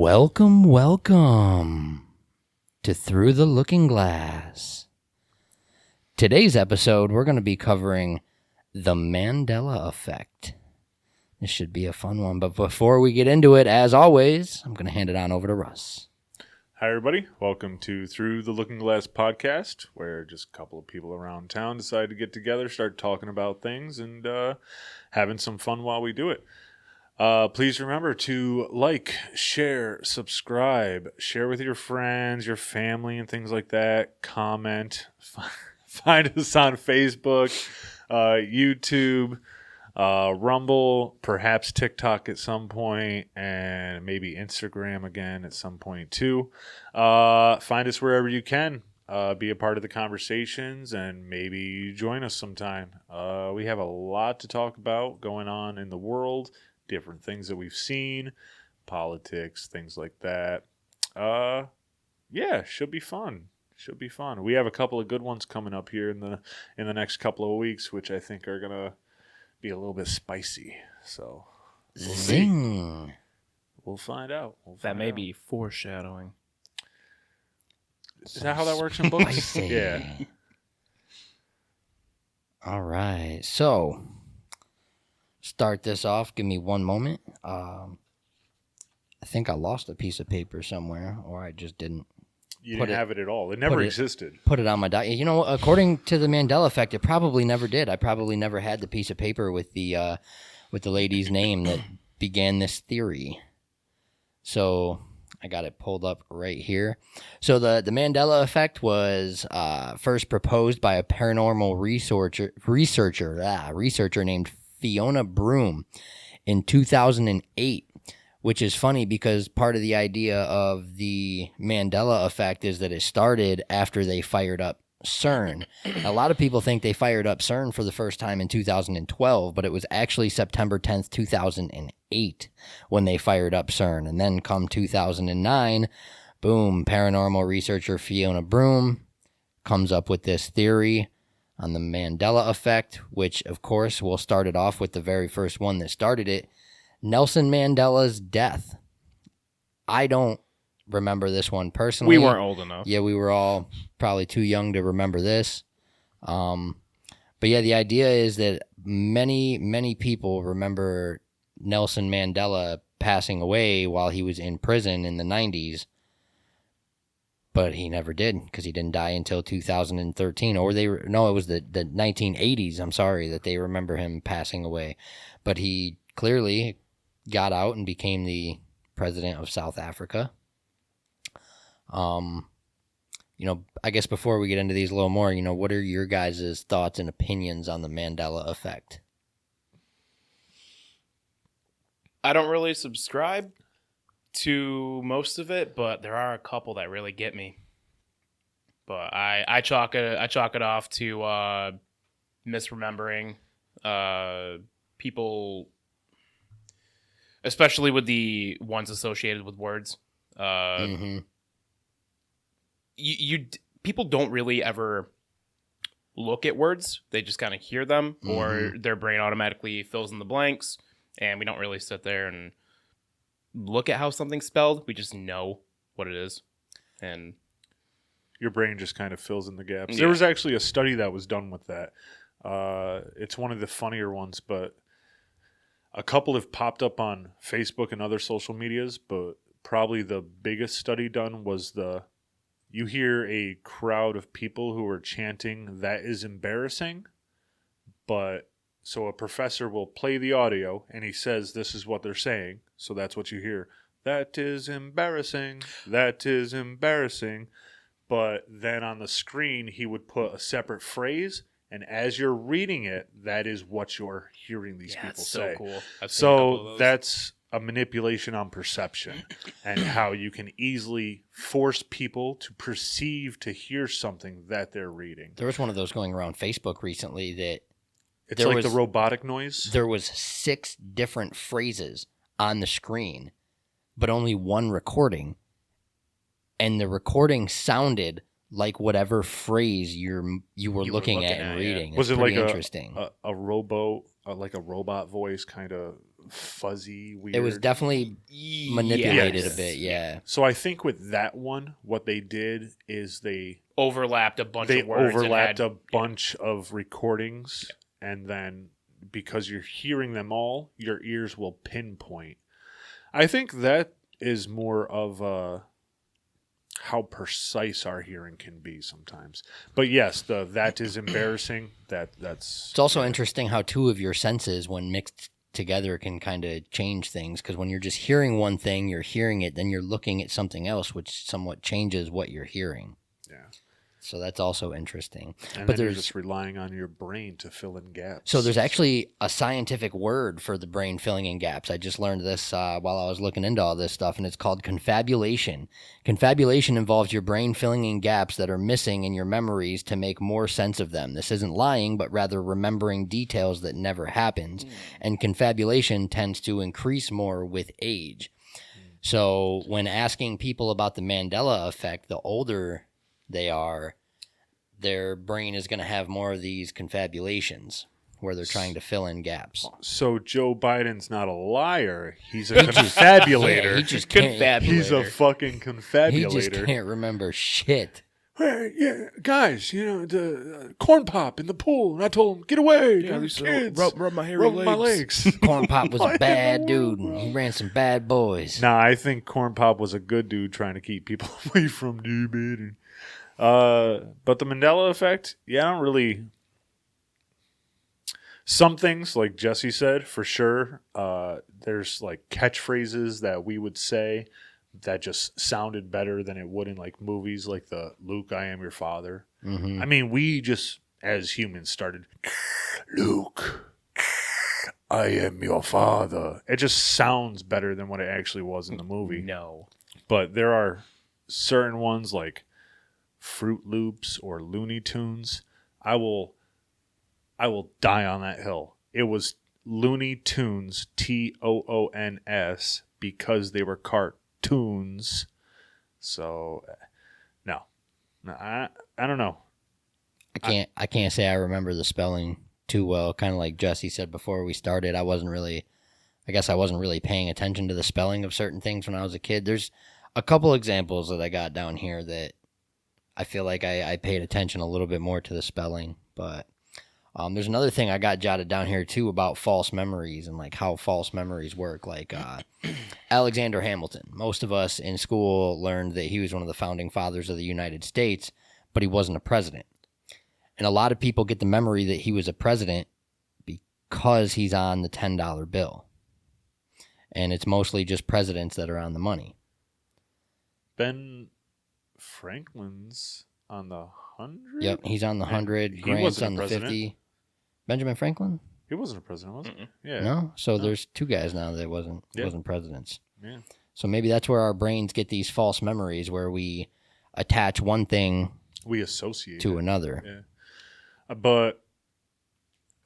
Welcome to Through the Looking Glass. Today's episode, we're going to be covering the Mandela effect. This should be a fun one, but before we get into it, as always, I'm going to hand it on over to Russ. Hi, everybody. Welcome to Through the Looking Glass podcast, where just a couple of people around town decide to get together, start talking about things, and having some fun while we do it. Please remember to like, share, subscribe, share with your friends, your family, and things like that. Comment. Find us on Facebook, YouTube, Rumble, perhaps TikTok at some point, and maybe Instagram again at some point too. Find us wherever you can. Be a part of the conversations and maybe join us sometime. We have a lot to talk about going on in the world. Different things that we've seen, politics, things like that. Should be fun. Should be fun. We have a couple of good ones coming up here in the next couple of weeks, which I think are gonna be a little bit spicy. So Zing. We'll find out. That may be foreshadowing. Is that how that works in books? Spicy. Yeah. All right, so start this off. Give me one moment. I think I lost a piece of paper somewhere, or I just didn't. You didn't have it at all. It never existed. Put it on my diet. You know, according to the Mandela effect, it probably never did. I probably never had the piece of paper with the lady's name that began this theory. So I got it pulled up right here. So the Mandela effect was first proposed by a paranormal researcher named Fiona Broome in 2008, which is funny because part of the idea of the Mandela effect is that it started after they fired up CERN. A lot of people think they fired up CERN for the first time in 2012, but it was actually September 10th, 2008 when they fired up CERN. And then come 2009, boom, paranormal researcher Fiona Broome comes up with this theory on the Mandela effect, which, of course, we'll start it off with the very first one that started it, Nelson Mandela's death. I don't remember this one personally. We weren't old enough. Yeah, we were all probably too young to remember this. But yeah, the idea is that many people remember Nelson Mandela passing away while he was in prison in the 90s. But he never did, because he didn't die until 2013. Or it was the 1980s, I'm sorry, that they remember him passing away. But he clearly got out and became the president of South Africa. I guess before we get into these a little more, what are your guys' thoughts and opinions on the Mandela effect? I don't really subscribe to most of it, but there are a couple that really get me. But I chalk it off to misremembering people, especially with the ones associated with words. People don't really ever look at words; they just kind of hear them, or their brain automatically fills in the blanks, and we don't really sit there and look at how something's spelled. We just know what it is, and Your brain just kind of fills in the gaps. Yeah. There was actually a study that was done with that. It's one of the funnier ones, but a couple have popped up on Facebook and other social medias, but probably the biggest study done was you hear a crowd of people who are chanting, "That is embarrassing," but so a professor will play the audio, and he says this is what they're saying. So that's what you hear. That is embarrassing. That is embarrassing. But then on the screen, he would put a separate phrase, and as you're reading it, that is what you're hearing these people it's say. so cool. I've seen a couple of So those. that's a manipulation on perception and how you can easily force people to perceive to hear something that they're reading. There was one of those going around Facebook recently that It's There like was- the robotic noise. there was 6 different phrases on the screen, but only one recording. And the recording sounded like whatever phrase you were looking at and reading. Was it Pretty like interesting? a robot voice kind of fuzzy, weird. It was definitely manipulated Yes. a bit, yeah. So I think with that one, what they did is they Overlapped a bunch of words. overlapped and a bunch of recordings, and then because you're hearing them all, your ears will pinpoint. I think that is more of how precise our hearing can be sometimes. But yes, that is embarrassing. That's It's also interesting how two of your senses, when mixed together, can kind of change things. Because when you're just hearing one thing, you're hearing it, then you're looking at something else, which somewhat changes what you're hearing. Yeah. So that's also interesting. And But then you're there's just relying on your brain to fill in gaps. So there's actually a scientific word for the brain filling in gaps. I just learned this while I was looking into all this stuff, and it's called confabulation. Confabulation involves your brain filling in gaps that are missing in your memories to make more sense of them. This isn't lying, but rather remembering details that never happened. And confabulation tends to increase more with age. So when asking people about the Mandela effect, the older they are, their brain is going to have more of these confabulations where they're trying to fill in gaps. So Joe Biden's not a liar. He's a confabulator. Yeah, he just can't, Confabulator. He's a fucking confabulator. he just can't remember shit. Hey, yeah, guys, the corn pop in the pool, and I told him, get away, kids. Rub my hairy Rub legs. my legs. Corn Pop was a bad dude. He ran some bad boys. Nah, I think Corn Pop was a good dude trying to keep people away from David. But the Mandela effect, yeah, I don't really. Some things, like Jesse said, for sure. There's like catchphrases that we would say that just sounded better than it would in like movies, like the Luke, I am your father. Mm-hmm. I mean, we just as humans started, Luke, I am your father. It just sounds better than what it actually was in the movie. No. But there are certain ones like Fruit Loops or Looney Tunes. I will die on that hill. It was Looney Tunes, Toons, because they were cartoons. So, no, I don't know. I can't say I remember the spelling too well. Kind of like Jesse said before we started, I wasn't really paying attention to the spelling of certain things when I was a kid. There's a couple examples that I got down here that I feel like I paid attention a little bit more to the spelling, but there's another thing I got jotted down here too about false memories and like how false memories work. Like Alexander Hamilton. Most of us in school learned that he was one of the founding fathers of the United States, but he wasn't a president. And a lot of people get the memory that he was a president because he's on the $10 bill. And it's mostly just presidents that are on the money. Ben Franklin's on the 100? Yep, he's on the 100. He Grant's wasn't a on the president. 50. Benjamin Franklin? He wasn't a president, was he? Mm-mm. Yeah. No? So there's two guys now that wasn't presidents. Yeah. So maybe that's where our brains get these false memories where we attach one thing We associate to it. another. Yeah. But,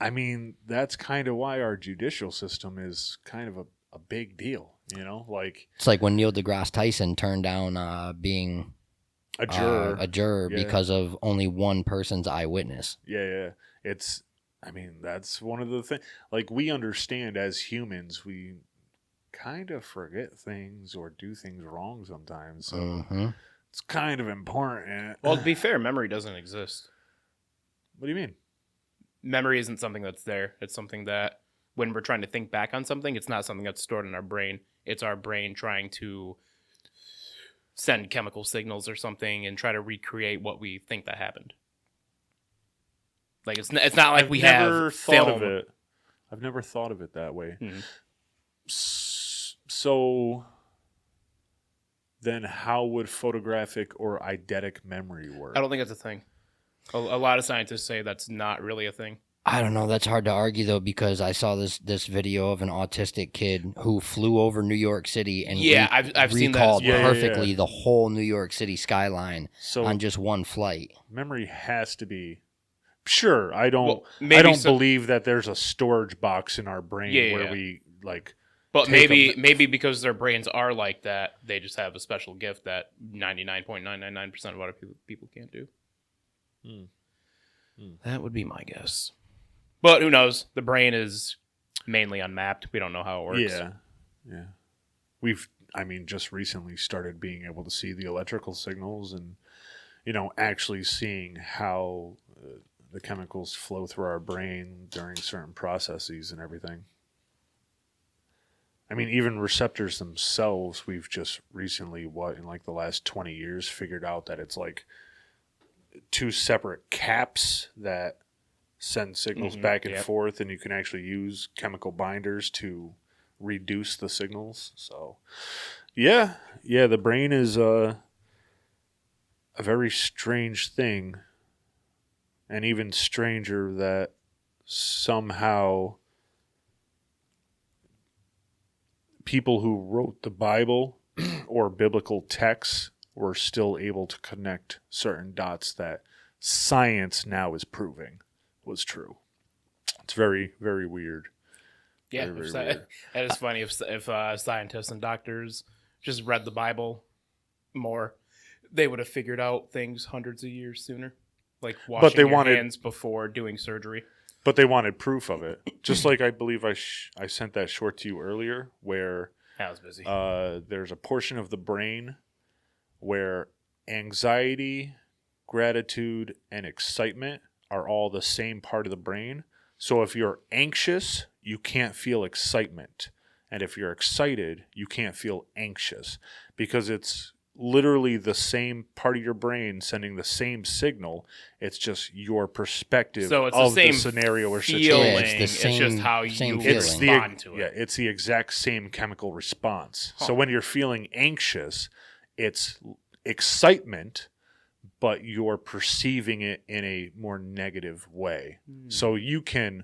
I mean, that's kind of why our judicial system is kind of a big deal, you know? Like, It's like when Neil deGrasse Tyson turned down being a juror. a juror Yeah. because of only one person's eyewitness. Yeah. I mean, that's one of the things. Like, we understand as humans, we kind of forget things or do things wrong sometimes. So Mhm. it's kind of important. Well, to be fair, memory doesn't exist. What do you mean? Memory isn't something that's there. It's something that when we're trying to think back on something, it's not something that's stored in our brain. It's our brain trying to send chemical signals or something and try to recreate what we think that happened. Like it's not like we have film. I've never thought of it that way. Mhm. So then how would photographic or eidetic memory work? I don't think that's a thing. A lot of scientists say that's not really a thing. I don't know. That's hard to argue though because I saw this video of an autistic kid who flew over New York City and I've seen that. recalled Yeah, perfectly the whole New York City skyline So on just one flight. memory has to be. Sure, I don't. Well, I maybe don't so- believe that there's a storage box in our brain where we like. But take maybe because their brains are like that, they just have a special gift that 99.999% of other people can't do. That would be my guess. But who knows? The brain is mainly unmapped. We don't know how it works. Yeah. Yeah. Just recently started being able to see the electrical signals and, actually seeing how the chemicals flow through our brain during certain processes and everything. Even receptors themselves, we've just recently, in like the last 20 years, figured out that it's like two separate caps that send signals back and forth, and you can actually use chemical binders to reduce the signals. So, yeah, the brain is a very strange thing, and even stranger that somehow people who wrote the Bible or biblical texts were still able to connect certain dots that science now is proving was true. It's very, very weird. Yeah, very, very weird. It is funny if scientists and doctors just read the Bible more, they would have figured out things hundreds of years sooner, like washing your hands before doing surgery. But they wanted proof of it. Just like I believe I sent that short to you earlier, where I was busy. There's a portion of the brain where anxiety, gratitude, and excitement are all the same part of the brain. So if you're anxious, you can't feel excitement. And if you're excited, you can't feel anxious, because it's literally the same part of your brain sending the same signal. It's just your perspective of the scenario or situation. Yeah, it's just how you respond to it. Yeah, it's the exact same chemical response. So when you're feeling anxious, it's excitement, but you're perceiving it in a more negative way. So you can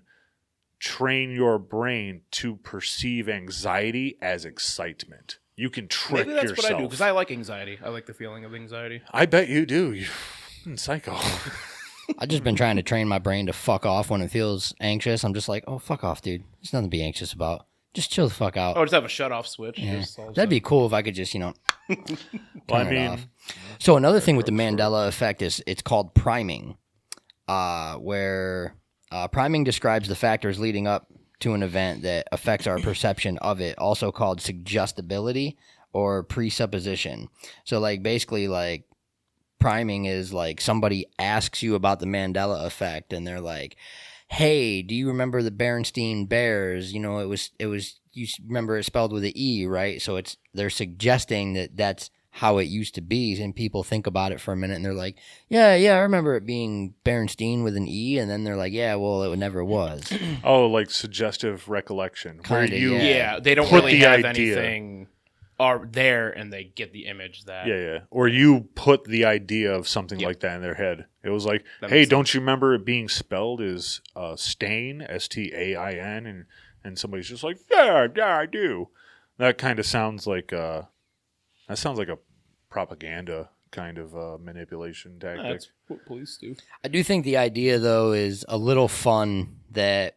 train your brain to perceive anxiety as excitement. You can trick yourself. Maybe that's what I do, because I like anxiety. I like the feeling of anxiety. I bet you do. You're psycho. I've just been trying to train my brain to fuck off when it feels anxious. I'm just like, oh, fuck off, dude. There's nothing to be anxious about. Just chill the fuck out. Oh, just have a shut-off switch. Yeah. That'd be cool if I could just, turn Well, it off. So another thing with the Mandela effect is it's called priming, where priming describes the factors leading up to an event that affects our perception of it, also called suggestibility or presupposition. So basically priming is like somebody asks you about the Mandela effect and they're like, hey, do you remember the Berenstain Bears? It was you remember it spelled with an E, right? So they're suggesting that that's how it used to be, and people think about it for a minute and they're like, yeah, I remember it being Berenstain with an E, and then they're like, yeah, well, it never was. Oh, like suggestive recollection. Kinda, yeah, they don't really have anything are there, and they get the image that... Yeah. Or you put the idea of something like that in their head. It was like, hey, don't you remember it being spelled as stain, S-T-A-I-N, and somebody's just like, yeah, I do. That kind of sounds like... That sounds like a propaganda kind of manipulation tactic. That's what police do. I do think the idea, though, is a little fun that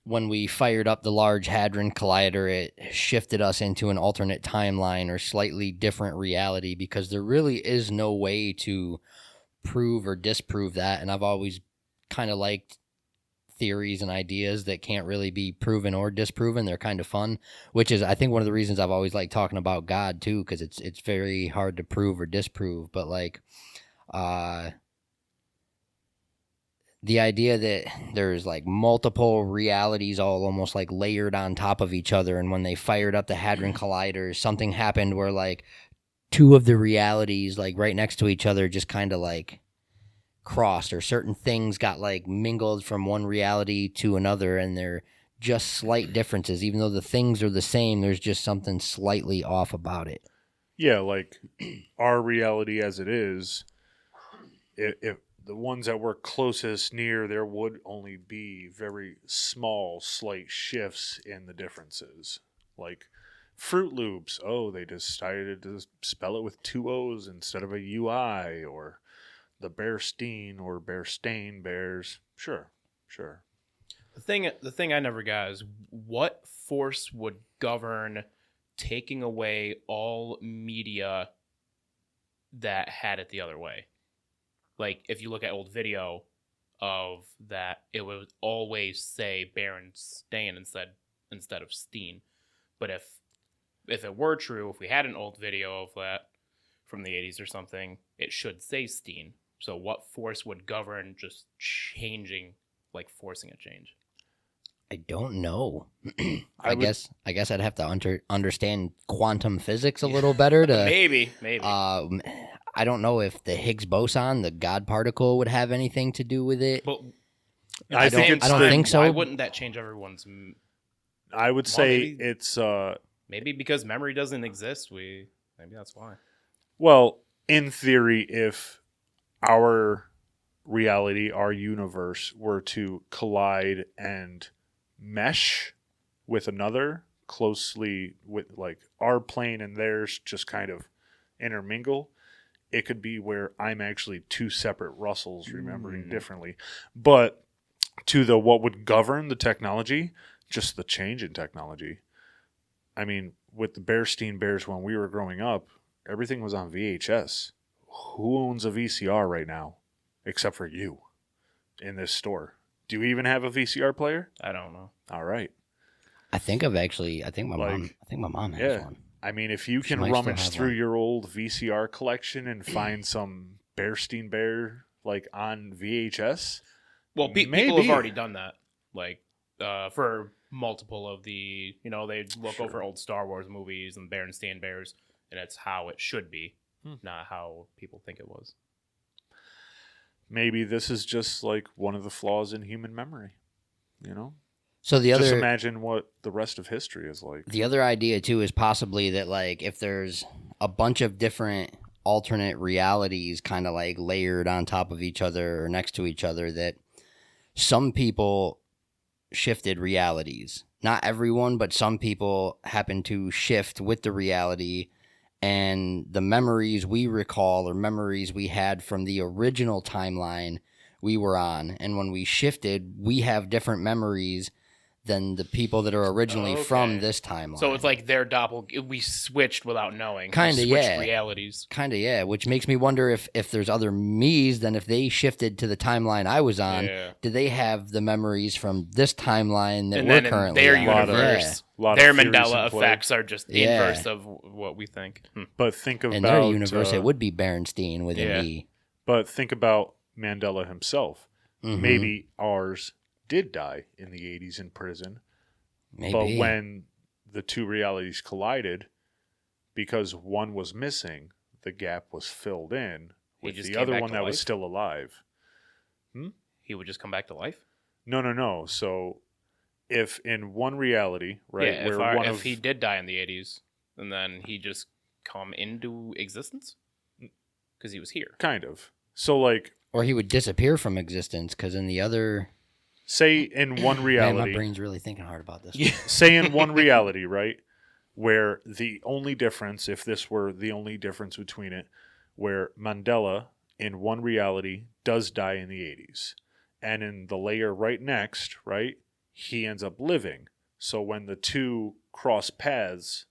when we fired up the Large Hadron Collider, it shifted us into an alternate timeline or slightly different reality, because there really is no way to prove or disprove that. And I've always kind of liked theories and ideas that can't really be proven or disproven. They're kind of fun, which is, I think, one of the reasons I've always liked talking about God too, because it's very hard to prove or disprove. But the idea that there's multiple realities all almost layered on top of each other, and when they fired up the Hadron Collider, something happened where two of the realities right next to each other just kind of crossed, or certain things got mingled from one reality to another, and they're just slight differences. Even though the things are the same, there's just something slightly off about it. Yeah, our reality as it is, if the ones that were closest near, there would only be very small, slight shifts in the differences. Like Fruit Loops, they decided to spell it with two O's instead of a UI, or the Berenstain or Berenstain Bears. Sure. The thing I never got is, what force would govern taking away all media that had it the other way? If you look at old video of that it would always say Berenstain instead of Steen. But if it were true, if we had an old video of that from the 80s or something, it should say Steen. So what force would govern just changing, like forcing a change? I don't know. I guess I'd have to understand quantum physics a little better to maybe. I don't know if the Higgs boson, the God particle, would have anything to do with it. But I don't think so. Why wouldn't that change everyone's? I would say maybe, it's maybe because memory doesn't exist. Maybe that's why. well, in theory, if our reality, our universe, were to collide and mesh with another closely, with like our plane and theirs just kind of intermingle, it could be where I'm actually two separate Russells remembering differently. But to the what would govern the technology, just the change in technology. I mean, with the Berenstain Bears when we were growing up, everything was on VHS. Who owns a VCR right now? Except for you in this store. Do you even have a VCR player? I don't know. All right. I think my mom has one. I mean, if you She can might still rummage have through one. your old VCR collection and find some Berenstain Bear like on VHS, Well, people maybe. have already done that. Like for multiple of the, they look Sure. over old Star Wars movies and Berenstain Bears, and it's how it should be, not how people think it was. maybe this is just like one of the flaws in human memory. So Just imagine what the rest of history is like. the other idea too is possibly that like if there's a bunch of different alternate realities kind of like layered on top of each other or next to each other, that some people shifted realities. Not everyone, but some people happen to shift with the reality, and the memories we recall or memories we had from the original timeline we were on, and when we shifted, we have different memories than the people that are originally from this timeline. So it's like their doppelganger. We switched without knowing. Kinda, We switched yeah. realities. Kind of, yeah, which makes me wonder if there's other me's, then if they shifted to the timeline I was on, Yeah. do they have the memories from this timeline that And we're then in currently their on? universe, Lot of their theories in Mandela play. effects are just the Yeah. inverse of what we think. But think about In their universe, it would be Berenstain with yeah. an E. But think about Mandela himself. Mhm. Maybe ours did die in the 80s in prison. Maybe. But when the two realities collided, because one was missing, the gap was filled in with just the came other back one to that was life? still alive. He would just come back to life. No. So if in one reality, right, Yeah, where if he did die in the 80s, and then he just come into existence because he was here. kind of. So like, or he would disappear from existence because in the other... say in one Man, reality, my brain's really thinking hard about this. Yeah. say in one reality, right, where the only difference, if this were the only difference between it, where Mandela in one reality does die in the 80s, and in the layer right next, right, he ends up living. So when the two cross paths,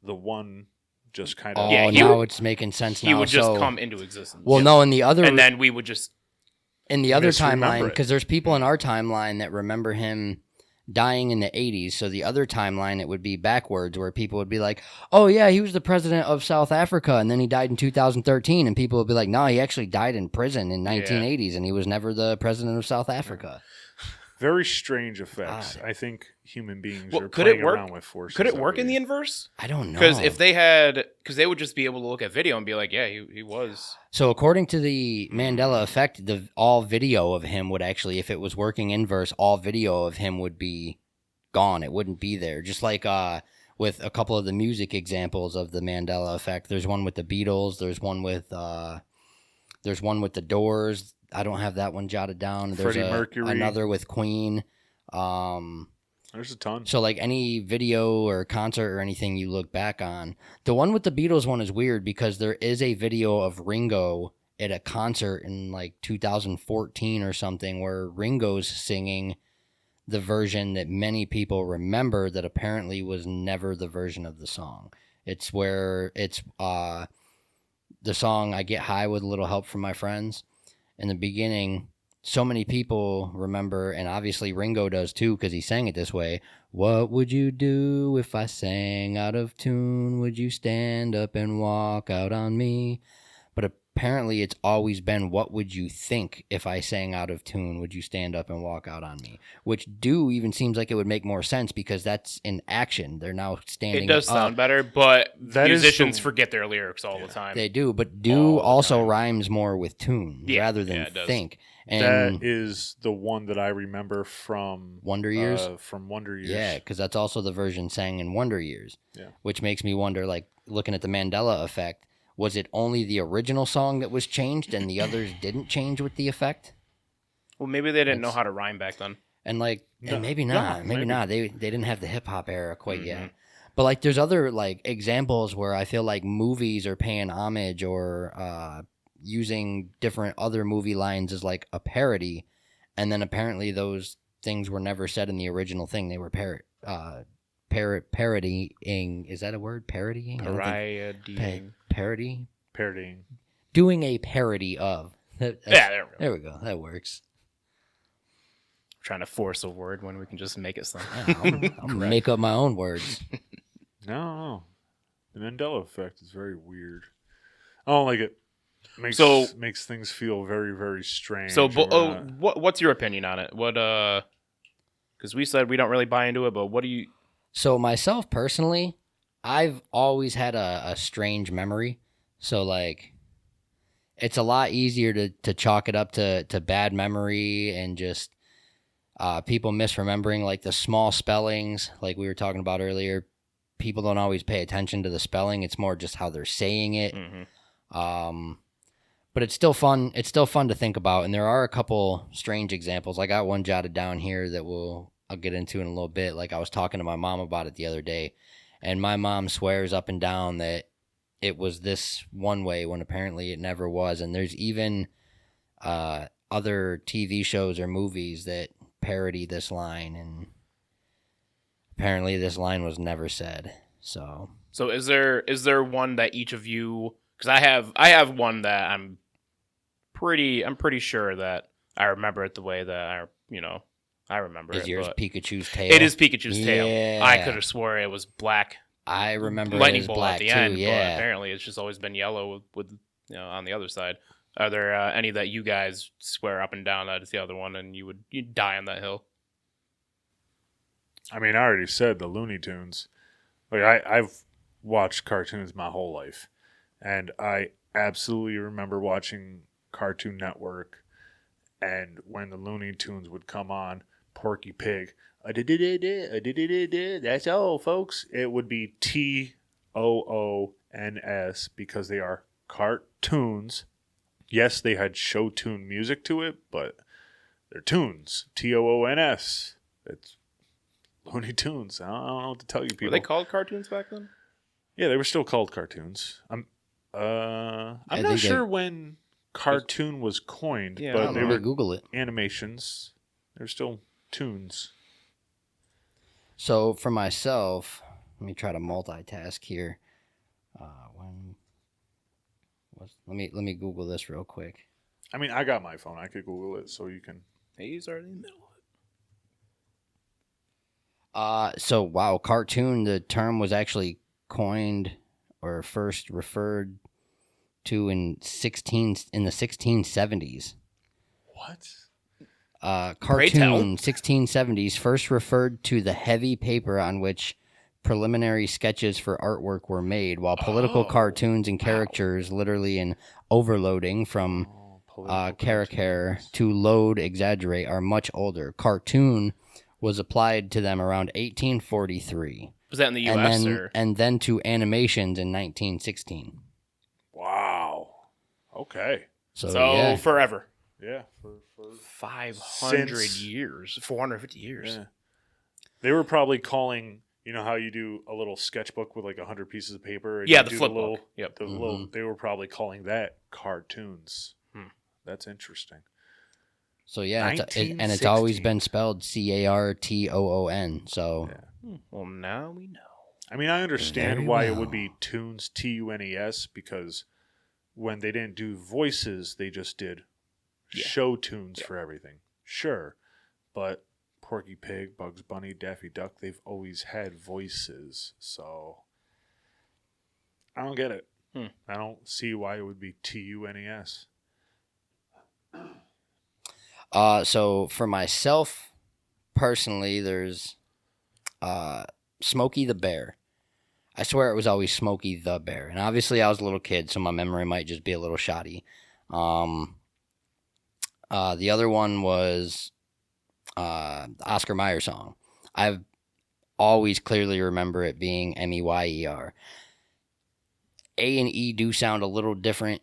the one just kind of... Oh, Yeah, he now would- it's making sense He now. would just So- come into existence. Well, no, in the other... And then we would just... in the other misremember timeline, it. because there's people in our timeline that remember him dying in the 80s. So the other timeline, it would be backwards, where people would be like, oh, yeah, he was the president of South Africa, and then he died in 2013. And people would be like, no, he actually died in prison in 1980s, and he was never the president of South Africa. Very strange effects. God. I think human beings Well, are could it playing work? around with forces. Could it that work in we- the inverse? I don't know. Because if they had... Because they would just be able to look at video and be like, yeah, he was... So according to the Mandela effect, all video of him would actually, if it was working inverse, all video of him would be gone. It wouldn't be there. Just like with a couple of the music examples of the Mandela effect. There's one with the Beatles. There's one with the Doors. I don't have that one jotted down. There's Freddie Mercury. another with Queen. There's a ton. So like any video or concert or anything you look back on, the one with the Beatles one is weird because there is a video of Ringo at a concert in like 2014 or something where Ringo's singing the version that many people remember that apparently was never the version of the song. It's where it's the song I Get High with a Little Help from My Friends. In the beginning, so many people remember, and obviously Ringo does too, because he sang it this way. What would you do if I sang out of tune? Would you stand up and walk out on me? But apparently it's always been, what would you think if I sang out of tune? Would you stand up and walk out on me? Which even seems like it would make more sense because that's in action. They're now standing It does up. sound better, but That is musicians the- forget their lyrics all the time. They do, but All do the also time. rhymes more with tune rather than it does. think. And That is the one that I remember from Wonder Years? From Wonder Years. yeah, because that's also the version sang in Wonder Years. Yeah. Which makes me wonder, like, looking at the Mandela effect, was it only the original song that was changed and the others didn't change with the effect? Well, maybe they didn't know That's- how to rhyme back then. And like, No, and maybe no, not, maybe maybe. not. They didn't have the hip hop era quite Mhm. yet. But like, there's other like examples where I feel like movies are paying homage or using different other movie lines as like a parody, and then apparently those things were never said in the original thing. They were parodying. Is that a word? Parodying? I don't think- Parodying. Parody? Parodying. Doing a parody of. Yeah, there we go. There we go. That works. Trying to force a word when we can just make it sound. Yeah, I'm gonna make up my own words. No. The Mandela effect is very weird. I don't like it. Makes things feel very, very strange. So, and we're not- what's your opinion on it? What because we said we don't really buy into it, but what do you? So myself personally, I've always had a strange memory. So like, it's a lot easier to chalk it up to bad memory and just people misremembering like the small spellings, like we were talking about earlier. People don't always pay attention to the spelling. It's more just how they're saying it. But it's still fun. It's still fun to think about. And there are a couple strange examples. I got one jotted down here that I'll get into in a little bit. Like I was talking to my mom about it the other day, and my mom swears up and down that it was this one way when apparently it never was. And there's even other TV shows or movies that parody this line, and apparently this line was never said. So is there one that each of you? Because I have one that I'm pretty sure that I remember it the way that I remember it. is yours but Pikachu's tail? It is Pikachu's tail. Yeah. I could have swore it was black. I remember it lightning as bolt black at the too. end, but Yeah. apparently it's just always been yellow with on the other side. Are there any that you guys swear up and down that it's the other one, and you'd die on that hill? I mean, I already said the Looney Tunes. Like I've watched cartoons my whole life, and I absolutely remember watching Cartoon Network, and when the Looney Tunes would come on, Porky Pig, that's all, folks. It would be TOONS because they are cartoons. Yes, they had show tune music to it, but they're tunes. TOONS. It's Looney Tunes. I don't know what to tell you people. Were they called cartoons back then? Yeah, they were still called cartoons. I'm I not think sure when cartoon was coined, Yeah, I but don't they know. were Google it. animations. They're still tunes. So for myself, let me try to multitask here. Let me Google this real quick. I mean, I got my phone. I could Google it so you can. He's already in the middle of it. So wow, cartoon. The term was actually coined or first referred to in the 1670s. What? Pray tell. Cartoon 1670s first referred to the heavy paper on which preliminary sketches for artwork were made, while political cartoons and caricatures, literally in overloading from caricature to load, exaggerate, are much older. Cartoon was applied to them around 1843. Was that in the U.S. and then to animations in 1916. Wow. Okay. So So forever. Yeah. For 500 Since- years. 450 years. yeah. They were probably calling. You know how you do a little sketchbook with like 100 pieces of paper? And Yeah, you the do flip little, book. Yep. The little, they were probably calling that cartoons. That's interesting. So yeah, and it's always 1960. been spelled CARTOON. So Well, now we know. I mean, I understand Very why it well. would be tunes, TUNES, because when they didn't do voices, they just did show tunes for everything. Sure, but Porky Pig, Bugs Bunny, Daffy Duck, they've always had voices, so I don't get it. I don't see why it would be TUNES. So for myself, personally, there's Smokey the Bear. I swear it was always Smokey the Bear. And obviously I was a little kid, so my memory might just be a little shoddy. The other one was the Oscar Mayer song. I've always clearly remember it being Meyer. A and E do sound a little different,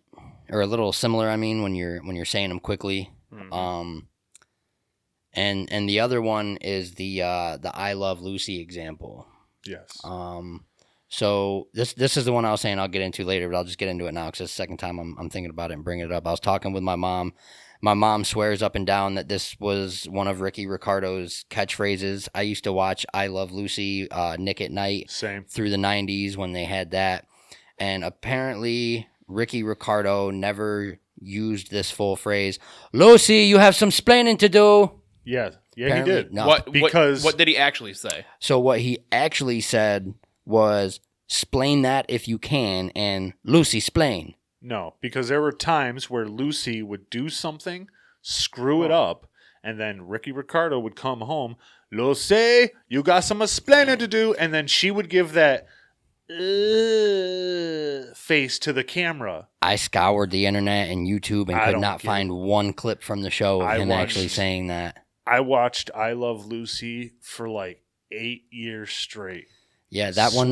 or a little similar, I mean, when you're saying them quickly. Mm-hmm. And the other one is the I Love Lucy example. Yes. So this is the one I was saying I'll get into later, but I'll just get into it now because it's the second time I'm thinking about it and bringing it up. I was talking with my mom. My mom swears up and down that this was one of Ricky Ricardo's catchphrases. I used to watch I Love Lucy, Nick at Night. Same. Through the 90s when they had that. And apparently Ricky Ricardo never used this full phrase. Lucy, you have some splaining to do. Yeah, Apparently, he did. No. What did he actually say? So what he actually said was, "Splain that if you can," and "Lucy, splain." No, because there were times where Lucy would do something, screw it up, and then Ricky Ricardo would come home. Lucy, you got some explaining to do, and then she would give that face to the camera. I scoured the internet and YouTube and could not find one clip from the show of him actually saying that. I watched I Love Lucy for like 8 years straight. Yeah, that one.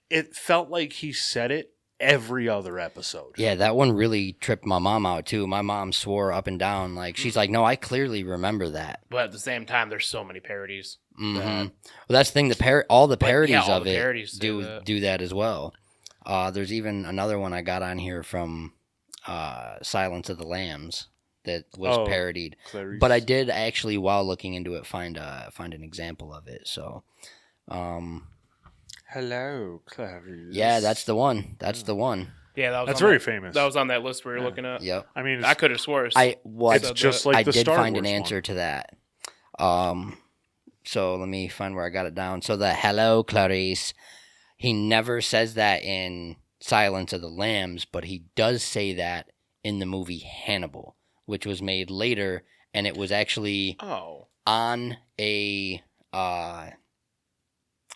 It felt like he said it every other episode. Yeah, that one really tripped my mom out too. My mom swore up and down, like she's like, "No, I clearly remember that." But at the same time, there's so many parodies. Mm-hmm. Well, that's the thing. All the parodies all of the it parodies do that as well. There's even another one I got on here from Silence of the Lambs that was parodied. Clarice. But I did actually, while looking into it, find an example of it. So, hello, Clarice. Yeah, that's the one. That's the one. Yeah, that's very famous. That was on that list we were looking at. Yep. I mean, I could have swore. It's just like the I did Star find Wars an answer one. to that. So let me find where I got it down. So the "Hello, Clarice," he never says that in Silence of the Lambs, but he does say that in the movie Hannibal, which was made later, and it was actually on a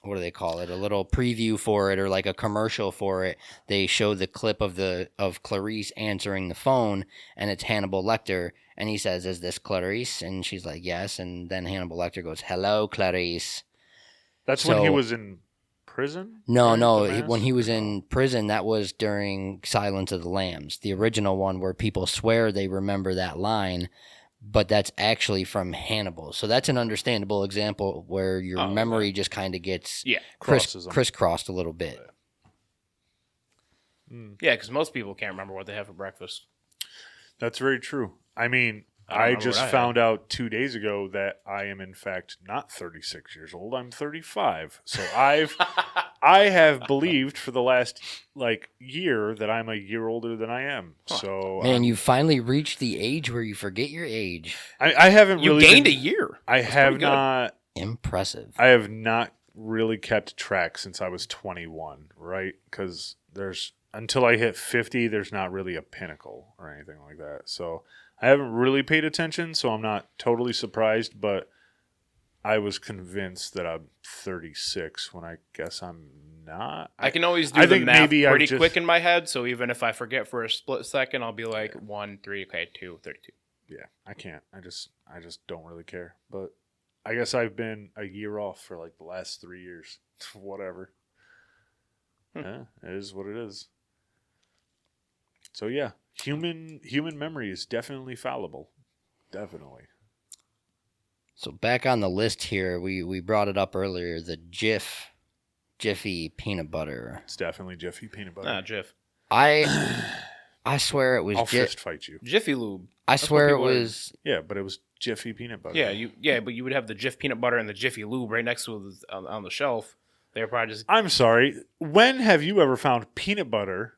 what do they call it? A little preview for it, or like a commercial for it. They show the clip of Clarice answering the phone, and it's Hannibal Lecter, and he says, "Is this Clarice?" And she's like, "Yes." And then Hannibal Lecter goes, "Hello, Clarice." That's when he was in prison? No. When he was in prison, that was during Silence of the Lambs, the original one where people swear they remember that line, but that's actually from Hannibal. So that's an understandable example where your memory just kind of gets crisscrossed a little bit. Yeah, because most people can't remember what they have for breakfast. That's very true. I mean, I just found out 2 days ago that I am in fact not 36 years old. I'm 35. So I have believed for the last year that I'm a year older than I am. So man, you finally reached the age where you forget your age. I haven't really gained a year. I have not. Impressive. I have not really kept track since I was 21, right? Because until I hit 50, there's not really a pinnacle or anything like that. So I haven't really paid attention, so I'm not totally surprised, but I was convinced that I'm 36 when I guess I'm not. I can always do the math pretty quick in my head, so even if I forget for a split second, I'll be like 1, 3, okay, 2, 32. Yeah, I can't. I just don't really care. But I guess I've been a year off for the last 3 years. Whatever. Yeah, it is what it is. So yeah, human memory is definitely fallible. Definitely. So back on the list here, we brought it up earlier, the Jiffy peanut butter. It's definitely Jiffy peanut butter. Jif. I swear it was I'll fist fight you. Jiffy Lube. I swear it was. Yeah, but it was Jiffy peanut butter. Yeah, but you would have the Jif peanut butter and the Jiffy Lube right next to it on the shelf. They're probably just. I'm sorry. When have you ever found peanut butter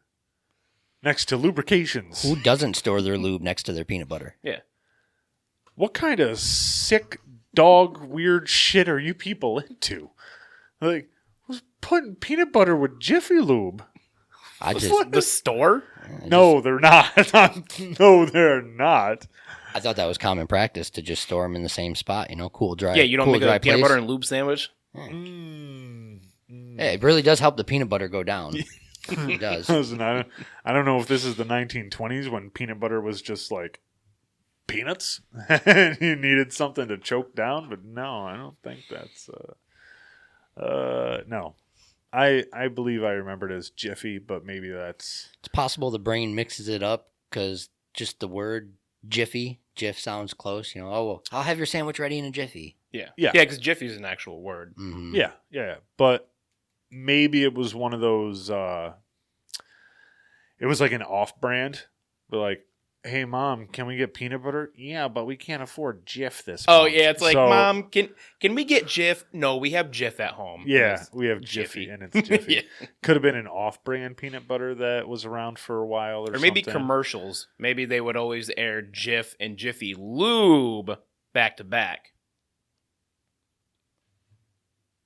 next to lubrications. Who doesn't store their lube next to their peanut butter? Yeah. What kind of sick dog weird shit are you people into? Like, who's putting peanut butter with Jiffy Lube? I just, What? The store? No, they're not. No, they're not. I thought that was common practice to just store them in the same spot. Cool, dry. Yeah, you don't cool, make dry a peanut place. butter and lube sandwich? Yeah, it really does help the peanut butter go down. It does. Listen, I don't know if this is the 1920s when peanut butter was just like peanuts and you needed something to choke down, but no, I don't think that's no. I believe I remembered as Jiffy, but maybe that's It's possible the brain mixes it up because just the word jiffy, jiff sounds close. Oh, I'll have your sandwich ready in a jiffy. Yeah. Yeah. Yeah, because Jiffy is an actual word. Mm-hmm. yeah. But maybe it was one of those it was like an off brand, but like, hey mom, can we get peanut butter? Yeah, but we can't afford Jif this Oh, month. yeah, it's like, So- Mom, can we get Jif? No, we have Jif at home. Yeah, It's we have Jiffy, Jiffy. and it's Jiffy. Yeah. Could have been an off-brand peanut butter that was around for a while, Or maybe something. commercials. Maybe they would always air Jif and Jiffy Lube back to back.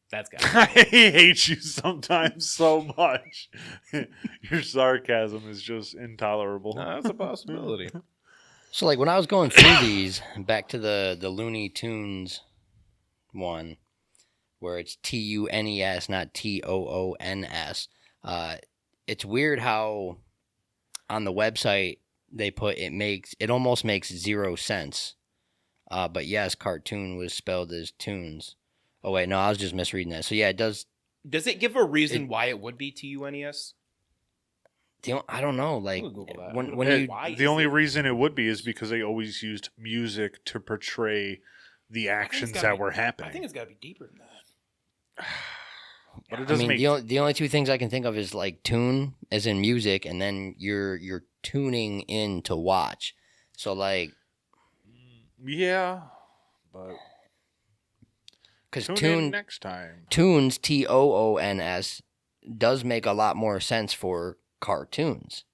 That's got I hate you sometimes so much. Your sarcasm is just intolerable. that's a possibility. So, like, when I was going through these, back to the Looney Tunes one, where it's TUNES, not TOONS, it's weird how on the website they put it almost makes 0 sense. But yes, cartoon was spelled as tunes. Oh, wait, no, I was just misreading that. So, yeah, it does. Does it give a reason why it would be TUNES? I don't know. Like, I'll Google that. when It- you. Why the is only it- reason it would be is because they always used music to portray the actions that were happening. I think it's got to be deeper than that. But it I doesn't mean, make the only two things I can think of is like tune, as in music, and then you're tuning in to watch. So like, yeah, but because tune in next time. tunes TOONS does make a lot more sense for cartoons.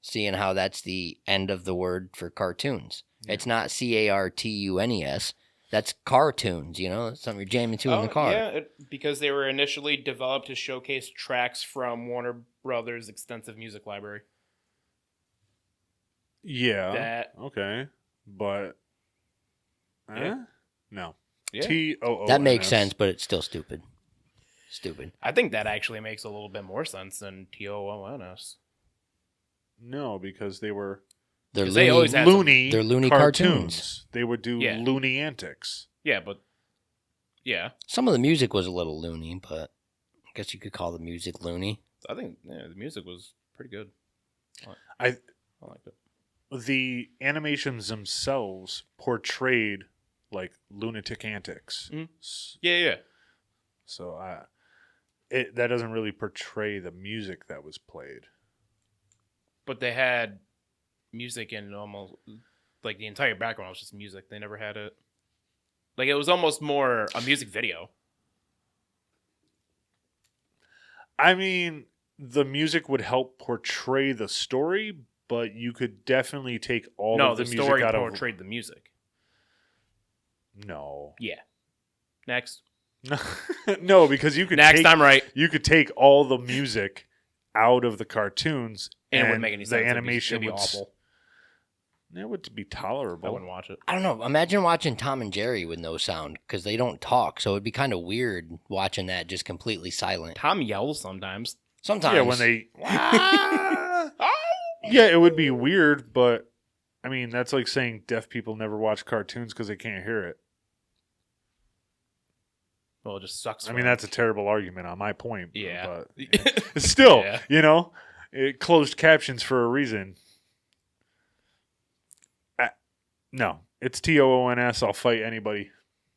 Seeing how that's the end of the word for cartoons. Yeah. It's not CARTUNES. That's cartoons. It's something you're jamming to in the car. Yeah, because they were initially developed to showcase tracks from Warner Brothers' extensive music library. Yeah. That Okay. But Yeah. No. Yeah. TOONS. That makes sense, but it's still stupid. Stupid. I think that actually makes a little bit more sense than TOONS. No, because they were They're 'Cause they loony, always had some- loony. they're loony cartoons. They would do Yeah. loony antics. Yeah, but yeah, Some of the music was a little loony, but I guess you could call the music loony. I think the music was pretty good. I liked it. the animations themselves portrayed like lunatic antics. Mhm. S- Yeah. So that doesn't really portray the music that was played. But they had music in almost like the entire background was just music. They never had it. Like it was almost more a music video. I mean, the music would help portray the story, but you could definitely take all No, of the the music story out of portrayed the music. No. Yeah. Next. No, because you could Next, take, I'm right. you could take all the music out of the cartoons And it wouldn't make any sense. The animation It'd be would awful. It would be I tolerable. wouldn't watch it. I don't know. Imagine watching Tom and Jerry with no sound because they don't talk. So it'd be kind of weird watching that just completely silent. Tom yells sometimes. Sometimes. Yeah, when they Yeah, it would be weird, but I mean, that's like saying deaf people never watch cartoons because they can't hear it. Well, it just sucks. I mean, that's a terrible argument on my point. Yeah. But still, Yeah. it closed captions for a reason. No, it's TOONS. I'll fight anybody.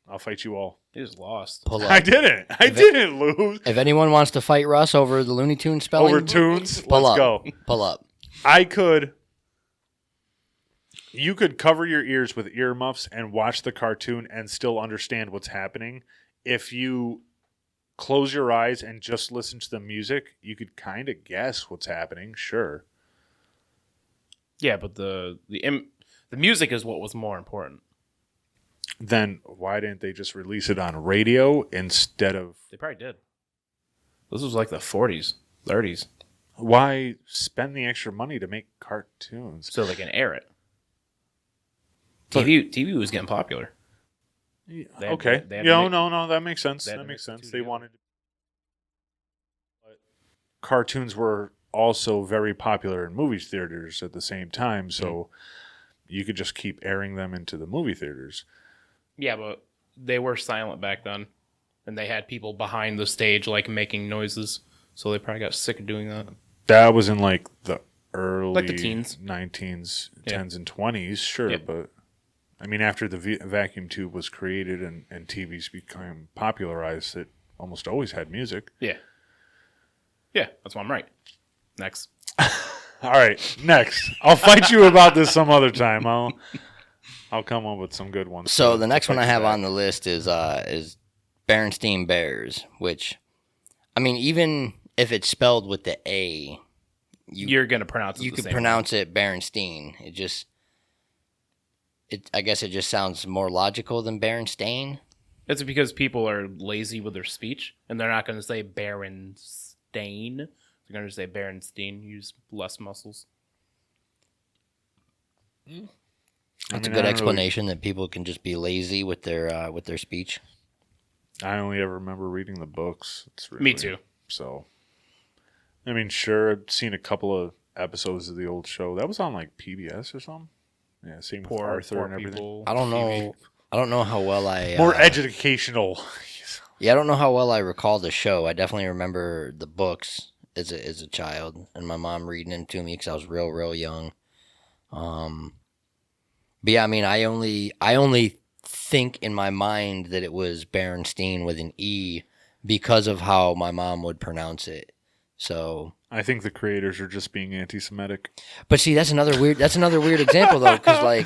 I'll fight you all. He just lost. pull I up. didn't. I If it- didn't lose. If anyone wants to fight Russ over the Looney Tunes spelling, Over tunes, pull let's up. go. Pull up. You could cover your ears with earmuffs and watch the cartoon and still understand what's happening. If you close your eyes and just listen to the music, you could kind of guess what's happening, sure. Yeah, but the music is what was more important. Then why didn't they just release it on radio instead of... They probably did. This was like the 40s, 30s. Why spend the extra money to make cartoons? So they can air it. But- TV was getting popular. Yeah, They had- okay. they had Yeah, to no, that makes sense. they had That to makes mix the sense. two They together. wanted... But cartoons were also very popular in movie theaters at the same time, so you could just keep airing them into the movie theaters. Yeah, but they were silent back then. And they had people behind the stage, like, making noises. So they probably got sick of doing that. That was in like the early Like the teens. 19s, Yeah. 10s, and 20s, sure. Yeah. But I mean, after the vacuum tube was created and TVs became popularized, it almost always had music. Yeah. Yeah, that's why I'm right. Next. All right, next. I'll fight you about this some other time. I'll come up with some good ones. So to- the to next one fight I you have back. on the list is Berenstein Bears, which, I mean, even if it's spelled with the A, You're going to pronounce it you the could same pronounce it Berenstein. I guess it just sounds more logical than Berenstain. It's because people are lazy with their speech, and they're not going to say Berenstain. They're going to say Berenstein, use less muscles. That's a mean, good I don't explanation that people can just be lazy with their speech. I only ever remember reading the books. It's really, Me too. So, I mean, sure, I've seen a couple of episodes of the old show. That was on like PBS or something. Yeah, same with Poor, Arthur poor and everything. people. I don't know. I don't know how well I More educational. Yeah, I don't know how well I recall the show. I definitely remember the books as a child, and my mom reading them to me because I was real young. But yeah, I mean, I only think in my mind that it was Berenstein with an E because of how my mom would pronounce it. So, I think the creators are just being anti-Semitic. but see, that's another weird example though, because like.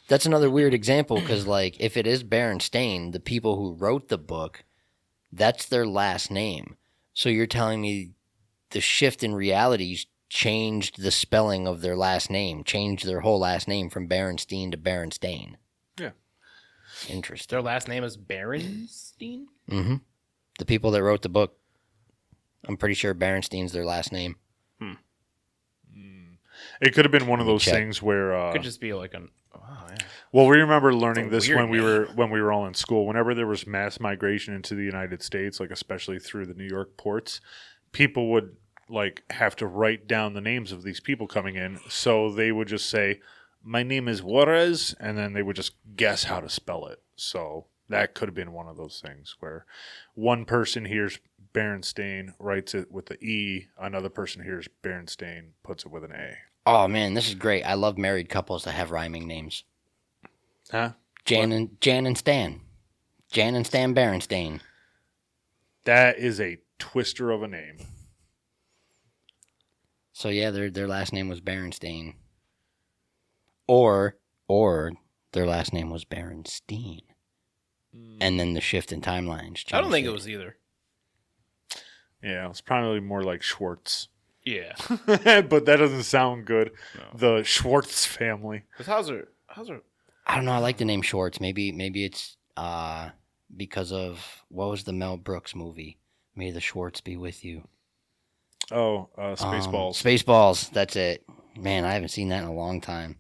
That's another weird example because, like, if it is Berenstain, the people who wrote the book, that's their last name. So you're telling me the shift in realities changed the spelling of their last name, changed their whole last name from Berenstein to Berenstain. Yeah. Interesting. Their last name is Berenstein? Mm-hmm. The people that wrote the book, I'm pretty sure Berenstein's their last name. It could have been one of Let me those check. things where Could just be like an... Oh, yeah. well, we remember learning It's a this weird when we were all in school. Whenever there was mass migration into the United States, like especially through the New York ports, people would like have to write down the names of these people coming in. So they would just say, "My name is Juarez," and then they would just guess how to spell it. So that could have been one of those things where one person hears Berenstain, writes it with the E, another person hears Berenstain, puts it with an A. Oh, man, this is great. I love married couples that have rhyming names. Huh? Jan and Stan. Jan and Stan Berenstain. That is a twister of a name. So yeah, their last name was Berenstain. Or their last name was Berenstein. And then the shift in timelines changed. I don't think it was either. Yeah, it's probably more like Schwartz. Yeah. But that doesn't sound good. No. The Schwartz family. Because how's her... I don't know. I like the name Schwartz. Maybe it's because of what was the Mel Brooks movie? May the Schwartz be with you. Oh, Spaceballs. Spaceballs. That's it. Man, I haven't seen that in a long time.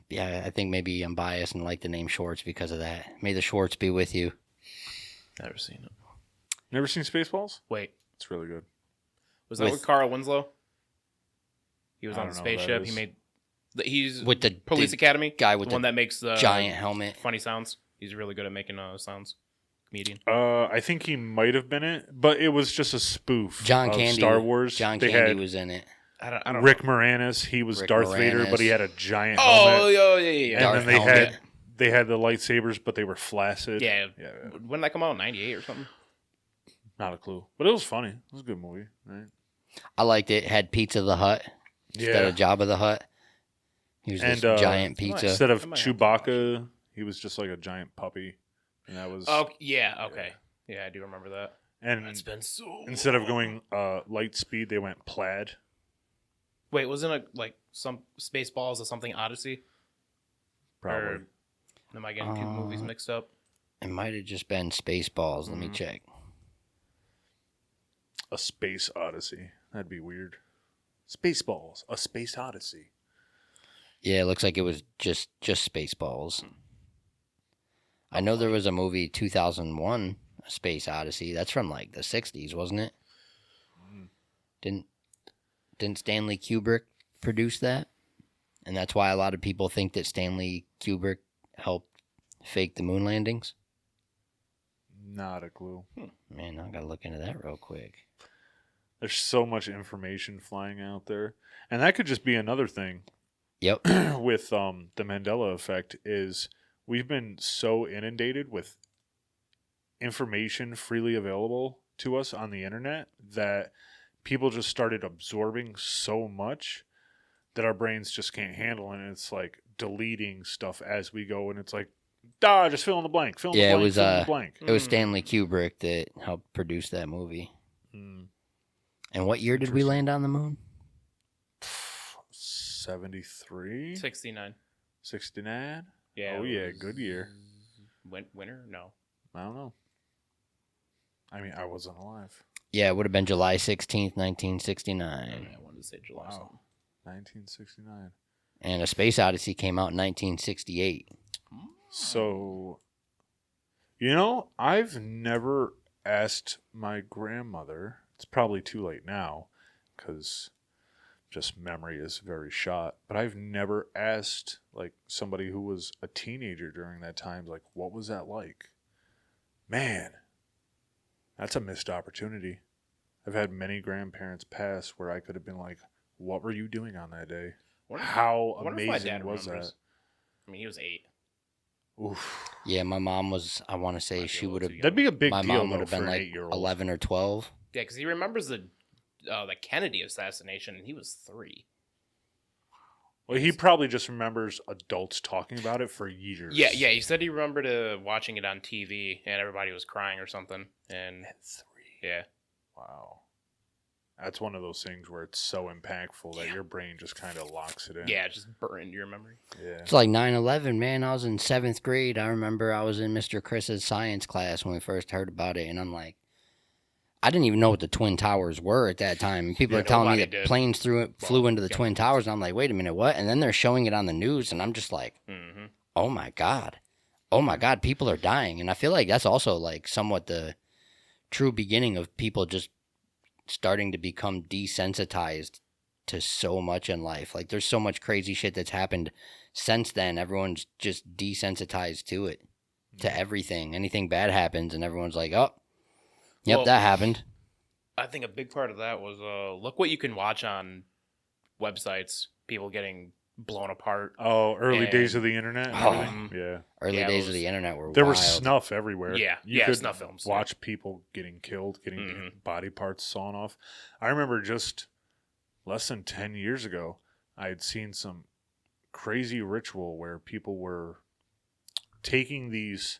Yeah, I think maybe I'm biased and like the name Schwartz because of that. May the Schwartz be with you. Never seen it. Never seen Spaceballs? Wait. It's really good. Was that With- with Carl Winslow? He was I on the don't know who that spaceship. He is. made... He's With the Police the Academy. guy with the one the that makes the giant helmet. funny sounds. He's really good at making sounds. Comedian. I think he might have been it, but it was just a spoof John of Candy. Star Wars. John They Candy had was in it. I don't Rick Moranis. He was Rick Darth Vader, Moranis. but he had a giant Oh, helmet. yeah. And Darth then they helmet. had the lightsabers, but they were flaccid. Yeah. Yeah. When did that come out? 98 or something? Not a clue. But it was funny. It was a good movie, right? I liked it. Had Pizza the Hut instead of Jabba the Hut. He was this And, giant pizza. Instead of I might have to watch Chewbacca, he was just like a giant puppy. And that was Oh, yeah. Okay. Yeah, I do remember that. and It's been so instead of going light speed, they went plaid. Wait, wasn't it like some Spaceballs or something Odyssey? Probably. Or am I getting two movies mixed up? It might have just been Spaceballs. Let me Mhm. check. A Space Odyssey. That'd be weird. Spaceballs. A Space Odyssey. Yeah, it looks like it was just Spaceballs. I know there was a movie 2001, A Space Odyssey. That's from like the 60s, wasn't it? Didn't Stanley Kubrick produce that? And that's why a lot of people think that Stanley Kubrick helped fake the moon landings. Not a clue. Man, I gotta look into that real quick. There's so much information flying out there. And that could just be another thing Yep. with the Mandela effect is we've been so inundated with information freely available to us on the internet that people just started absorbing so much that our brains just can't handle it. And it's like deleting stuff as we go. And it's like, just fill in the blank, fill in the Yeah, blank, fill in the blank. it was Stanley Kubrick that helped produce that movie. Mm. And what year did we land on the moon? 73? 69. 69? Yeah. Oh, it yeah, was good year. Winter? No. I don't know. I mean, I wasn't alive. Yeah, it would have been July 16th, 1969. I wanted to say July. Wow. Something. 1969. And A Space Odyssey came out in 1968. So, you know, I've never asked my grandmother. It's probably too late now because just memory is very shot. But I've never asked, like, somebody who was a teenager during that time, like, what was that like? Man, that's a missed opportunity. I've had many grandparents pass where I could have been like, what were you doing on that day? How I wonder if my amazing dad was remembers. that? I mean, he was 8. Oof. Yeah, my mom was, I want to say Might be she a would little have, too That'd be a big my deal mom would though, have for been an like 8-year-old. 11 or 12. Yeah, because he remembers the Kennedy assassination, and he was 3. Well, he probably just remembers adults talking about it for years. Yeah. He said he remembered watching it on TV, and everybody was crying or something. And At 3. yeah, Wow. That's one of those things where it's so impactful that your brain just kind of locks it in. yeah, it just burned into your memory. Yeah. It's like 9/11, man. I was in 7th grade. I remember I was in Mr. Chris's science class when we first heard about it, and I'm like, I didn't even know what the Twin Towers were at that time. And people Yeah, are telling me nobody that did. planes flew into the yeah. Twin Towers, and I'm like, wait a minute, what? And then they're showing it on the news, and I'm just like, Mm-hmm. oh my God, people are dying. And I feel like that's also like somewhat the true beginning of people just starting to become desensitized to so much in life. Like there's so much crazy shit that's happened since then. Everyone's just desensitized to it, to everything. Anything bad happens, and everyone's like, oh, yep, Well, that happened. I think a big part of that was look what you can watch on websites. People getting blown apart. Oh, early And- days of the internet and Oh. everything? Yeah. Early yeah, it days of was- the internet were There wild. was snuff everywhere. Yeah, You yeah, could snuff films, watch people getting killed, getting Mhm. body parts sawn off. I remember just less than 10 years ago, I had seen some crazy ritual where people were taking these,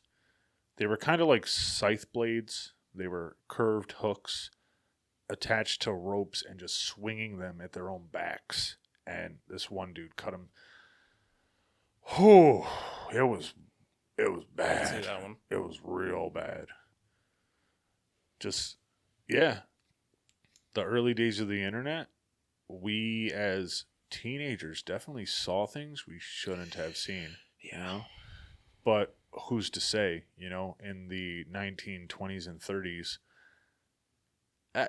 they were kind of like scythe blades. They were curved hooks attached to ropes and just swinging them at their own backs. And this one dude cut him. Oh, it was I didn't see bad. that one. It was real bad. Just, yeah. The early days of the internet, we as teenagers definitely saw things we shouldn't have seen. You know? But who's to say, you know, in the 1920s and 30s,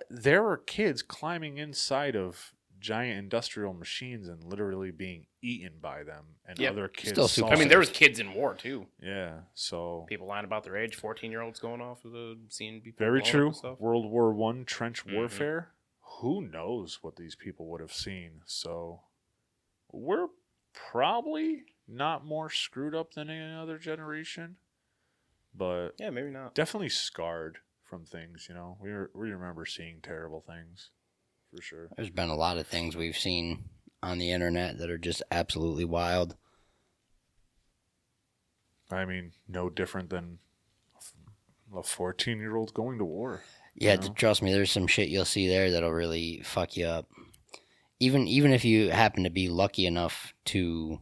there were kids climbing inside of giant industrial machines and literally being eaten by them, and Yep. other kids Still saw super I mean, it. there was kids in war too. Yeah, so People lying about their age. 14-year-olds going off of the scene. People very blowing up true. and stuff. World War One trench Mhm. warfare. Who knows what these people would have seen? So we're probably not more screwed up than any other generation, but Yeah, maybe not. definitely scarred from things. You know, we remember seeing terrible things for sure. There's been a lot of things we've seen on the internet that are just absolutely wild. I mean, no different than a 14-year-old going to war. Yeah, You know? trust me, there's some shit you'll see there that'll really fuck you up. even if you happen to be lucky enough to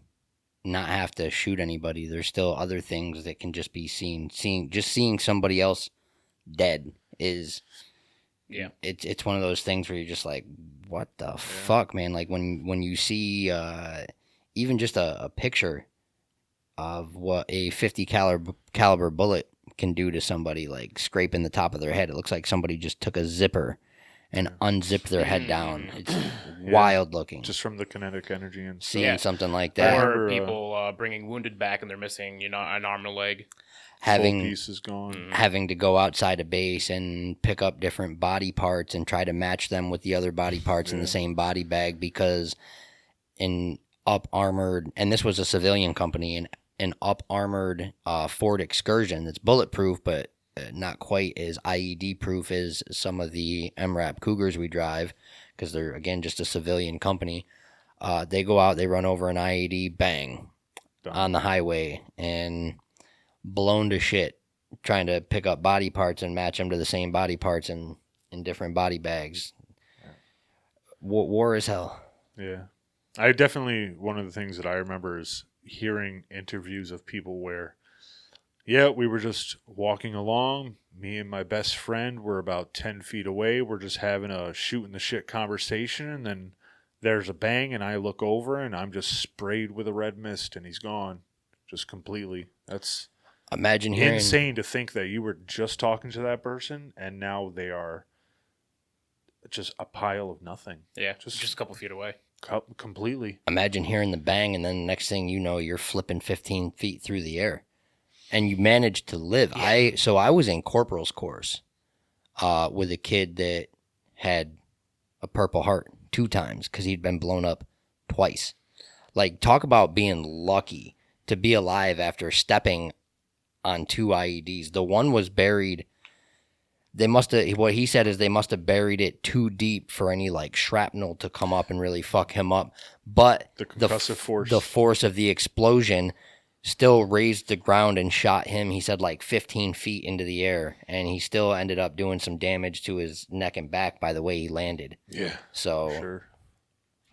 not have to shoot anybody, there's still other things that can just be seen. Seeing somebody else dead is, Yeah. It's one of those things where you're just like, what the fuck, man? Like when you see even just a picture of what a 50 caliber bullet can do to somebody, like scraping the top of their head. It looks like somebody just took a zipper and unzipped their head down. It's wild looking. Just from the kinetic energy and stuff. Seeing something like that. Or people bringing wounded back and they're missing, an arm and a leg. Full piece is gone. Having to go outside a base and pick up different body parts and try to match them with the other body parts in the same body bag, because in up armored, and this was a civilian company, an up armored Ford Excursion that's bulletproof, but not quite as IED proof as some of the MRAP Cougars we drive, because they're, again, just a civilian company. They go out, they run over an IED, bang, on the highway, and blown to shit trying to pick up body parts and match them to the same body parts in different body bags. War is hell. Yeah. I definitely, one of the things that I remember is hearing interviews of people where, we were just walking along. Me and my best friend were about 10 feet away. We're just having a shooting the shit conversation, and then there's a bang, and I look over, and I'm just sprayed with a red mist, and he's gone. Just completely. That's imagine hearing, insane to think that you were just talking to that person, and now they are just a pile of nothing. Yeah, just a couple feet away. Completely. Imagine hearing the bang, and then the next thing you know, you're flipping 15 feet through the air, and you managed to live. Yeah. I was in corporal's course with a kid that had a Purple Heart 2 times because he'd been blown up twice. Like, talk about being lucky to be alive after stepping on 2 IEDs. The one was buried. What he said is they must have buried it too deep for any like shrapnel to come up and really fuck him up. But the concussive force, the force of the explosion still raised the ground and shot him, he said, like 15 feet into the air. And he still ended up doing some damage to his neck and back by the way he landed. Yeah. So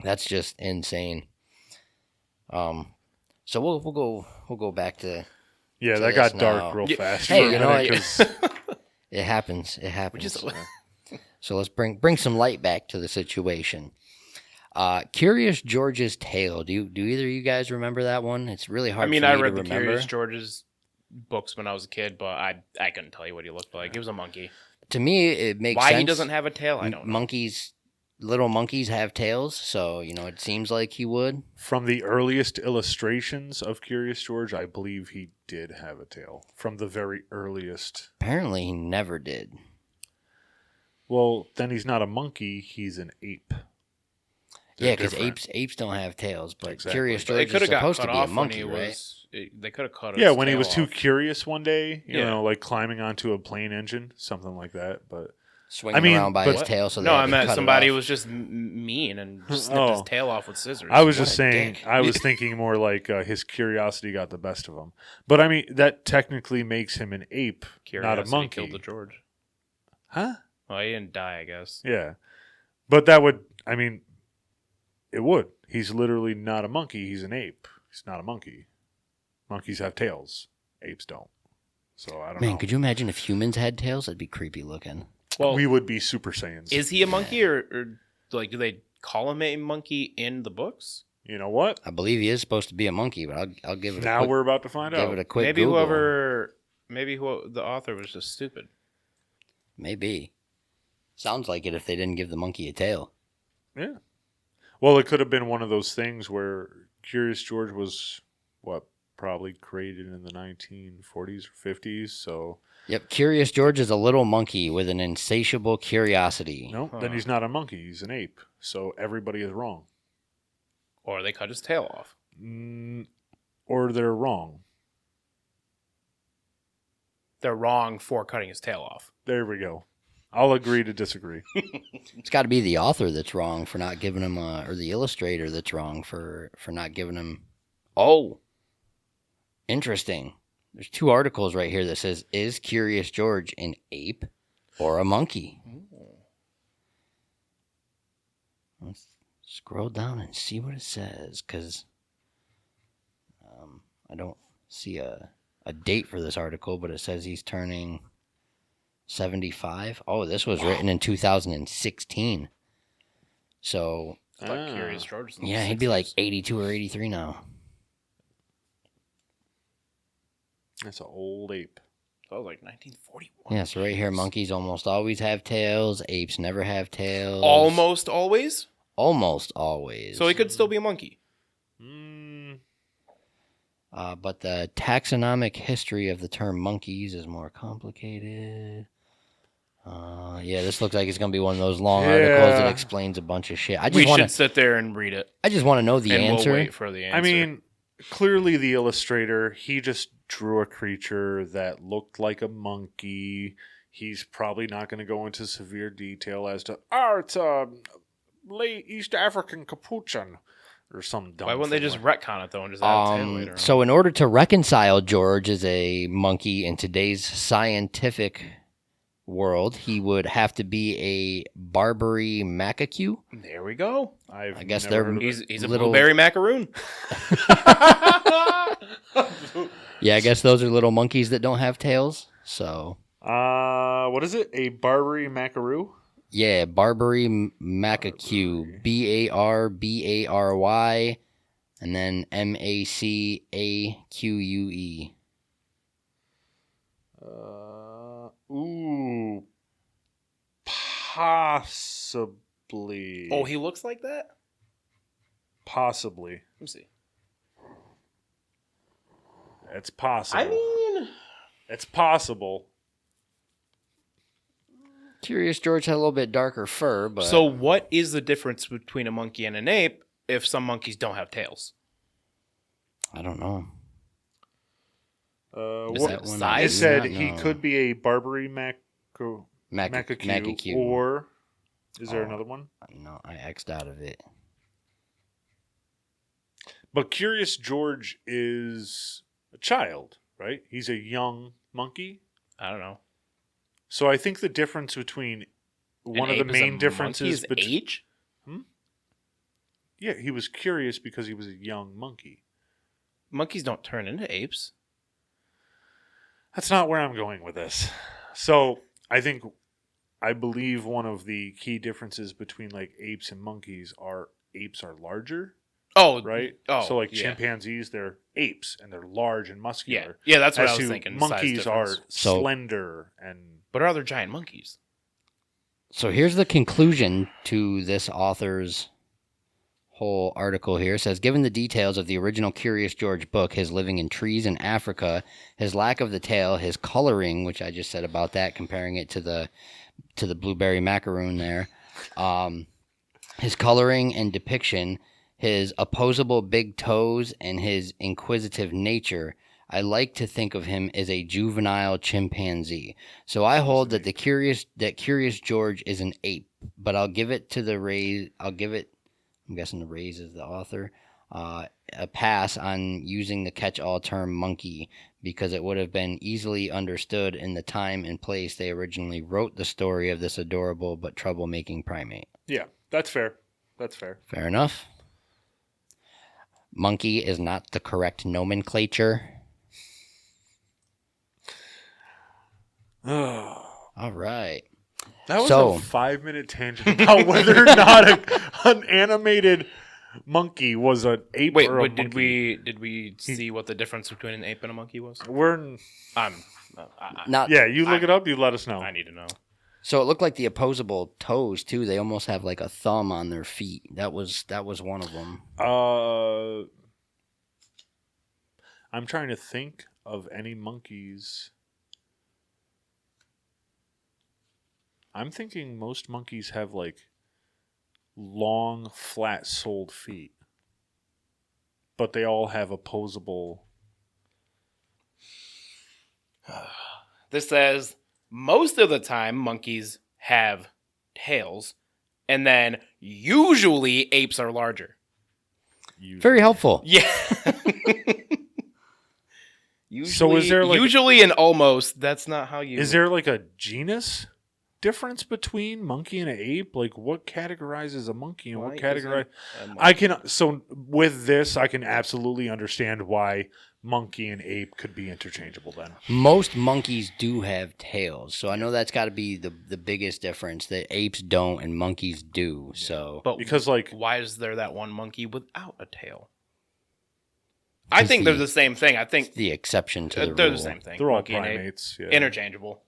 that's just insane. So we'll go back to that got dark real fast. Hey, you know what? It happens. It happens. So let's bring some light back to the situation. Curious George's Tale. Do either of you guys remember that one? It's really hard. I read the Curious George's books when I was a kid, but I couldn't tell you what he looked like. He was a monkey. To me, it makes sense. Why he doesn't have a tail, I don't know. Little monkeys have tails, so it seems like he would. From the earliest illustrations of Curious George, I believe he did have a tail. From the very earliest. Apparently, he never did. Well, then he's not a monkey; he's an ape. They're because apes don't have tails, but exactly. Curious George is supposed to be a monkey, right? They could have cut. Yeah, when he was too curious one day, you know, like climbing onto a plane engine, something like that. But swinging around by his tail, so I meant somebody was just mean and just snipped his tail off with scissors. I was just saying, I was thinking more like his curiosity got the best of him. But I mean, that technically makes him an ape, not a monkey. Killed the George. Huh? Well, he didn't die, I guess. Yeah, but that would, I mean, it would. He's literally not a monkey. He's an ape. He's not a monkey. Monkeys have tails. Apes don't. So I don't know. Man, could you imagine if humans had tails? That'd be creepy looking. Well, we would be Super Saiyans. Is he a monkey, or like do they call him a monkey in the books? You know what? I believe he is supposed to be a monkey, but I'll give it. Now we're about to find out. Give it a quick. Maybe Google. the author was just stupid. Maybe. Sounds like it if they didn't give the monkey a tail. Yeah. Well, it could have been one of those things where Curious George was probably created in the 1940s or 50s. So. Yep, Curious George is a little monkey with an insatiable curiosity. No, then he's not a monkey. He's an ape. So everybody is wrong. Or they cut his tail off. Or they're wrong. They're wrong for cutting his tail off. There we go. I'll agree to disagree. It's got to be the author that's wrong for not giving him or the illustrator that's wrong for not giving him. Oh, interesting. There's 2 articles right here that says, is Curious George an ape or a monkey? Let's Scroll down and see what it says, because I don't see a date for this article, but it says he's turning 75. Oh, this was written in 2016. So, It's like Curious George. yeah, he'd be like 82 or 83 now. That's an old ape. That was like 1941. Yeah, so right here, monkeys almost always have tails. Apes never have tails. Almost always? Almost always. So he could still be a monkey. But the taxonomic history of the term monkeys is more complicated. Yeah, this looks like it's going to be one of those long articles that explains a bunch of shit. We should sit there and read it. I just want to know the answer. We'll wait for the answer. I mean, clearly the illustrator, he just drew a creature that looked like a monkey. He's probably not going to go into severe detail as to, it's a late East African capuchin or some dumb why wouldn't they thing just like- retcon it, though, and just add a tail later on? So in order to reconcile George as a monkey in today's scientific world, he would have to be a Barbary macaque. There we go. I guess never they're- heard of it. He's a Little- blueberry macaroon. Yeah, I guess those are little monkeys that don't have tails. So What is it? A Barbary macaroon? yeah, Barbary macaque, Barbary, and then Macaque. Ooh, possibly. Oh, he looks like that? Possibly. Let me see. It's possible. I mean, It's possible. Curious George had a little bit darker fur, but so what is the difference between a monkey and an ape if some monkeys don't have tails? I don't know. Is What, that one size? I it do said not he know. could be a Barbary macaque, Macaque. or is there Oh. another one? No, I X'd out of it. But Curious George is a child, right? He's a young monkey. I don't know. So I think the difference between one An of the ape is a main differences monkey's age? Yeah, he was curious because he was a young monkey. Monkeys don't turn into apes. That's not where I'm going with this. So I believe one of the key differences between like apes and monkeys are apes are larger, Oh, right? Oh, so like yeah. chimpanzees, they're apes and they're large and Yeah, muscular. yeah, that's what As I was to thinking. size monkeys are difference. So- slender and But are there giant monkeys? So here's the conclusion to this author's whole article here. It says, given the details of the original Curious George book, his living in trees in Africa, his lack of the tail, his coloring, which I just said about that, comparing it to the blueberry macaroon there, his coloring and depiction, his opposable big toes, and his inquisitive nature, I like to think of him as a juvenile chimpanzee. So I hold that Curious George is an ape, but I'll give it to the Rays. I'm guessing the Rays is the author. A pass on using the catch-all term monkey because it would have been easily understood in the time and place they originally wrote the story of this adorable but troublemaking primate. yeah, that's fair. That's fair. Fair enough. Monkey is not the correct nomenclature. All right. That was So- a 5-minute tangent about whether or not an animated monkey was an ape Wait, or a but monkey. did we see what the difference between an ape and a monkey was? We're Not yeah. You look it up. You let us know. I need to know. So it looked like the opposable toes too. They almost have like a thumb on their feet. That was one of them. I'm trying to think of any monkeys. I'm thinking most monkeys have like long, flat-soled feet, but they all have opposable. This says most of the time monkeys have tails, and then usually apes are larger. Very helpful. Yeah. Usually, So is there, like- usually and almost? That's not how you. Is there like a genus difference between monkey and an ape? Like, what categorizes a monkey and what Why categorize? isn't a I can. So with this, I can absolutely understand why monkey and ape could be interchangeable. Then Most monkeys do have tails, so I know that's got to be the biggest difference, that apes don't and monkeys do. So But because like why is there that one monkey without a tail? I think they're the same thing. I think the exception to the they're rule. the same thing. they're all Monkey and ape. primates, yeah. Interchangeable.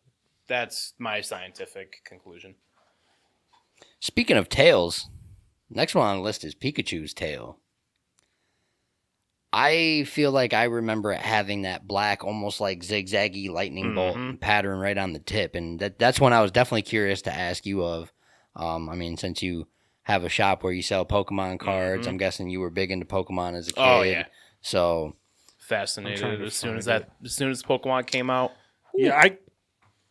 That's my scientific conclusion. Speaking of tails, next one on the list is Pikachu's tail. I feel like I remember it having that black, almost like zigzaggy lightning bolt pattern right on the tip, and that's when I was definitely curious to ask you of. I mean, since you have a shop where you sell Pokemon cards, I'm guessing you were big into Pokemon as a kid. Oh yeah, So fascinated as soon as Pokemon came out. Yeah, I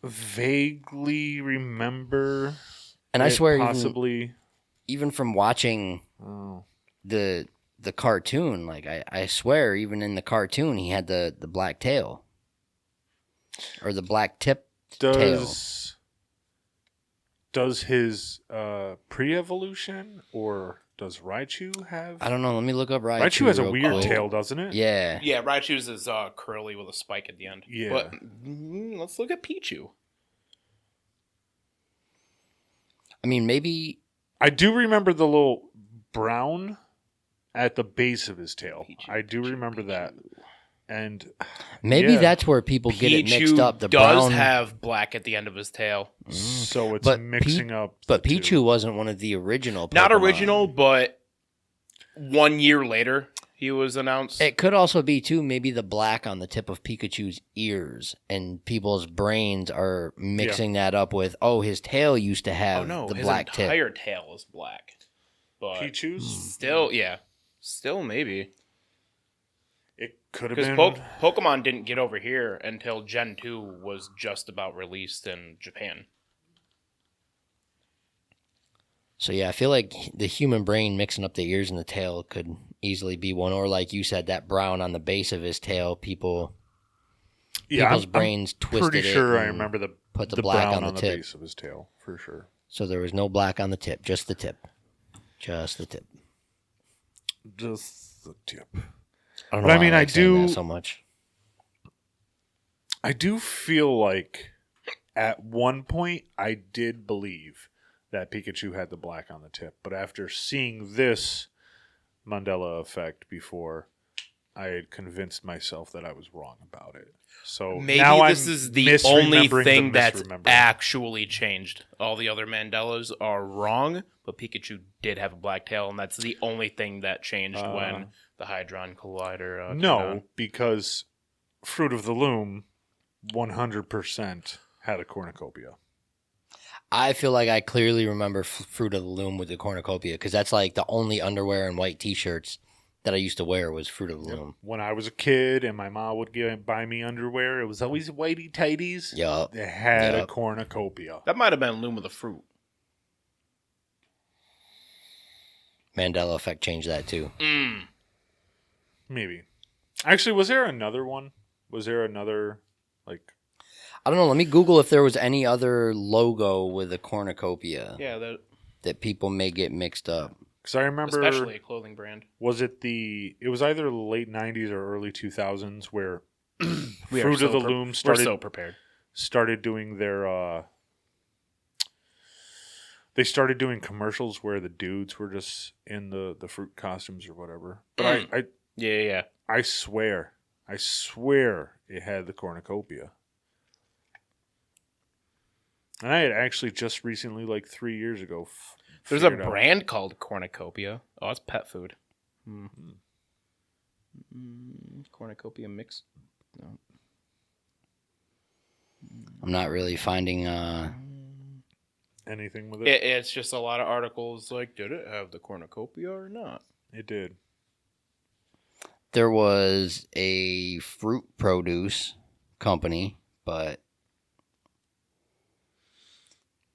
vaguely remember. and I it swear, possibly. even from watching Oh. the cartoon, like I swear, even in the cartoon, he had the black tail or the black tip tail. Does his pre-evolution or does Raichu have? I don't know. Let me look up Raichu. Raichu has a real weird quick. tail, doesn't it? Yeah. Yeah, Raichu's is curly with a spike at the end. Yeah. But let's look at Pichu. I mean, maybe I do remember the little brown at the base of his tail. Pichu, I do Pichu, remember Pichu. that. And maybe yeah. that's where people get it mixed Pichu up. The does brown, have black at the end of his tail. so it's But mixing up. but the Pichu two. wasn't one of the original. Not Pokemon. original, but 1 year later he was announced. It could also be too. Maybe the black on the tip of Pikachu's ears, and people's brains are mixing that up with. Oh, his tail used to have oh no, the his black tip. entire tail is black. But Pichu's. still, yeah, still maybe. It could have Because been. Pokemon didn't get over here until Gen 2 was just about released in Japan. So yeah, I feel like the human brain mixing up the ears and the tail could easily be one, or like you said, that brown on the base of his tail. People's I'm brains twisted pretty it sure I and remember the put the black brown on the the tip. base of his tail for sure. So there was no black on the tip, just the tip, just the tip. Just the tip. I don't know. But I why mean, I like saying that do- so much. I do feel like at one point I did believe that Pikachu had the black on the tip, but after seeing this Mandela effect before, I had convinced myself that I was wrong about it. So Maybe now this I'm is the only misremembering thing the that's misremembering. actually changed. All the other Mandelas are wrong, but Pikachu did have a black tail, and that's the only thing that changed when the Hydron Collider came No, out. because Fruit of the Loom 100% had a cornucopia. I feel like I clearly remember Fruit of the Loom with the cornucopia, because that's like the only underwear and white T-shirts that I used to wear was Fruit of the Loom. When I was a kid and my mom would buy me underwear, it was always whitey tighties. Yup. They had a Yup. cornucopia. That might have been Loom of the Fruit. Mandela effect changed that too. Maybe. Actually, was there another one? Was there another, like... I don't know. Let me Google if there was any other logo with a cornucopia Yeah, that people may get mixed up. Because I remember... especially a clothing brand. Was it the... It was either the late 90s or early 2000s where We are Fruit so of the pre- Loom We're so prepared. started doing their... They started doing commercials where the dudes were just in the fruit costumes or whatever. But Yeah. I swear it had the cornucopia. And I had actually just recently, like 3 years ago, There's a figured out- brand called Cornucopia. Oh, it's pet food. Cornucopia mix. No. I'm not really finding. anything with it. It's just a lot of articles like, did it have the cornucopia or not? It did. There was a fruit produce company, but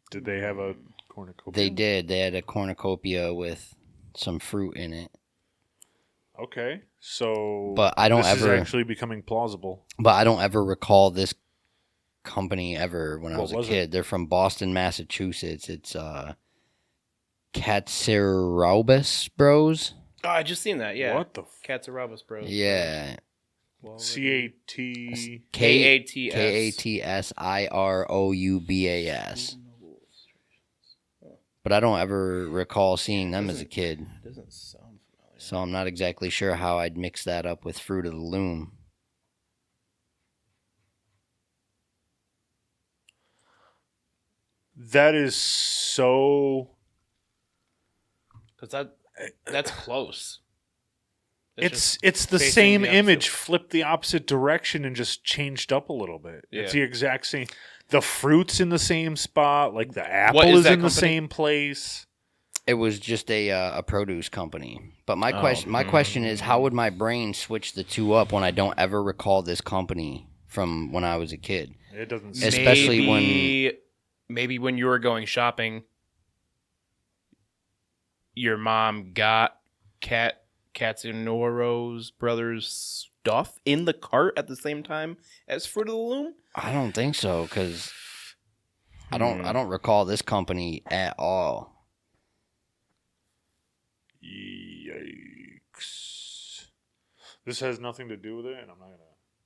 Did they have a cornucopia? they did. They had a cornucopia with some fruit in it. Okay, so But I don't this ever. is actually becoming plausible. But I don't ever recall this company ever when I What was a was it? kid. They're from Boston, Massachusetts. It's Katsirobis Bros. Oh, I just seen that. Yeah. What the Katsirobis Bros. Yeah. CAT? Katsiroubas. But I don't ever recall seeing them as a kid. Doesn't sound familiar. So I'm not exactly sure how I'd mix that up with Fruit of the Loom. That is so. Because that's close. It's the facing same the opposite. image flipped the opposite direction and just changed up a little bit. It's Yeah. the exact same. The fruit's in the same spot. Like the apple What is is that in the company? same place. It was just a produce company. But my question is, how would my brain switch the two up when I don't ever recall this company from when I was a kid? It doesn't. Especially maybe when you were going shopping, your mom got Katsunoro's brother's stuff in the cart at the same time as Fruit of the Loom. I don't think so, because I don't recall this company at all. Yikes! This has nothing to do with it, and I'm not gonna.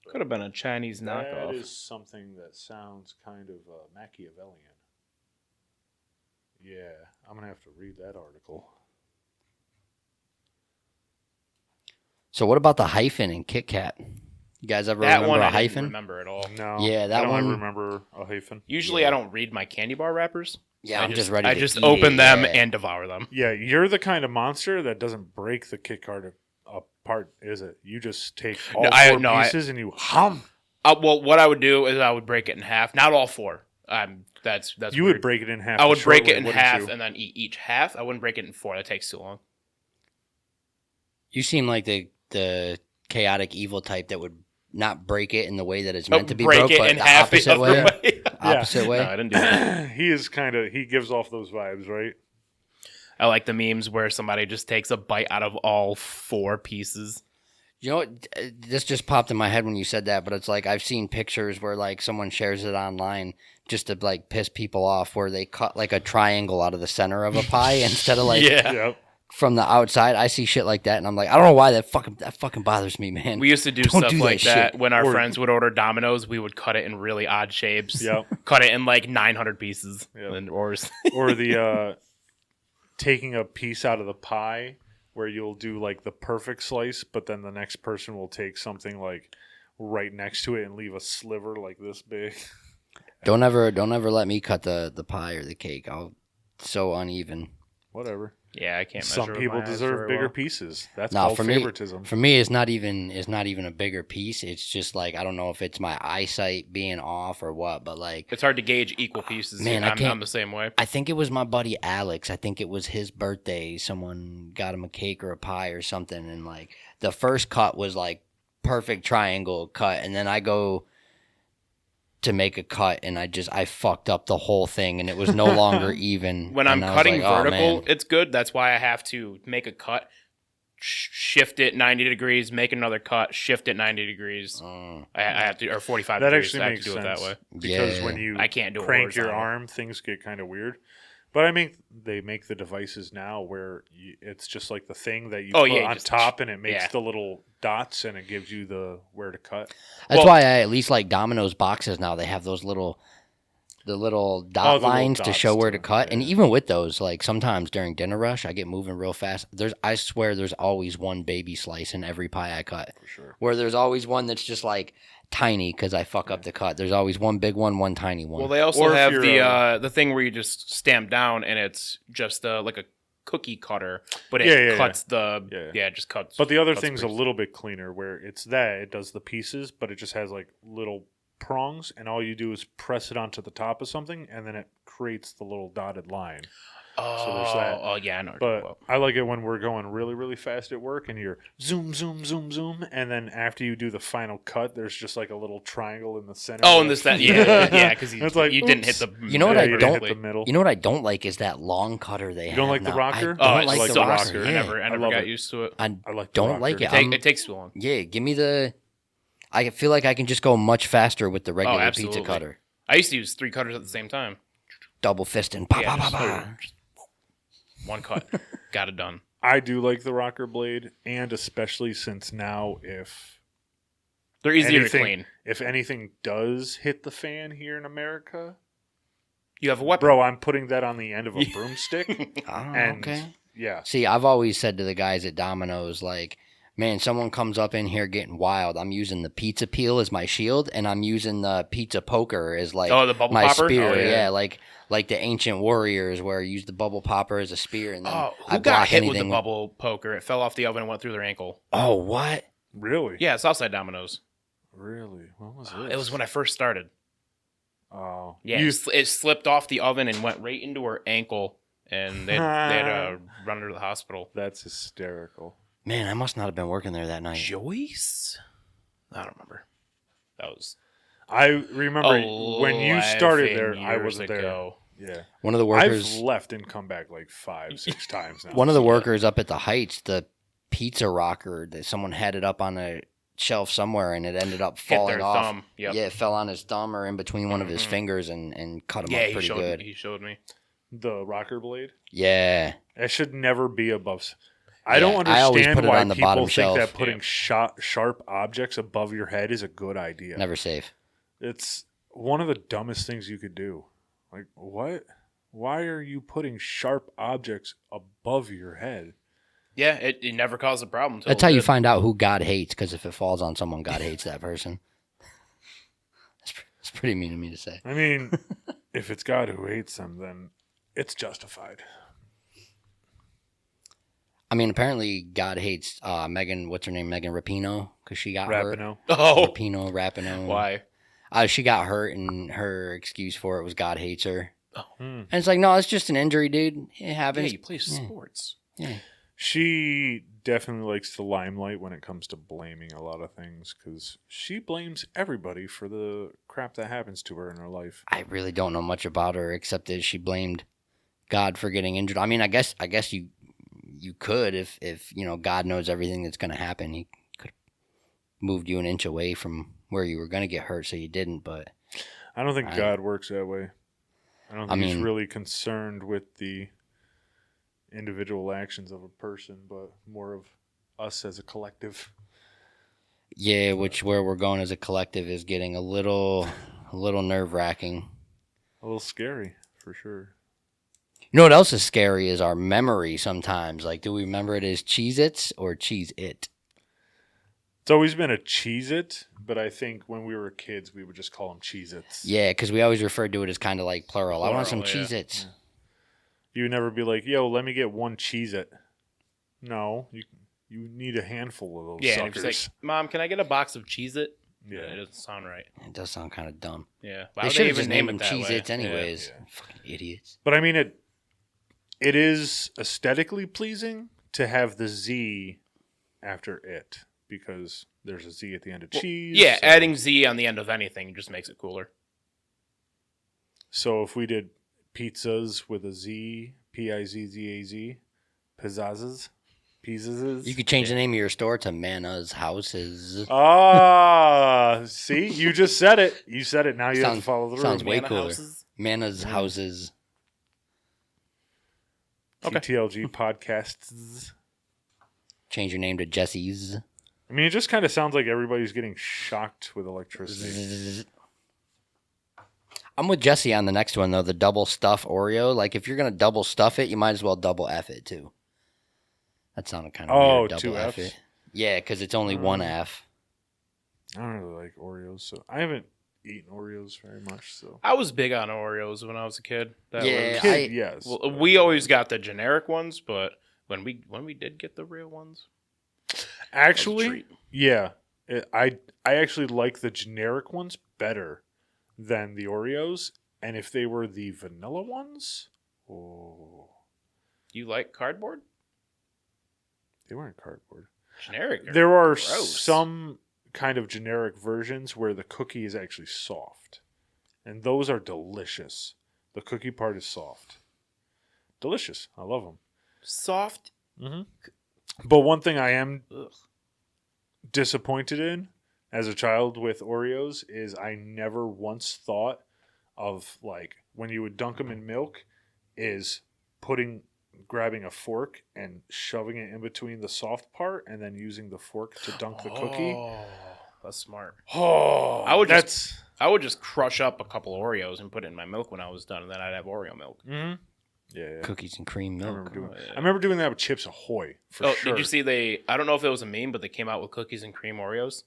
Could have been a Chinese That knockoff. is something that sounds kind of Machiavellian. Yeah, I'm gonna have to read that article. So what about the hyphen in Kit Kat? You guys ever That remember one a I didn't hyphen? remember at all. No, Yeah, that I don't one- remember a hyphen. Usually I don't read my candy bar wrappers. Yeah, I I'm just ready I to just eat open it, them yeah. and devour them. Yeah, you're the kind of monster that doesn't break the Kit Kat apart, is it? You just take all No, four pieces and you hum. Well, what I would do is I would break it in half. Not all four. That's You weird. would break it in half. I the would short break way, it in wouldn't half you? and then eat each half. I wouldn't break it in four. That takes too long. You seem like the chaotic evil type that would not break it in the way that it's meant to be break broke, it but in the half opposite the way. other way. Opposite way. No, I didn't do that. He is he gives off those vibes, right? I like the memes where somebody just takes a bite out of all four pieces. You know what? This just popped in my head when you said that, but it's like I've seen pictures where like someone shares it online just to like piss people off, where they cut like a triangle out of the center of a pie instead of like Yeah. Yep. from the outside. I see shit like that, and I'm like, I don't know why that fucking bothers me, man. We used to do Don't stuff do that like that shit. when our Or- friends would order Domino's. We would cut it in really odd shapes. Yep. Cut it in like 900 pieces. Yep. And, or Or the taking a piece out of the pie where you'll do like the perfect slice, but then the next person will take something like right next to it and leave a sliver like this big. Don't ever let me cut the pie or the cake. It's so uneven. Whatever. yeah, I can't. Some measure with people my eyes deserve very bigger well. pieces. That's No, called for me, favoritism. for me, it's not even a bigger piece. It's just like I don't know if it's my eyesight being off or what, but like It's hard to gauge equal pieces. Man, I I'm can't- the same way. I think it was my buddy Alex. I think it was his birthday. Someone got him a cake or a pie or something, and like the first cut was like perfect triangle cut, and then I go to make a cut, and I fucked up the whole thing, and it was no longer even. When I'm And I was cutting like, oh, vertical, man. it's good. That's why I have to make a cut, shift it 90 degrees, make another cut, shift it 90 degrees. I have to, or 45 That degrees. actually I have makes to do sense. it that way. Because Yeah. when you I can't do it crank your horizontal. arm, things get kind of weird. But I mean, they make the devices now where it's just like the thing that you Oh, put yeah, you on just- top, and it makes yeah. the little dots, and it gives you the where to cut. That's Well- why I at least like Domino's boxes now. They have those the little dot the little lines to dots show where to too, cut. And yeah. even with those, like sometimes during dinner rush, I get moving real fast. I swear there's always one baby slice in every pie I cut. For sure. Where there's always one that's just like tiny because I fuck up the cut. There's always one big one tiny one. Well, they also Or if have you're, the thing where you just stamp down and it's just like a cookie cutter, but it Yeah, yeah, cuts just cuts. But the other cuts thing's a pieces. little bit cleaner, where it does the pieces, but it just has like little prongs, and all you do is press it onto the top of something, and then it creates the little dotted line. Oh, there's that. oh yeah, I know. what you're talking But about. I like it when we're going really, really fast at work, and you're zoom, zoom, zoom, zoom, and then after you do the final cut, there's just like a little triangle in the center. Oh, and that, yeah, because It's like, you didn't hit oops. the. You know what Yeah, I you didn't don't- hit the middle. You know what I don't like is that long cutter they have. don't like the now. rocker? I Oh, don't it like the sucks. rocker. I Yeah. never love got it. used to it. I I like the don't like rocker. it. It takes too long. Yeah, give me the. I feel like I can just go much faster with the regular pizza absolutely. cutter. I used to use 3 cutters at the same time. Double fisting. Pa, Yeah, pa, pa, just- pa. One cut. Got it done. I do like the rocker blade, and especially since now if They're easier anything, to clean. if anything does hit the fan here in America, You have a weapon. bro, I'm putting that on the end of a broomstick. Oh, And okay. yeah, See, I've always said to the guys at Domino's, like, man, someone comes up in here getting wild. I'm using the pizza peel as my shield, and I'm using the pizza poker as like Oh, the bubble my popper? spear. Oh, yeah. Yeah, like the ancient warriors where you use the bubble popper as a spear, and then Oh, I who got block hit with anything the bubble poker? It fell off the oven and went through their ankle. Oh, what? really, Yeah, Southside Domino's. really. What was this? It was when I first started. Oh, Yeah, it slipped off the oven and went right into her ankle, and they had to run her to the hospital. That's hysterical. Man, I must not have been working there that night. Joyce? I don't remember. That was I remember when you started there, I wasn't there. ago. Yeah, One of the I've workers, left and come back like 5-6 times now. one of the workers up at the Heights, the pizza rocker, that someone had it up on a shelf somewhere, and it ended up Hit falling their off. thumb. Yep. Yeah, it fell on his thumb or in between one of his Mhm. fingers and cut him Yeah, up he pretty showed good. me. He showed me. The rocker blade. Yeah. It should never be above. I Yeah, don't I always understand put it why on the people bottom think shelf. that putting Yeah. sharp objects above your head is a good idea. Never safe. It's one of the dumbest things you could do. Like, what? Why are you putting sharp objects above your head? Yeah, it never caused a problem. That's how you find out who God hates, because if it falls on someone, God hates that person. It's pretty mean of me to say. I mean, if it's God who hates them, then it's justified. I mean, apparently God hates Megan, what's her name? Megan Rapinoe, because she got hurt. Rapinoe. Oh, Rapinoe. why? She got hurt, and her excuse for it was God hates her. Hmm. And it's like, no, it's just an injury, dude. It Yeah, happens. you play sports. Yeah. She definitely likes the limelight when it comes to blaming a lot of things because she blames everybody for the crap that happens to her in her life. I really don't know much about her except that she blamed God for getting injured. I mean, I guess you could if you know God knows everything that's going to happen. He could have moved you an inch away from where you were going to get hurt, so you didn't. But I don't think God works that way. I don't think he's mean- really concerned with the individual actions of a person, but more of us as a collective. yeah, where we're going as a collective is getting a little nerve wracking. A little scary, for sure. You know what else is scary is our memory sometimes. Like, do we remember it as Cheez-Its or Cheez-It? It's always been a Cheez-It, but I think when we were kids, we would just call them Cheez-Its. Yeah, because we always referred to it as kind of like plural. I want some Plural, yeah. Cheez-Its. You would never be like, yo, let me get one Cheez-It. No, you need a handful of those Yeah, and suckers. it's like, Mom, can I get a box of Cheez-It? Yeah. It doesn't sound right. It does sound kind of dumb. Yeah. They Why would should have even just named them it that way? Cheez-Its anyways. Yeah. Fucking idiots. But I mean, it is aesthetically pleasing to have the Z after it because there's a Z at the end of Well, cheese. Yeah, so, adding Z on the end of anything just makes it cooler. So if we did pizzas with a Z, Pizzaz, pizzazes, pizzas. You could change the name of your store to Mana's Houses. Ah, see, you just said it. You said it. Now you have to follow the sounds rules. way Mana cooler. houses? Mana's Houses. Okay. TTLG podcasts. Change your name to Jesse's. I mean, it just kind of sounds like everybody's getting shocked with electricity. Zzz. I'm with Jesse on the next one, though. The double stuff Oreo. Like, if you're going to double stuff it, you might as well double F it, too. That sounded kind of weird. Double two F Fs? it. Yeah, because it's only one F. I don't really like Oreos, so I haven't eaten Oreos very much. So I was big on Oreos when I was a kid. That Yeah, was- Kid, yes. well, we always got the generic ones, but when we did get the real ones, that was a actually, treat. yeah, I actually like the generic ones better than the Oreos, and if they were the vanilla ones, oh, You like cardboard? they weren't cardboard. Generic. There are gross. some kind of generic versions where the cookie is actually soft, and those are delicious. The cookie part is soft, delicious. I love them. soft. Mm-hmm. But one thing I am Ugh. disappointed in as a child with Oreos is I never once thought of like when you would dunk them in milk is grabbing a fork and shoving it in between the soft part and then using the fork to dunk the cookie. Oh, that's smart. Oh, I would just crush up a couple Oreos and put it in my milk when I was done, and then I'd have Oreo milk. Mm-hmm. Yeah. Cookies and cream milk. I remember doing that with Chips Ahoy for sure. Did you see I don't know if it was a meme, but they came out with cookies and cream Oreos.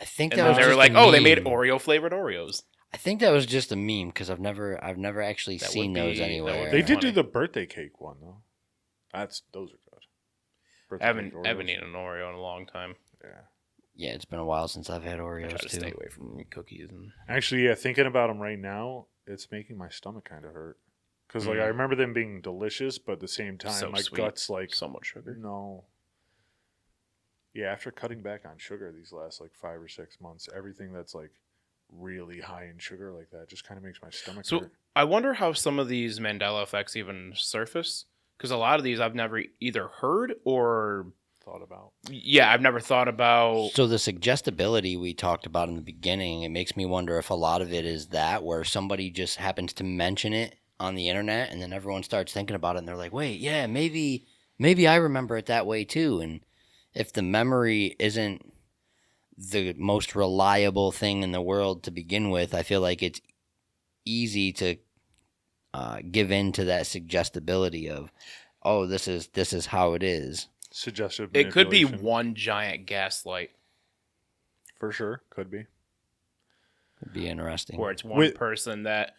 I think And that then was they were just like, a "Oh, they meme. made Oreo flavored Oreos." I think that was just a meme because I've never actually That seen would those be- anywhere. that would They be did do funny. the birthday cake one though. Those are good. Birthday I cake haven't Oreos. eaten an Oreo in a long time. Yeah. Yeah, it's been a while since I've had I Oreos try to too. stay away from cookies and. Actually, yeah, thinking about them right now, it's making my stomach kind of hurt. Because like I remember them being delicious, but at the same time, So my sweet. gut's like, So much sugar. no. Yeah, after cutting back on sugar these last like 5 or 6 months, everything that's like really high in sugar like that just kind of makes my stomach So hurt. I wonder how some of these Mandela effects even surface, because a lot of these I've never either heard or Thought about. I've never thought about. So the suggestibility we talked about in the beginning, it makes me wonder if a lot of it is that where somebody just happens to mention it on the internet and then everyone starts thinking about it and they're like, wait, yeah, maybe I remember it that way too. And if the memory isn't the most reliable thing in the world to begin with, I feel like it's easy to give in to that suggestibility of, oh, this is how it is. Suggestive It could be manipulation. one giant gaslight For sure. Could be. It'd be interesting. where it's one With- person that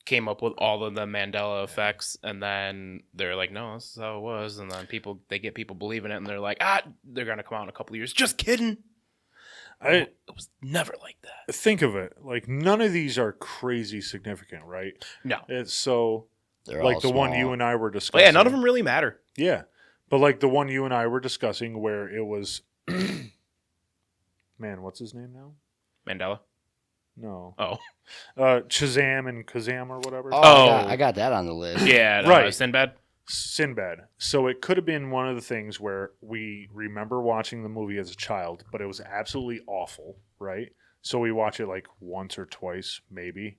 came up with all of the Mandela effects, and then they're like, "No, this is how it was," and then they get people believing it, and they're like, they're gonna come out in a couple of years. Just kidding. It was never like that. Think of it. Like none of these are crazy significant, right? No. It's so They're like all the one small. you and I were But discussing. yeah, none of them really matter. Yeah. But like the one you and I were discussing where it was man, what's his name now? Mandela. No. Oh, Shazam and Kazam or whatever. Oh, I got that on the list. yeah, Right. Sinbad. Sinbad. So it could have been one of the things where we remember watching the movie as a child, but it was absolutely awful, right? So we watch it like once or twice, maybe.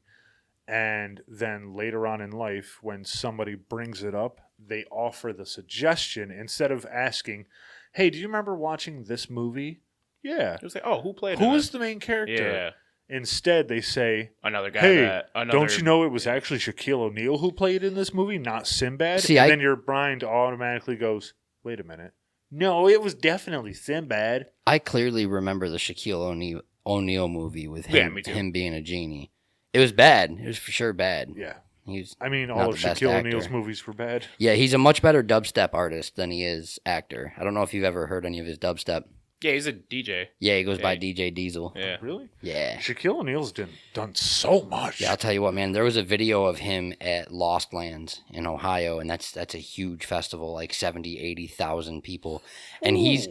And then later on in life, when somebody brings it up, they offer the suggestion instead of asking, hey, do you remember watching this movie? Yeah. It was like, oh, who played? Who in was it? the main character? Yeah, Instead, they say, another guy. hey, another, don't you know it was actually Shaquille O'Neal who played in this movie, not Sinbad? See, and then your mind automatically goes, wait a minute. No, it was definitely Sinbad. I clearly remember the Shaquille O'Neal movie with Yeah, him, me too. him being a genie. It was bad. It was for sure bad. Yeah. He's I mean, Not all of the best Shaquille actor. O'Neal's movies were bad. yeah, he's a much better dubstep artist than he is actor. I don't know if you've ever heard any of his dubstep. Yeah, he's a DJ. Yeah, he goes by Yeah. DJ Diesel. Yeah. Really? Yeah. Shaquille O'Neal's done so much. Yeah, I'll tell you what, man. There was a video of him at Lost Lands in Ohio, and that's a huge festival, like 70, 80,000 people. And he's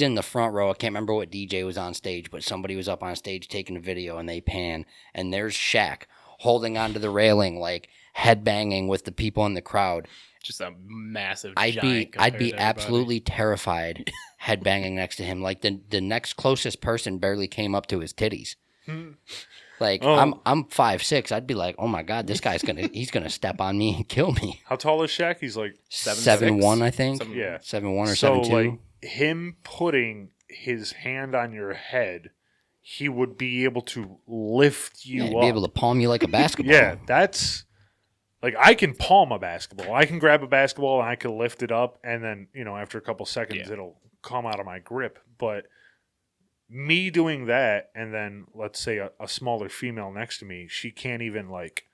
in the front row. I can't remember what DJ was on stage, but somebody was up on stage taking a video, and they pan, and there's Shaq holding onto the railing, like headbanging with the people in the crowd. Just a massive. I'd giant be compared to everybody. absolutely terrified headbanging next to him. Like the next closest person barely came up to his titties. Like Oh. I'm 5'6". I'd be like, oh my god, this guy's he's gonna step on me and kill me. How tall is Shaq? He's like 7'1", I think. Yeah. 7'1" or so 7'2". like him putting his hand on your head, he would be able to lift you Yeah, up. be able to palm you like a basketball. Yeah, that's like I can palm a basketball. I can grab a basketball and I can lift it up, and then after a couple seconds Yeah. it'll come out of my grip. But me doing that, and then let's say a smaller female next to me, she can't even like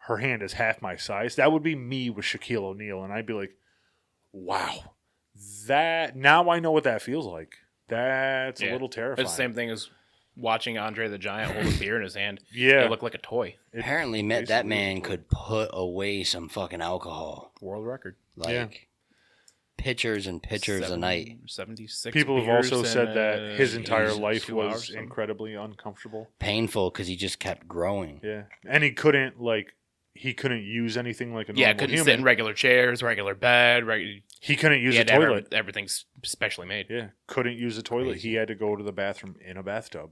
her hand is half my size. That would be me with Shaquille O'Neal, and I'd be like, wow, that now I know what that feels like. That's a Yeah. little terrifying. It's the same thing as watching Andre the Giant hold a beer in his hand. Yeah. It looked like a toy. It Apparently, that basically man is what- could put away some fucking alcohol, World record. like Yeah. pitchers and pitchers a night. 76 People have beers also said in, that his entire Jesus, life 2 hours or was something. incredibly uncomfortable. Painful because he just kept growing. Yeah, and he couldn't use anything like a normal Yeah, couldn't human. sit in regular chairs, regular bed. He couldn't use He a had to have toilet. everything specially made. Yeah, couldn't use a toilet. Crazy. He had to go to the bathroom in a bathtub.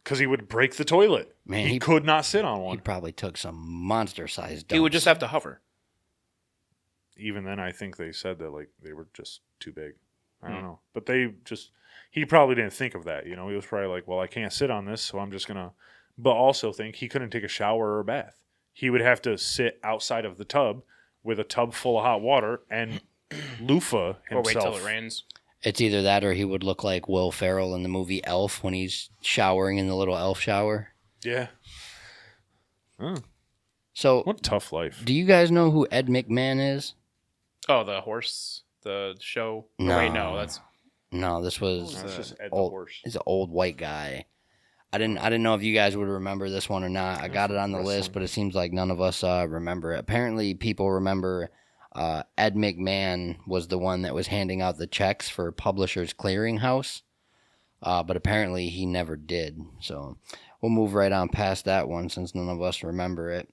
because he would break the toilet. Man, he could not sit on He one. probably took some monster-sized dumps. He would just have to hover. Even then, I think they said that like they were just too big. I don't Hmm. know, but he probably didn't think of that. He was probably like, well, I can't sit on this, so I'm just gonna. But also think he couldn't take a shower or a bath. He would have to sit outside of the tub with a tub full of hot water and loofah himself. Or wait till it rains. It's either that or he would look like Will Ferrell in the movie Elf when he's showering in the little elf shower. Yeah. Oh, So, what a tough life. do you guys know who Ed McMahon is? Oh, the horse, the show. No. Oh, wait, no, that's No, this was That's just Ed the old. horse. He's an old white guy. I didn't know if you guys would remember this one or not. I got it on the list, wrestling. but it seems like none of us remember it. Apparently, people remember Ed McMahon was the one that was handing out the checks for Publishers Clearinghouse, but apparently he never did. So we'll move right on past that one since none of us remember it.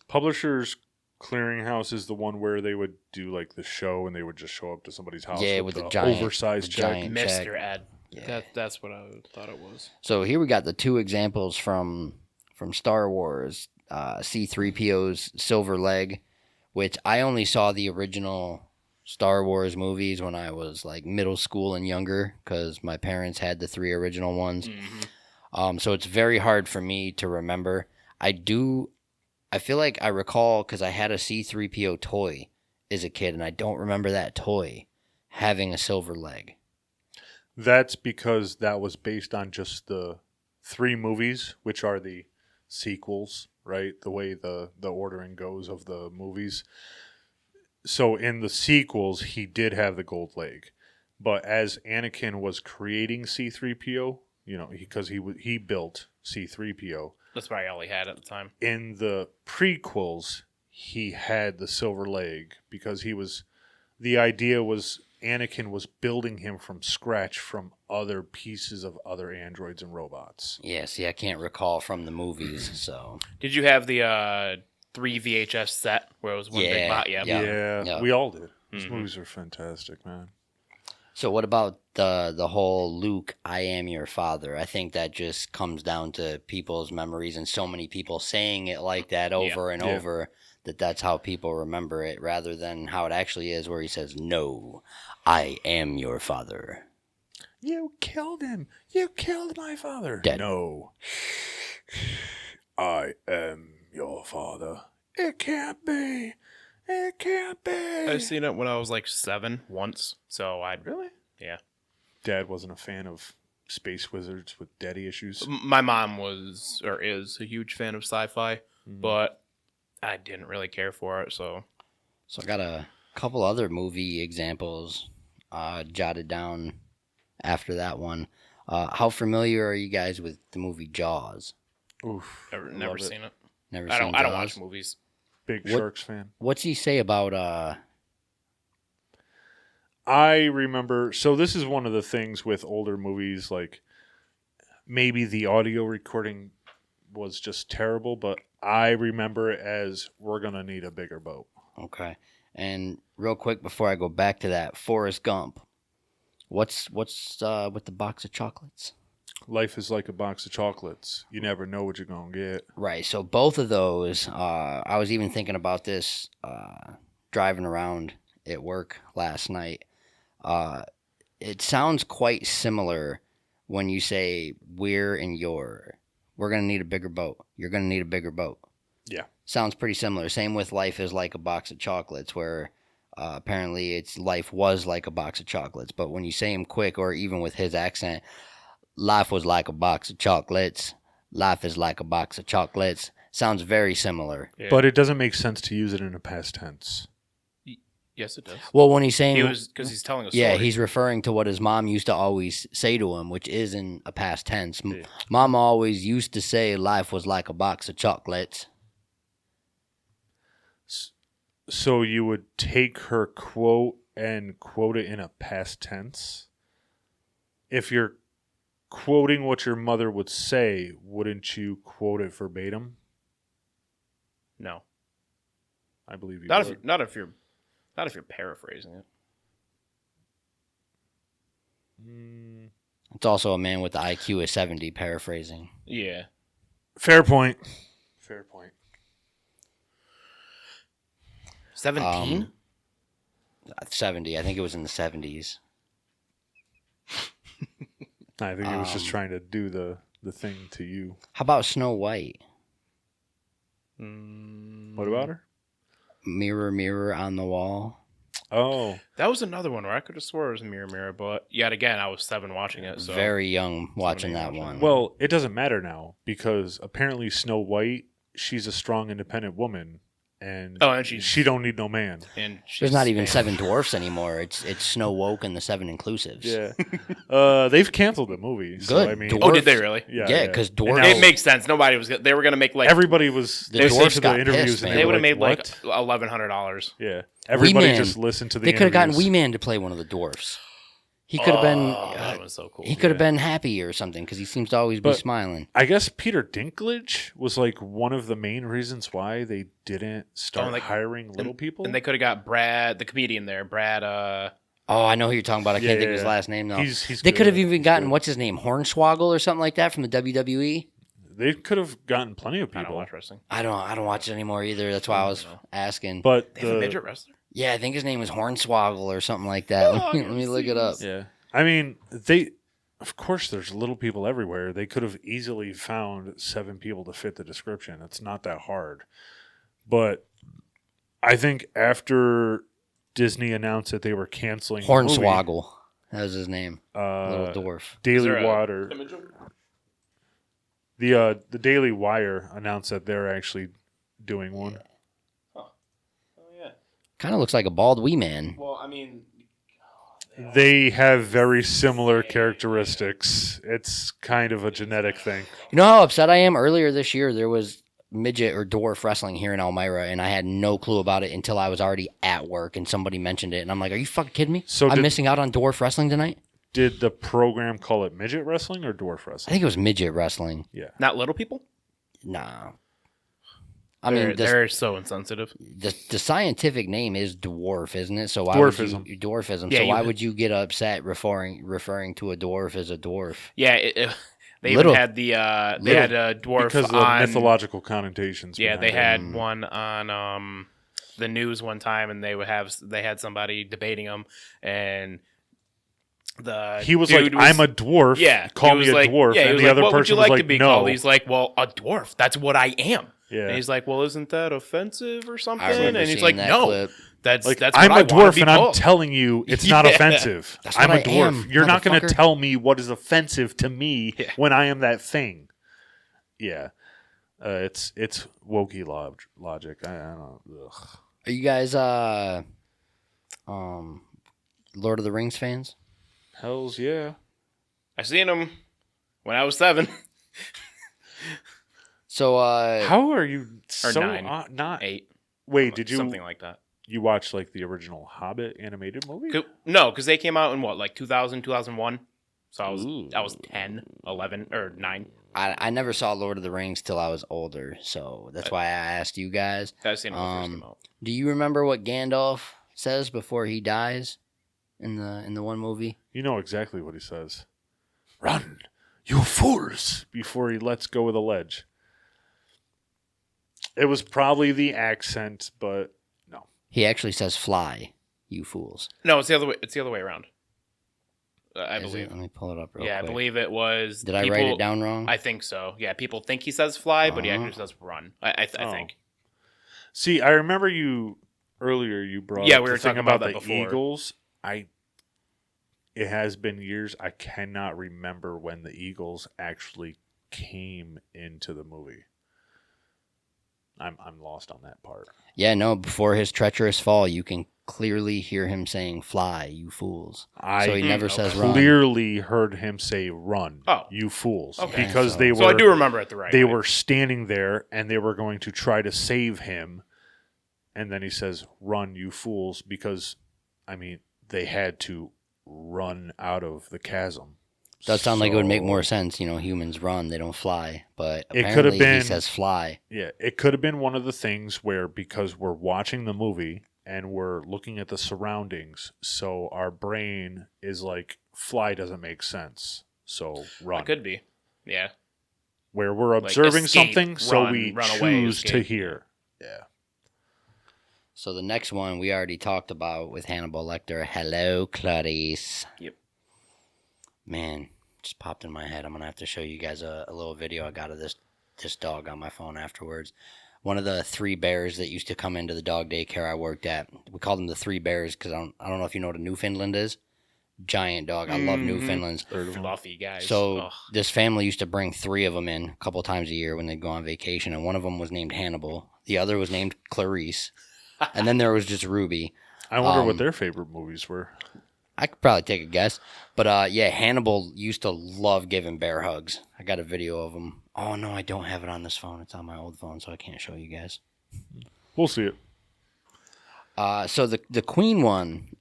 Publishers Clearinghouse is the one where they would do like the show and they would just show up to somebody's house with the the giant, oversized check. giant check. Mr. Ed. Yeah. That's what I thought it was. So here we got the two examples from Star Wars. C-3PO's silver leg, which I only saw the original Star Wars movies when I was like middle school and younger because my parents had the 3 original ones. Mm-hmm. So it's very hard for me to remember. I feel like I recall because I had a C-3PO toy as a kid and I don't remember that toy having a silver leg. That's because that was based on just the 3 movies, which are the sequels, right? The way the ordering goes of the movies. So in the sequels, he did have the gold leg. But as Anakin was creating C-3PO, because he built C-3PO, That's probably all he had at the time. in the prequels, he had the silver leg because the idea was Anakin was building him from scratch from other pieces of other androids and robots. Yeah, see, I can't recall from the movies, so. Did you have the 3 VHS set where it was one big Yeah, box? yeah. Yeah, we all did. These Mhm. movies are fantastic, man. So what about the whole Luke, I am your father? I think that just comes down to people's memories and so many people saying it like that over and Yeah. over that's how people remember it rather than how it actually is where he says, no, I am your father. You killed him. You killed my father. Dead. No. I am your father. It can't be. It can't be. I seen it when I was like 7 once. So I Really? Yeah. Dad wasn't a fan of space wizards with daddy issues. My mom was or is a huge fan of sci-fi, Mhm. but I didn't really care for it. So So I got a couple other movie examples jotted down after that one. How familiar are you guys with the movie Jaws? Oof. never love it. seen it. Never I seen don't Jaws? watch movies. Big What- Sharks fan. What's he say about I remember. So this is one of the things with older movies, like maybe the audio recording was just terrible, but I remember it as we're gonna need a bigger boat. Okay. And real quick before I go back to that, Forrest Gump. What's with the box of chocolates? Life is like a box of chocolates. You never know what you're gonna get. Right. So both of those, I was even thinking about this driving around at work last night. It sounds quite similar when you say we're and you're. We're going to need a bigger boat. You're going to need a bigger boat. Yeah. Sounds pretty similar. Same with life is like a box of chocolates, where apparently it's life was like a box of chocolates. But when you say him quick, or even with his accent, life was like a box of chocolates. Life is like a box of chocolates. Sounds very similar. Yeah. But it doesn't make sense to use it in a past tense. Yes, it does. Well, when he's saying He was because he's telling a story. yeah, he's referring to what his mom used to always say to him, which is in a past tense. Yeah. Mom always used to say life was like a box of chocolates. So you would take her quote and quote it in a past tense? If you're quoting what your mother would say, wouldn't you quote it verbatim? no, I believe you not would. if you're paraphrasing it. It's also a man with the IQ of 70, paraphrasing. Yeah. Fair point. Fair point. 17? 70. I think it was in the 70s. I think he was just trying to do the thing to you. How about Snow White? What about her? Mirror, mirror on the wall. Oh, That was another one where I could have swore it was Mirror Mirror, but yet again, I was 7 watching it. So Very young watching many that watching one. it. well, it doesn't matter now because apparently Snow White, she's a strong, independent woman, and and she's- she don't need no man. and she's There's not even Spanish. 7 dwarfs anymore. It's Snow Woke and the 7 inclusives. Yeah, they've canceled the movie. So, Good. I mean, Dwarf- Oh, did they really? Yeah, because And dwarfs. now It makes sense. Nobody was. They were gonna make like everybody was The listening dwarfs to got the interviews, pissed, and man. they would have were made like, like what? $1,100. Yeah, everybody Man. just listened to the. They could have gotten interviews. Wee Man to play one of the dwarfs. He could have been. That was so cool. He could have been happy or something because he seems to always be But- smiling. I guess Peter Dinklage was like one of the main reasons why they didn't start like- hiring little people. And they could have got Brad, the comedian there, Brad. Oh, I know who you're talking about. I can't Yeah, think of yeah, his yeah. last name though. He's They could have good. even He's gotten good. what's his name, Hornswoggle or something like that from the WWE. They could have gotten plenty of I don't people, watch wrestling. I don't watch it anymore either. That's why I was asking. but They have a midget wrestler. Yeah, I think his name was Hornswoggle or something like that. Oh, Let me look it up. yeah, I mean they. Of course, there's little people everywhere. They could have easily found 7 people to fit the description. It's not that hard. But I think after Disney announced that they were canceling the movie, Hornswoggle. That was his name. Little dwarf. Is Daily there a Water, image of him? the Daily Wire announced that they're actually doing one. Oh yeah. Kind of looks like a bald wee man. Well, I mean, They have very similar characteristics. It's kind of a genetic thing. You know how upset I am? Earlier this year, there was midget or dwarf wrestling here in Elmira, and I had no clue about it until I was already at work, and somebody mentioned it, and I'm like, "Are you fucking kidding me? So I'm did- missing out on dwarf wrestling tonight." Did the program call it midget wrestling or dwarf I wrestling? think it was midget wrestling. not little people. Nah. I mean, They're so insensitive. the scientific name is dwarf, isn't it? So why Dwarfism. would you dwarfism? Yeah, so you- why would you get upset referring to a dwarf as a dwarf? Yeah, they Little- even had the they little- had a dwarf Because of the on. mythological connotations. Yeah, behind they it. had one on the news one time, and they had somebody debating him, and the He was dude like, "I'm a dwarf. yeah, call he me was a like, dwarf." Yeah, he and was the like, other what would person you was like like, to be "No." called? He's like, well, a dwarf. That's what I am. Yeah, And he's like, well, isn't that offensive or something? I remember And he's seeing like, that no, clip. that's like that's I'm what a I wanna dwarf, be and I'm called. telling you, it's not Yeah. offensive. That's I'm what a I dwarf. am, You're not going to motherfucker. tell me what is offensive to me Yeah. when I am that thing. Yeah, it's wokey logic. I don't. Ugh. Are you guys Lord of the Rings fans? Hells yeah. I seen him when I was 7, So How are you or so 9, not? 8, Wait, did you something like that? you watch like the original Hobbit animated movie? No, because they came out in what, like 2000, 2001. So Ooh. I was 10, 11, or 9. I never saw Lord of the Rings till I was older, so that's why I asked you guys. I seen it when it first came out. Do you remember what Gandalf says before he dies in the one movie? You know exactly what he says. Run, you fools! Before he lets go of the ledge. It was probably the accent, but no. He actually says, "Fly, you fools." No, it's the other way. It's the other way around. I Is it? believe. Let me pull it up real Yeah, quick. I believe it was. Did I write it down wrong? I think so. Yeah, people think he says fly, but he Uh-huh. actually says run. I Oh. think. See, I remember you earlier. You brought Yeah, up we the were thing talking about the that before. Eagles. It has been years. I cannot remember when the Eagles actually came into the movie. I'm lost on that part. Yeah, no. Before his treacherous fall, you can clearly hear him saying, "Fly, you fools." So he I never says run. clearly heard him say "run, Oh. you fools," Okay. because So- they So I were do remember it the right they way. were standing there and they were going to try to save him, and then he says "run, you fools," because I mean they had to run out of the chasm. Does sound like it would make So- more sense. You know, humans run; they don't fly. But It could have apparently, been- he says "fly." Yeah, it could have been one of the things where because we're watching the movie and we're looking at the surroundings, so our brain is like, fly doesn't make sense. so run. It could be. Yeah. Where we're observing escape, something, so run, we run away, choose to escape. hear. Yeah. So the next one we already talked about with Hannibal Lecter. Hello, Clarice. Yep. Man, just popped in my head. I'm gonna have to show you guys a little video I got of this dog on my phone afterwards. One of the three bears that used to come into the dog daycare I worked at. We called them the three bears because I don't know if you know what a Newfoundland is. Giant dog. I love Newfoundlands. Fluffy guys. So Ugh. this family used to bring three of them in a couple times a year when they'd go on vacation, and one of them was named Hannibal. The other was named Clarice, and then there was just Ruby. I wonder what their favorite movies were. I could probably take a guess, but yeah, Hannibal used to love giving bear hugs. I got a video of him. Oh no, I don't have it on this phone. It's on my old phone, so I can't show you guys. We'll see it. So the Queen one,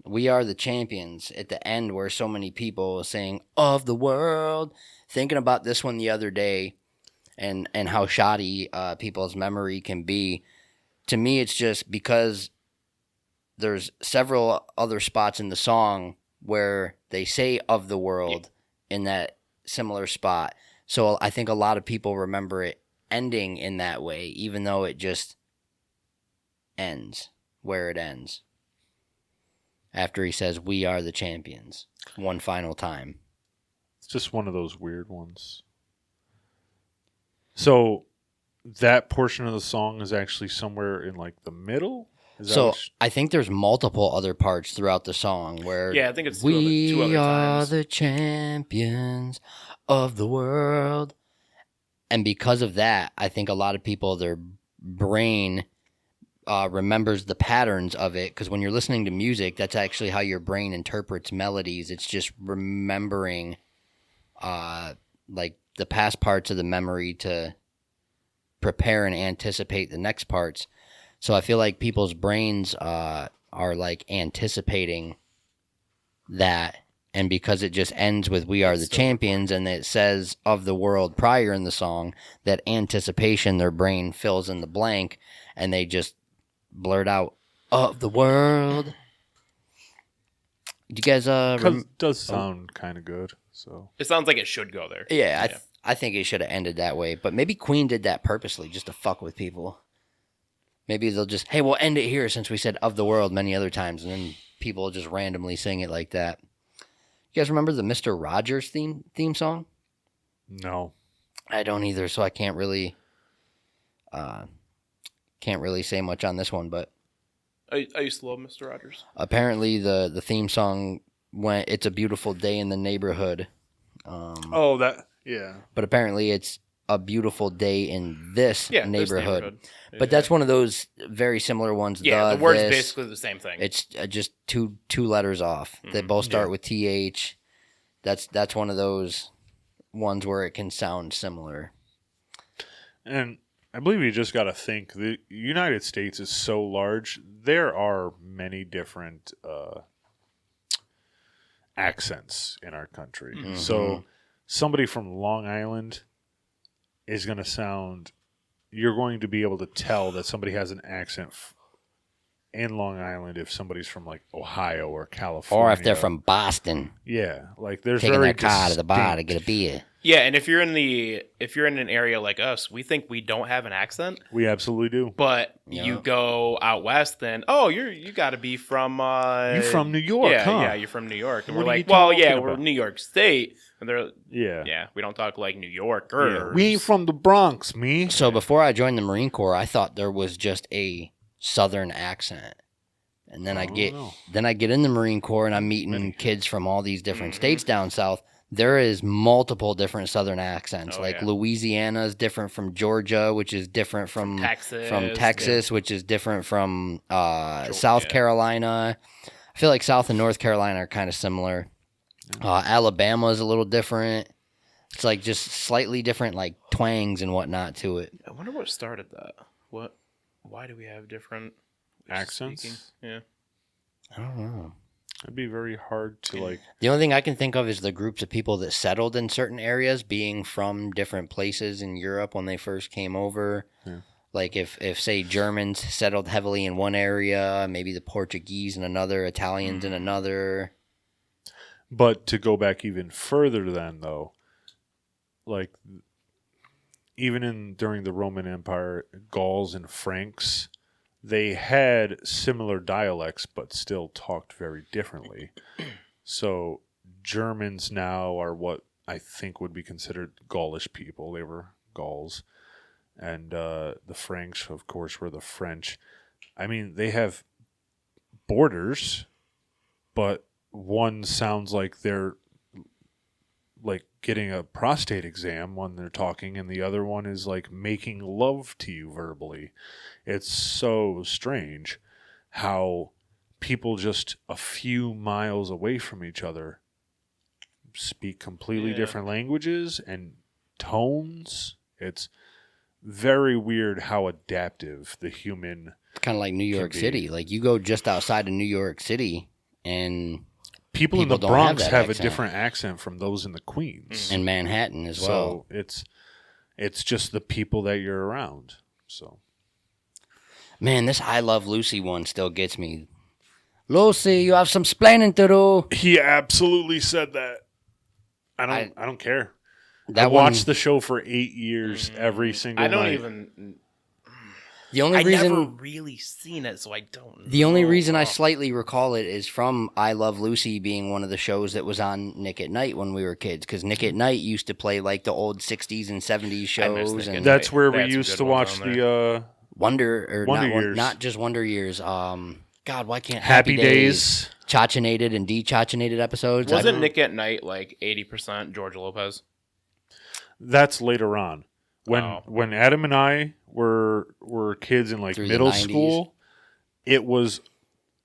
"We Are the Champions," at the end where so many people saying "of the world," thinking about this one the other day, and how shoddy people's memory can be. To me, it's just because there's several other spots in the song where they say "of the world" in that similar spot. So I think a lot of people remember it ending in that way, even though it just ends where it ends. After he says, "We are the champions," one final time. It's just one of those weird ones. So that portion of the song is actually somewhere in like the middle? Is that So what I think there's multiple other parts throughout the song where Yeah, I think it's two we other are times. the champions of the world. And because of that, I think a lot of people, their brain remembers the patterns of it, because when you're listening to music, that's actually how your brain interprets melodies. It's just remembering like the past parts of the memory to prepare and anticipate the next parts. So I feel like people's brains are like anticipating that, and because it just ends with "We are the champions" and it says "of the world" prior in the song, that anticipation, their brain fills in the blank and they just blurt out "of the world." Do you guys it does sound kind of good. So It sounds like it should go there. Yeah, I think it should have ended that way, but maybe Queen did that purposely just to fuck with people. Maybe they'll just, hey, we'll end it here since we said "of the world" many other times, and then people will just randomly sing it like that. You guys remember the Mr. Rogers theme song? no. I don't either, so I can't really say much on this one, but I used to love Mr. Rogers. apparently the theme song went "It's a Beautiful Day in the Neighborhood." Yeah. But apparently it's "a beautiful day in this Yeah, neighborhood." this neighborhood. But that's one of those very similar ones. The word's this. basically the same thing. It's just two letters off. They both start with TH. That's one of those ones where it can sound similar. And I believe you just got to think the United States is so large. There are many different accents in our country. Mm-hmm. So somebody from Long Island is going to sound. You're going to be able to tell that somebody has an accent in Long Island if somebody's from like Ohio or California, Or if they're from Boston, yeah, like there's taking very their car to the bar to distinct- get a beer. Yeah, and if you're in an area like us, we think we don't have an accent, We absolutely do. but Yeah. you go out west, then you got to be from You're from New York, yeah, huh? yeah, you're from New York, and What we're are like, you well, talking yeah, we're about? New York State, and they're Yeah. we don't talk like New Yorkers. Yeah. We ain't from the Bronx, me. So before I joined the Marine Corps, I thought there was just a Southern accent. And then I get in the Marine Corps and I'm meeting kids from all these different states down south. There is multiple different Southern accents. Yeah. Louisiana is different from Georgia, which is different from Texas, which is different from South Carolina. I feel like South and North Carolina are kind of similar. Alabama is a little different. It's like just slightly different, like twangs and whatnot to it. I wonder what started that. Why do we have different Accents? speaking? Yeah. I don't know. It'd be very hard to like. The only thing I can think of is the groups of people that settled in certain areas, being from different places in Europe when they first came over. Yeah. Like if say Germans settled heavily in one area, maybe the Portuguese in another, Italians in another. But to go back even further then, though, like even during the Roman Empire, Gauls and Franks, they had similar dialects but still talked very differently. So Germans now are what I think would be considered Gaulish people. They were Gauls. And the Franks, of course, were the French. I mean, they have borders, but one sounds like they're like getting a prostate exam when they're talking, and the other one is like making love to you verbally. It's so strange how people just a few miles away from each other speak completely different languages and tones. It's very weird how adaptive the human. It's kind of like New York City. Like you go just outside of New York City, and people in the don't Bronx have a accent. different accent from those in the Queens. And Manhattan as well. So it's just the people that you're around. So, Man, this I Love Lucy one still gets me. Lucy, you have some splaining to do. he absolutely said that. I don't care. That I watched one, the show for 8 years every single I don't night. even. the only I reason never really seen it, so I don't. the only know. reason I slightly recall it is from I Love Lucy being one of the shows that was on Nick at Night when we were kids, because Nick at Night used to play like the old 60s and 70s shows Nick at and Night. That's where They we had some used good to ones watch on the Wonder Wonder not, Years. not just Wonder Years. God, why can't Happy Days. Chachinated and de-chachinated episodes? Wasn't Nick at Night like 80% George Lopez? That's later on. Oh. When Adam and I were kids in like Through the middle 90s. school, it was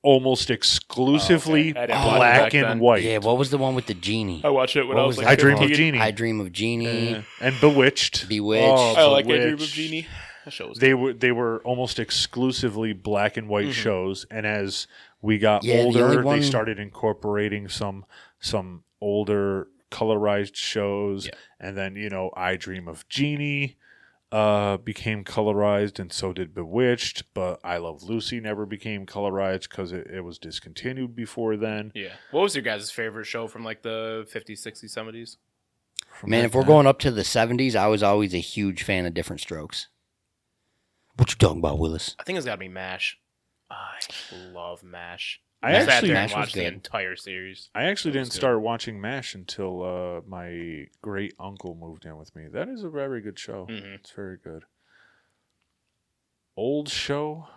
almost exclusively I didn't watch it black back and then. white. Yeah, what was the one with the genie? I watched it when What I was was that like I Dream of 15. Genie. I Dream of Genie. And Bewitched. Bewitched. Oh, I like I Dream of Bewitched. Genie. That show was They were almost exclusively black and white shows, and as we got Yeah, the only older, one- they started incorporating some older colorized shows, Yeah. and then I Dream of Genie became colorized, and so did Bewitched. But I Love Lucy never became colorized because it was discontinued before then. Yeah. What was your guys' favorite show from like the 50s, 60s, 70s? Man, if we're going up to the 70s, I was always a huge fan of Different Strokes. What you talking about, Willis? I think it's got to be MASH. I love MASH. I sat actually- there and MASH was watched the good. entire series. I actually That was didn't good. start watching MASH until my great uncle moved in with me. That is a very good show. Mhm. It's very good. Old show,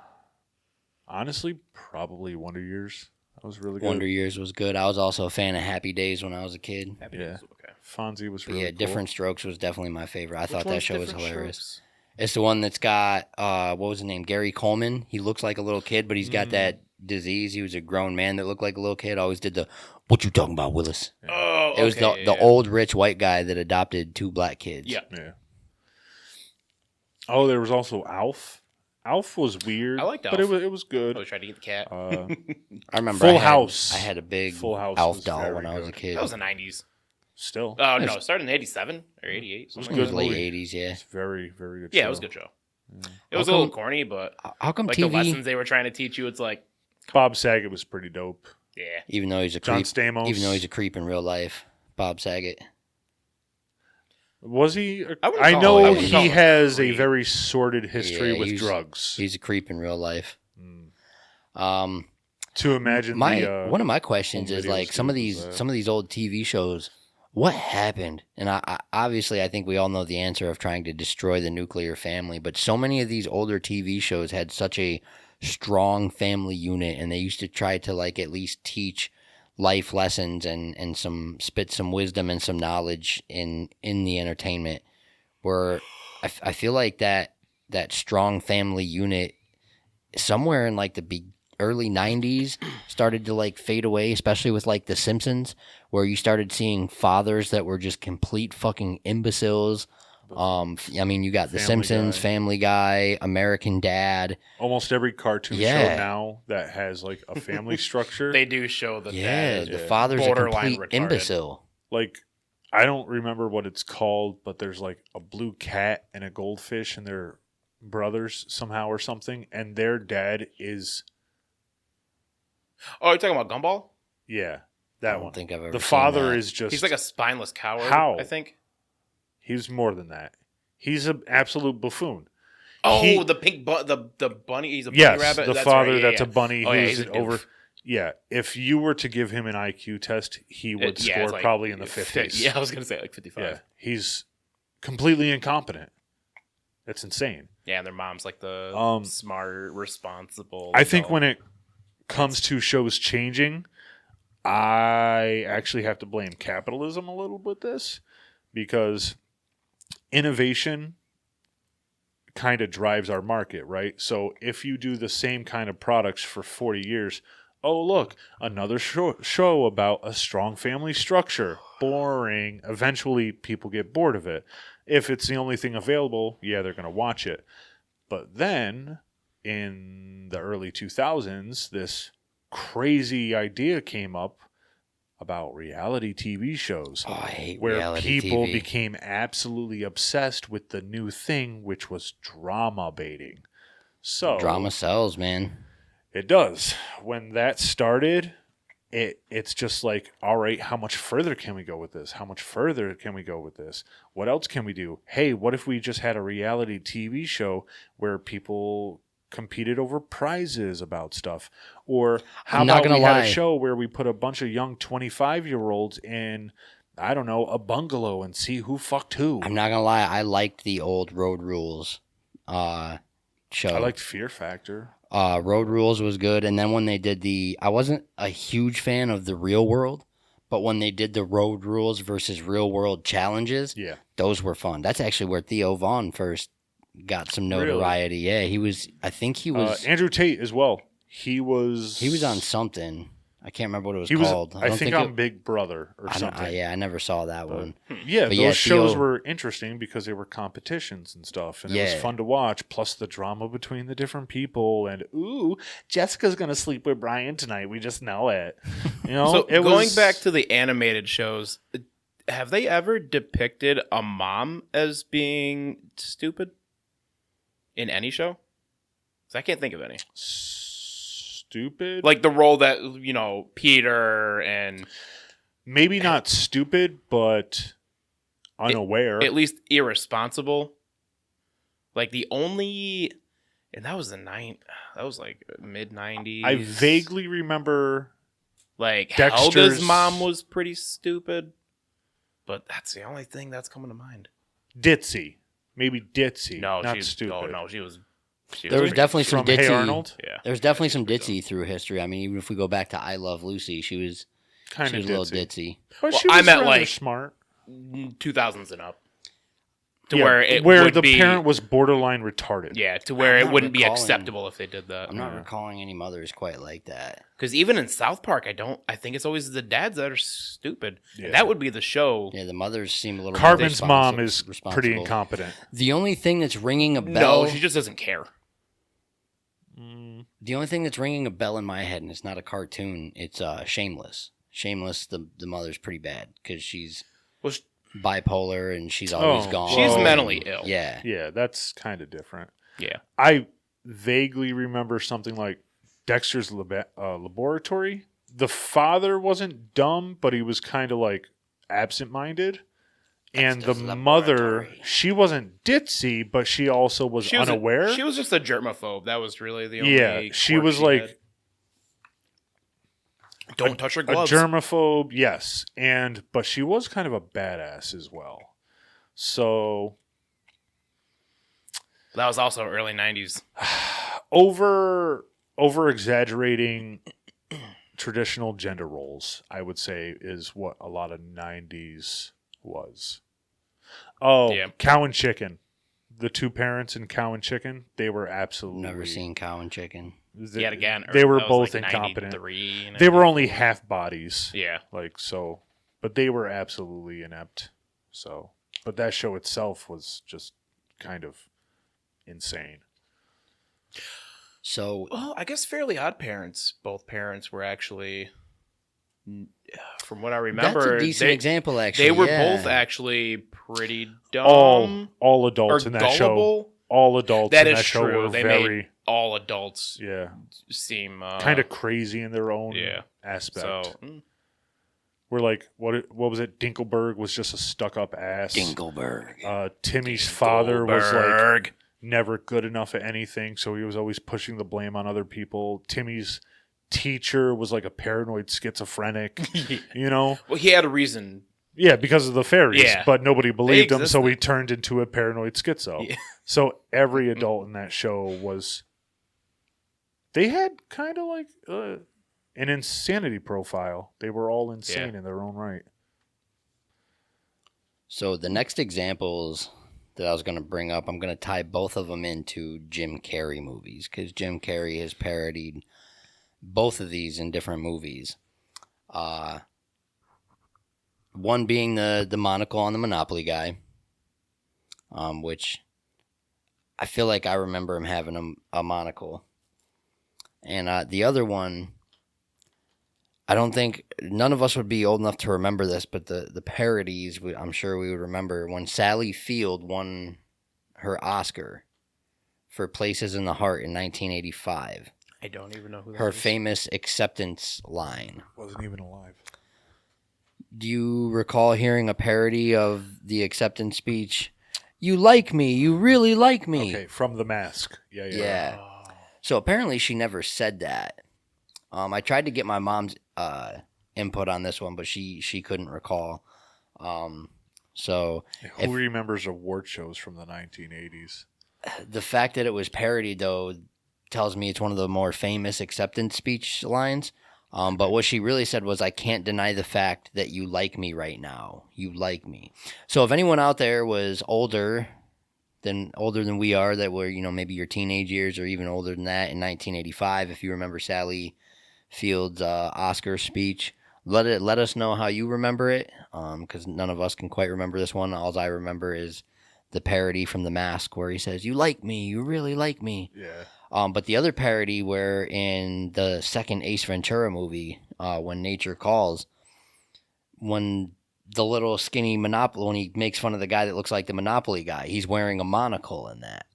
honestly, probably Wonder Years. That was really good. Wonder Years was good. I was also a fan of Happy Days when I was a kid. Happy Yeah. Days, okay. Fonzie was But really yeah, cool. Different Strokes was definitely my favorite. I thought that one's show was Different hilarious. Strokes? It's the one that's got what was his name? Gary Coleman. He looks like a little kid, but he's got that disease. He was a grown man that looked like a little kid. Always did the "What you talking about, Willis?" Oh, It was okay, the yeah. old rich white guy that adopted 2 black kids. Yeah. Yeah. Oh, there was also Alf. Alf was weird. I liked but Alf. it was good. I was trying to eat the cat. I remember Full I had, House. I had a big Full House Alf was doll very when I was a good. kid. That was the 90s. Still, Oh, no, it started in 87 or 88. was something It like was good late movie. 80s, yeah. it's very, very good. that. Yeah, show. it was a good show. It How was a little come- corny, but How come like the TV, lessons they were trying to teach you, it's like, Bob Saget was pretty dope. yeah. even though he's a John creep, Stamos. even though he's a creep in real life, Bob Saget. Was he? I wouldn't I call know him- I wouldn't call he him a has a creep. very sordid history Yeah, with he's- drugs. He's a creep in real life. Mm. To imagine One of my questions home is videos like some of too, was these that. some of these old TV shows. What happened? And I obviously I think we all know the answer of trying to destroy the nuclear family. But so many of these older TV shows had such a strong family unit, and they used to try to like at least teach life lessons and spit some wisdom and some knowledge in the entertainment. Where I feel like that strong family unit somewhere in like the early 90s started to like fade away, especially with like The Simpsons, where you started seeing fathers that were just complete fucking imbeciles. I mean, you got The Family Simpsons, Guy. Family Guy, American Dad. almost every cartoon Yeah. show now that has like a family structure. They do show that Yeah, that is the father's a borderline complete retarded. imbecile. Like, I don't remember what it's called, but there's like a blue cat and a goldfish, and they're brothers somehow or something, and their dad is Oh, you're talking about Gumball? yeah. That I don't one. think I've ever The seen father that. is just. He's like a spineless coward. How? I think. He's more than that. He's an absolute buffoon. Oh, the pink the bunny. He's a bunny Yes, rabbit. the That's father right. that's a bunny Oh, yeah, who's he's a over. doof. Yeah, if you were to give him an IQ test, he would Yeah, score it's like probably in the 50s. Yeah, I was gonna say like 55. Yeah, he's completely incompetent. That's insane. Yeah, and their mom's like the smart, responsible. I think adult. when it comes to shows changing, I actually have to blame capitalism a little with this because innovation kind of drives our market, right? So if you do the same kind of products for 40 years, oh, look, another show about a strong family structure. Boring. Eventually, people get bored of it. If it's the only thing available, yeah, they're going to watch it. But then, in the early 2000s, this crazy idea came up about reality TV shows. Oh, I hate where reality people TV. became absolutely obsessed with the new thing, which was drama baiting. So Drama sells, man. it does. When that started, it's just like, all right, how much further can we go with this? How much further can we go with this? What else can we do? Hey, what if we just had a reality TV show where people competed over prizes about stuff? Or how I'm not about gonna we had lie. a show where we put a bunch of young 25-year-olds in, I don't know, a bungalow and see who fucked who? I'm not gonna lie. I liked the old Road Rules show. I liked Fear Factor. Road Rules was good, and then when they did I wasn't a huge fan of the Real World, but when they did the Road Rules versus Real World challenges, Yeah. those were fun. That's actually where Theo Vaughn first got some notoriety. Yeah, he was. I think he was. Andrew Tate as well. He was on something. I can't remember what it was He was, called. I don't think, it- on Big Brother or I don't- something. yeah, I never saw that one. Yeah, But those yeah, shows Theo- were interesting because they were competitions and stuff, and it was Yeah. fun to watch. Plus the drama between the different people, and ooh, Jessica's gonna sleep with Brian tonight. We just know it. You know, So it going was, back to the animated shows, have they ever depicted a mom as being stupid in any show? 'Cause I can't think of any. stupid, Like the role that Peter and maybe not stupid, but unaware. at least irresponsible. Like the only, and that was that was like mid-90s. I vaguely remember. like Dexter's- Helga's mom was pretty stupid, but that's the only thing that's coming to mind. Ditzy, maybe ditzy. No, not she's stupid. Oh no, she was. There was pretty- definitely some From Hey ditzy. Arnold, Yeah, There's definitely she's some pretty ditzy through history. I mean, even if we go back to I Love Lucy, she was kind a of little ditzy. ditzy. But Well, she I was meant, rather like, smart. dumb. 2000s and up. To Yeah, where it would the be, parent was borderline retarded. Yeah, to where I'm it not wouldn't be recalling- acceptable if they did that. I'm not recalling any mothers quite like that. Because even in South Park, I think it's always the dads that are stupid. Yeah. And that would be the show. Yeah, the mothers seem a little. Carmen's more mom is responsible. pretty incompetent. The only thing that's ringing a bell. No, she just doesn't care. The only thing that's ringing a bell in my head, and it's not a cartoon, it's Shameless. Shameless, the mother's pretty bad because she's Well, bipolar and she's always Oh, gone. she's Whoa. mentally ill. Yeah. Yeah, that's kind of different. Yeah. I vaguely remember something like Dexter's Laboratory. The father wasn't dumb, but he was kind of like absent-minded. And the Dexter's mother, Laboratory. she wasn't ditzy, but she also was She was unaware. she was just a germaphobe. That was really the only. Yeah, she quirk was like had. Don't touch her a gloves. germaphobe, yes, but she was kind of a badass as well. So That was also early 90s. over exaggerating traditional gender roles, I would say, is what a lot of 90s was. Oh, Yeah. Cow and Chicken. The two parents in Cow and Chicken, they were absolutely Never seen Cow and Chicken. Yet again, They were that was both like incompetent. 93, They were only half bodies. Yeah. Like so, but they were absolutely inept. So, but that show itself was just kind of insane. So Well, I guess Fairly Odd Parents. Both parents were actually, from what I remember, that's a decent they, example, actually. they were yeah. both actually pretty dumb. All adults or in that show. gullible. All adults That in is that show true. were They very made all adults yeah, seem kind of crazy in their own yeah. aspect. So, where like what was it? Dinkelberg was just a stuck-up ass. Dinkelberg. Timmy's father was like Goldberg. never good enough at anything, so he was always pushing the blame on other people. Timmy's teacher was like a paranoid schizophrenic, you know? Well, he had a reason. Yeah, because of the fairies, Yeah. but nobody believed him, so existed. he turned into a paranoid schizo. Yeah. So every adult in that show was... They had kind of like an insanity profile. They were all insane in their own right. So the next examples that I was going to bring up, I'm going to tie both of them into Jim Carrey movies, because Jim Carrey has parodied both of these in different movies. One being the monocle on the Monopoly guy, which I feel like I remember him having a monocle. And the other one, I don't think none of us would be old enough to remember this, but the parodies, I'm sure we would remember when Sally Field won her Oscar for Places in the Heart in 1985. I don't even know who that Her is. famous acceptance line. Wasn't even alive. Do you recall hearing a parody of the acceptance speech? You like me. You really like me. Okay, from The Mask. Yeah. Yeah. Oh. So apparently she never said that. I tried to get my mom's input on this one, but she couldn't recall. So Who remembers award shows from the 1980s? the fact that it was parodied, though, tells me it's one of the more famous acceptance speech lines. But what she really said was, I can't deny the fact that you like me right now. You like me. So if anyone out there was older than we are, that were, maybe your teenage years or even older than that in 1985, if you remember Sally Field's Oscar speech, let us know how you remember it, because none of us can quite remember this one. All I remember is the parody from The Mask where he says, you like me, you really like me. Yeah. But the other parody where in the second Ace Ventura movie, When Nature Calls, when the little skinny Monopoly, when he makes fun of the guy that looks like the Monopoly guy, he's wearing a monocle in that.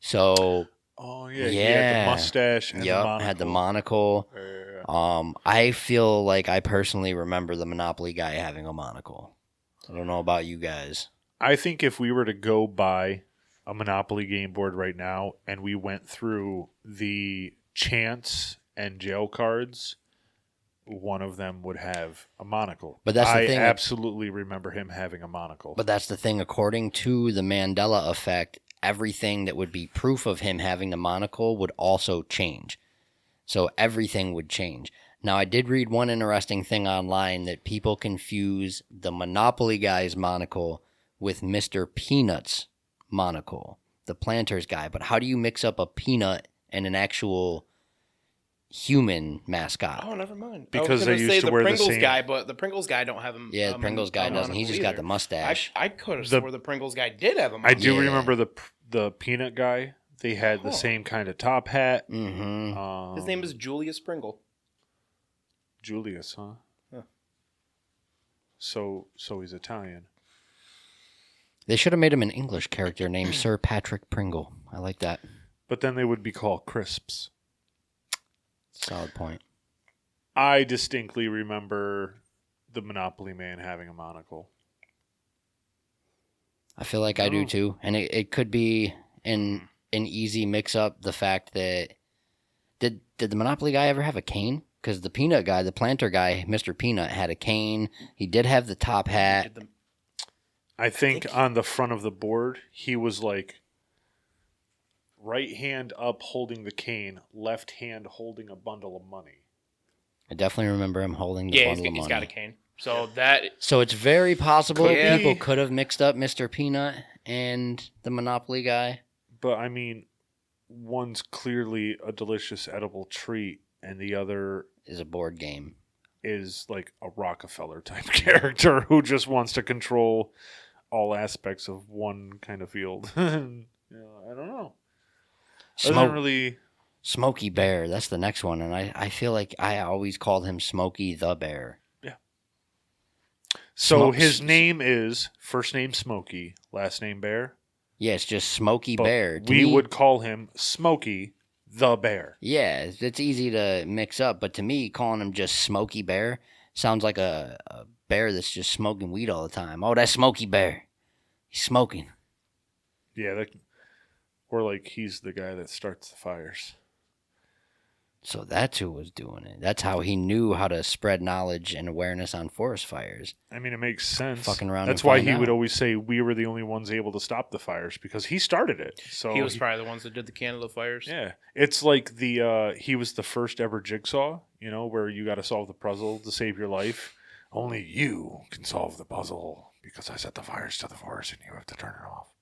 So, Oh, yeah. He had the mustache and the monocle. had the monocle. Yeah. I feel like I personally remember the Monopoly guy having a monocle. I don't know about you guys. I think if we were to go buy a Monopoly game board right now and we went through the chance and jail cards, one of them would have a monocle. But that's the thing. I absolutely remember him having a monocle. But that's the thing. According to the Mandela effect, everything that would be proof of him having the monocle would also change. So everything would change. Now, I did read one interesting thing online that people confuse the Monopoly guy's monocle with Mr. Peanut's monocle, the planter's guy. But how do you mix up a peanut and an actual human mascot? Oh, never mind. Because I they was gonna used say to the wear the Pringles same- guy, but the Pringles guy don't have him. Yeah, the Pringles guy doesn't. He just got the mustache. I could have The- swore the Pringles guy did have him. I do Yeah. remember the peanut guy. They had the Huh. same kind of top hat. Mm-hmm. His name is Julius Pringle. Julius, huh? Huh. So he's Italian. They should have made him an English character named Sir Patrick Pringle. I like that. But then they would be called crisps. Solid point. I distinctly remember the Monopoly man having a monocle. I feel like I do too. And it could be an easy mix up, the fact that did the Monopoly guy ever have a cane? Because the peanut guy, the planter guy, Mr. Peanut, had a cane. He did have the top hat. I think on the front of the board, he was like right hand up holding the cane, left hand holding a bundle of money. I definitely remember him holding the Yeah, bundle of he's money. got a cane. So that So it's very possible Could people be. could have mixed up Mr. Peanut and the Monopoly guy. But I mean, one's clearly a delicious edible treat, and the other Is a board game. is like a Rockefeller type character who just wants to control all aspects of one kind of field. I don't know. Doesn't really. Smokey Bear, that's the next one. And I feel like I always called him Smokey the Bear. So Smokes- his name is first name Smokey, last name Bear. Yeah, it's just Smokey But Bear. To we me- would call him Smokey the Bear. Yeah, it's easy to mix up. But to me, calling him just Smokey Bear Sounds like a bear that's just smoking weed all the time. Oh, that Smokey Bear. He's smoking. Yeah, or like he's the guy that starts the fires. So that's who was doing it. That's how he knew how to spread knowledge and awareness on forest fires. I mean, it makes sense. Fucking around That's and why find he would out. always say we were the only ones able to stop the fires because he started it. So He was probably the ones that did the Canada fires. yeah, it's like he was the first ever jigsaw. You know, where you got to solve the puzzle to save your life. Only you can solve the puzzle because I set the fires to the forest and you have to turn it off.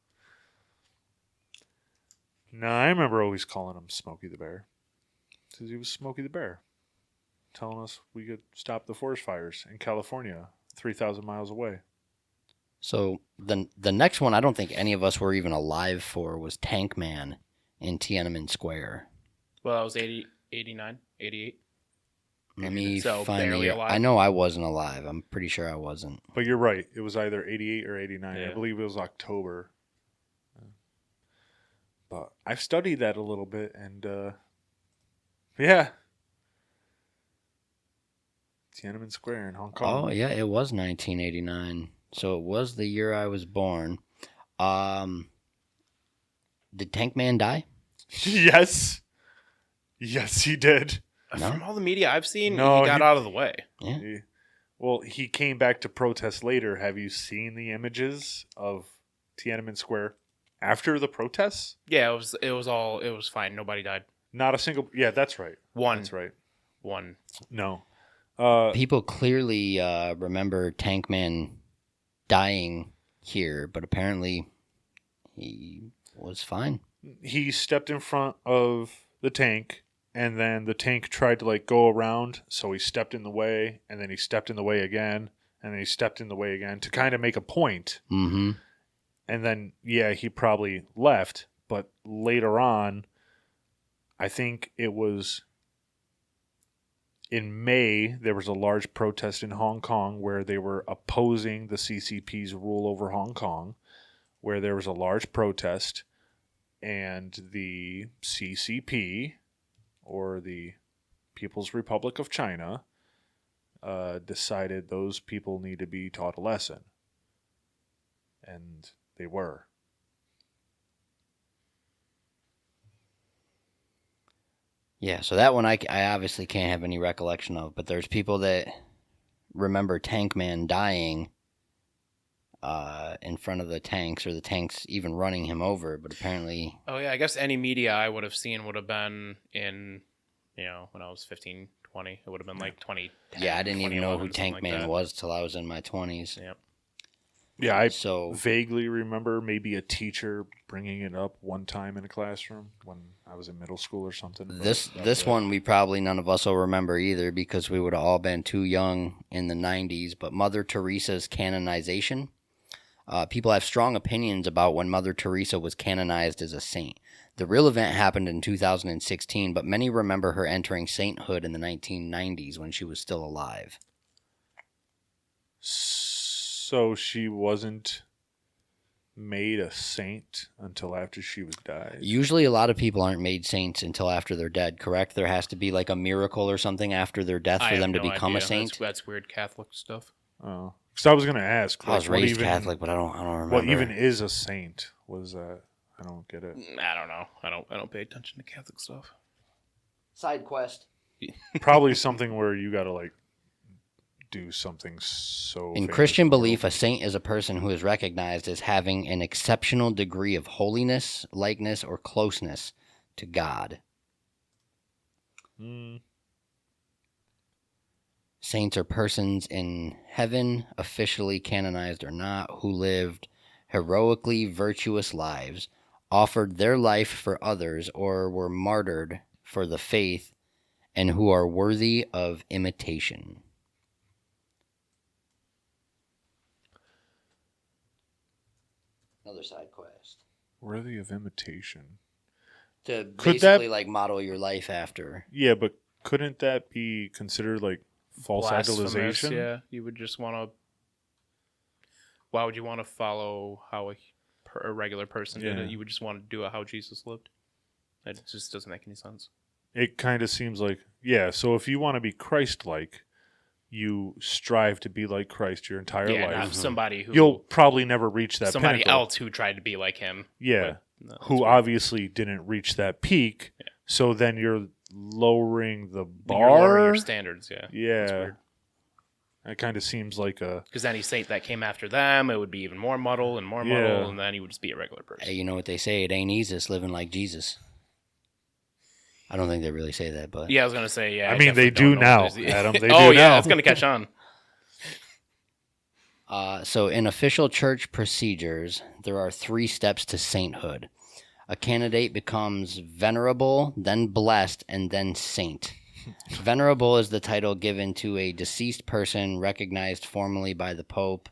No, I remember always calling him Smokey the Bear. Because he was Smokey the Bear. Telling us we could stop the forest fires in California, 3,000 miles away. So the next one I don't think any of us were even alive for was Tank Man in Tiananmen Square. Well, that was 80, 89, 88. Let me So find the barely year. alive. I know I wasn't alive. I'm pretty sure I wasn't. But you're right. It was either 88 or 89. Yeah. I believe it was October. But I've studied that a little bit, and yeah. Tiananmen Square in Hong Kong. Oh yeah, it was 1989. So it was the year I was born. Did Tank Man die? Yes. Yes, he did. No? From all the media I've seen, No, he got he- out of the way. Yeah. Well, he came back to protest later. Have you seen the images of Tiananmen Square after the protests? Yeah, it was fine. Nobody died. Not a single. Yeah, that's right. One. That's right. One. No. People clearly remember Tank Man dying here, but apparently he was fine. He stepped in front of the tank, and then the tank tried to like go around, so he stepped in the way, and then he stepped in the way again, and then he stepped in the way again to kind of make a point. Mm-hmm. And then, yeah, he probably left, but later on, I think it was in May, there was a large protest in Hong Kong where they were opposing the CCP's rule over Hong Kong, where there was a large protest, and the CCP, or the People's Republic of China, decided those people need to be taught a lesson. And they were. Yeah, so that one I obviously can't have any recollection of, but there's people that remember Tank Man dying in front of the tanks, or the tanks even running him over, but apparently... Oh, yeah, I guess any media I would have seen would have been in, when I was 15, 20. It would have been like 2010. Yeah, I didn't even know who 2011, Tank something Man like was till I was in my 20s. Yep. Yeah, I So vaguely remember maybe a teacher bringing it up one time in a classroom when I was in middle school or something. but this that was this it. one we probably none of us will remember either, because we would have all been too young in the 90s, but Mother Teresa's canonization. People have strong opinions about when Mother Teresa was canonized as a saint. The real event happened in 2016, but many remember her entering sainthood in the 1990s when she was still alive. So she wasn't made a saint until after she was died. Usually a lot of people aren't made saints until after they're dead, correct? There has to be like a miracle or something after their death I for have them to no become a idea. saint. That's weird Catholic stuff. Oh, because I was going to ask. I was what raised even- Catholic, but I don't remember. What even is a saint? What is that? I don't get it. I don't know. I don't pay attention to Catholic stuff. Side quest. Probably something where you got to like do something so. In famous Christian in the world. belief, a saint is a person who is recognized as having an exceptional degree of holiness, likeness, or closeness to God. Mm. Saints are persons in heaven, officially canonized or not, who lived heroically virtuous lives, offered their life for others, or were martyred for the faith, and who are worthy of imitation. Another side quest. Worthy of imitation. To Could that- basically like model your life after. Yeah, but couldn't that be considered like false Blasphemous, idolization? Yeah, you would just want to. Why would you want to follow how a regular person did Yeah. it? You would just want to do it how Jesus lived. It just doesn't make any sense. It kind of seems like, yeah, so if you want to be Christ-like, you strive to be like Christ your entire Yeah, life, not somebody who you'll probably never reach that somebody pinnacle. else who tried to be like him. Yeah, But, no, who obviously didn't reach that peak. Yeah. So then you're lowering the bar. you're lowering your standards. Yeah, Yeah, that kind of seems like a. because any saint that came after them, it would be even more muddle and more muddle, and then he would just be a regular person. Hey, you know what they say? It ain't easy living like Jesus. I don't think they really say that, but Yeah, I was gonna say. Yeah, I mean, they definitely do don't know now, what it is. Adam. They oh do yeah, now. it's gonna catch on. So in official church procedures, there are 3 steps to sainthood. A candidate becomes venerable, then blessed, and then saint. Venerable is the title given to a deceased person recognized formally by the Pope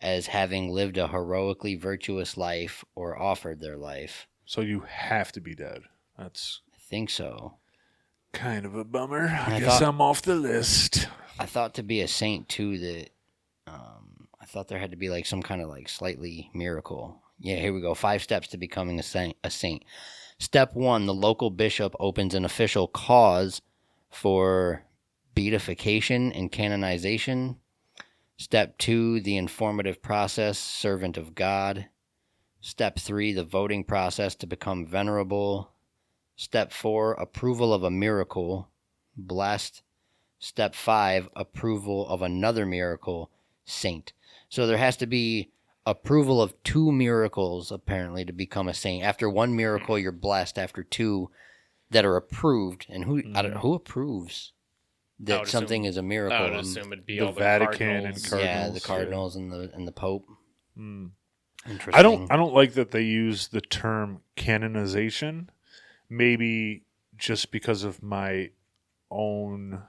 as having lived a heroically virtuous life or offered their life. So you have to be dead. That's I think so. kind of a bummer. I I guess thought- I'm off the list. I thought to be a saint too that I thought there had to be like some kind of like slightly miracle. Yeah, here we go. 5 steps to becoming a saint. Step 1, the local bishop opens an official cause for beatification and canonization. Step 2, the informative process, servant of God. Step 3, the voting process to become venerable. Step 4, approval of a miracle, blessed. Step 5, approval of another miracle, saint. So there has to be approval of 2 miracles, apparently, to become a saint. After 1 miracle, you're blessed. After 2 that are approved. And who approves I that would something assume- is a miracle? I would assume it'd be the all the Vatican and cardinals. Cardinals. Yeah, the cardinals and the Pope. Mm. Interesting. I don't like that they use the term canonization. Maybe just because of my own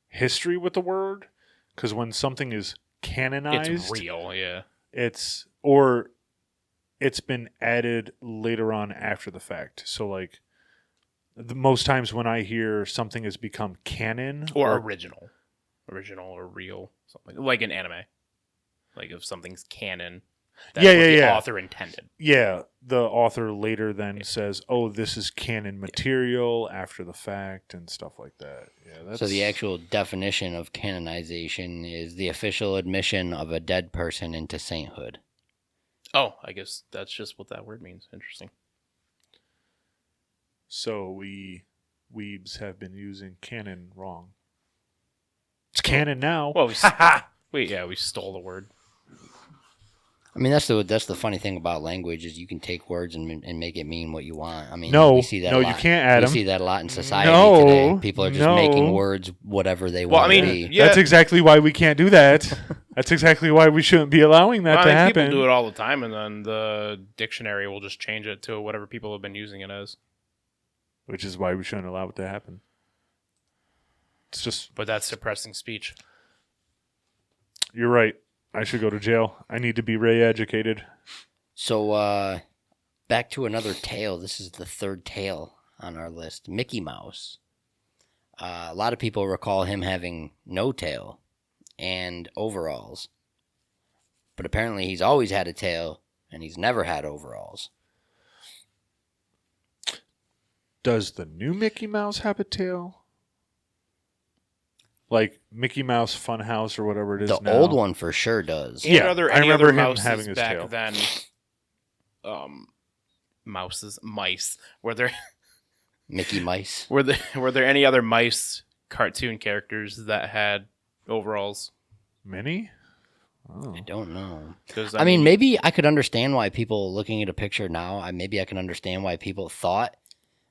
history with the word. Because when something is canonized, It's real, yeah. it's been added later on after the fact. So like most times when I hear something has become canon Or original or real, something like an anime. Like if something's canon, that's Yeah, what yeah, the yeah. author intended. yeah, the author later then says, "Oh, this is canon material after the fact" and stuff like that. Yeah, that's So the actual definition of canonization is the official admission of a dead person into sainthood. Oh, I guess that's just what that word means. Interesting. So we weebs have been using canon wrong. It's canon now. Well, we stole the word. I mean, that's the funny thing about language is you can take words and make it mean what you want. I mean, No, we see that no, a you lot. can't, Adam. We see that a lot in society No, today. People are just making no. words whatever they Well, want I mean, to be. yeah. That's exactly why we can't do that. That's exactly why we shouldn't be allowing that Well, to I mean, happen. people do it all the time, and then the dictionary will just change it to whatever people have been using it as. Which is why we shouldn't allow it to happen. It's just, But that's suppressing speech. you're right. I should go to jail. I need to be re-educated. So, back to another tale. This is the 3rd tale on our list. Mickey Mouse. A lot of people recall him having no tail and overalls. But apparently he's always had a tail and he's never had overalls. Does the new Mickey Mouse have a tail? Like Mickey Mouse Funhouse or whatever it is The now. old one for sure does. And Yeah, are there I any remember other him mouses having his back tail. then? Mice. Were there Mickey Mice. were there any other mice cartoon characters that had overalls? Mini? Oh. I don't know. 'Cause, I mean, maybe I could understand why people looking at a picture now, maybe I can understand why people thought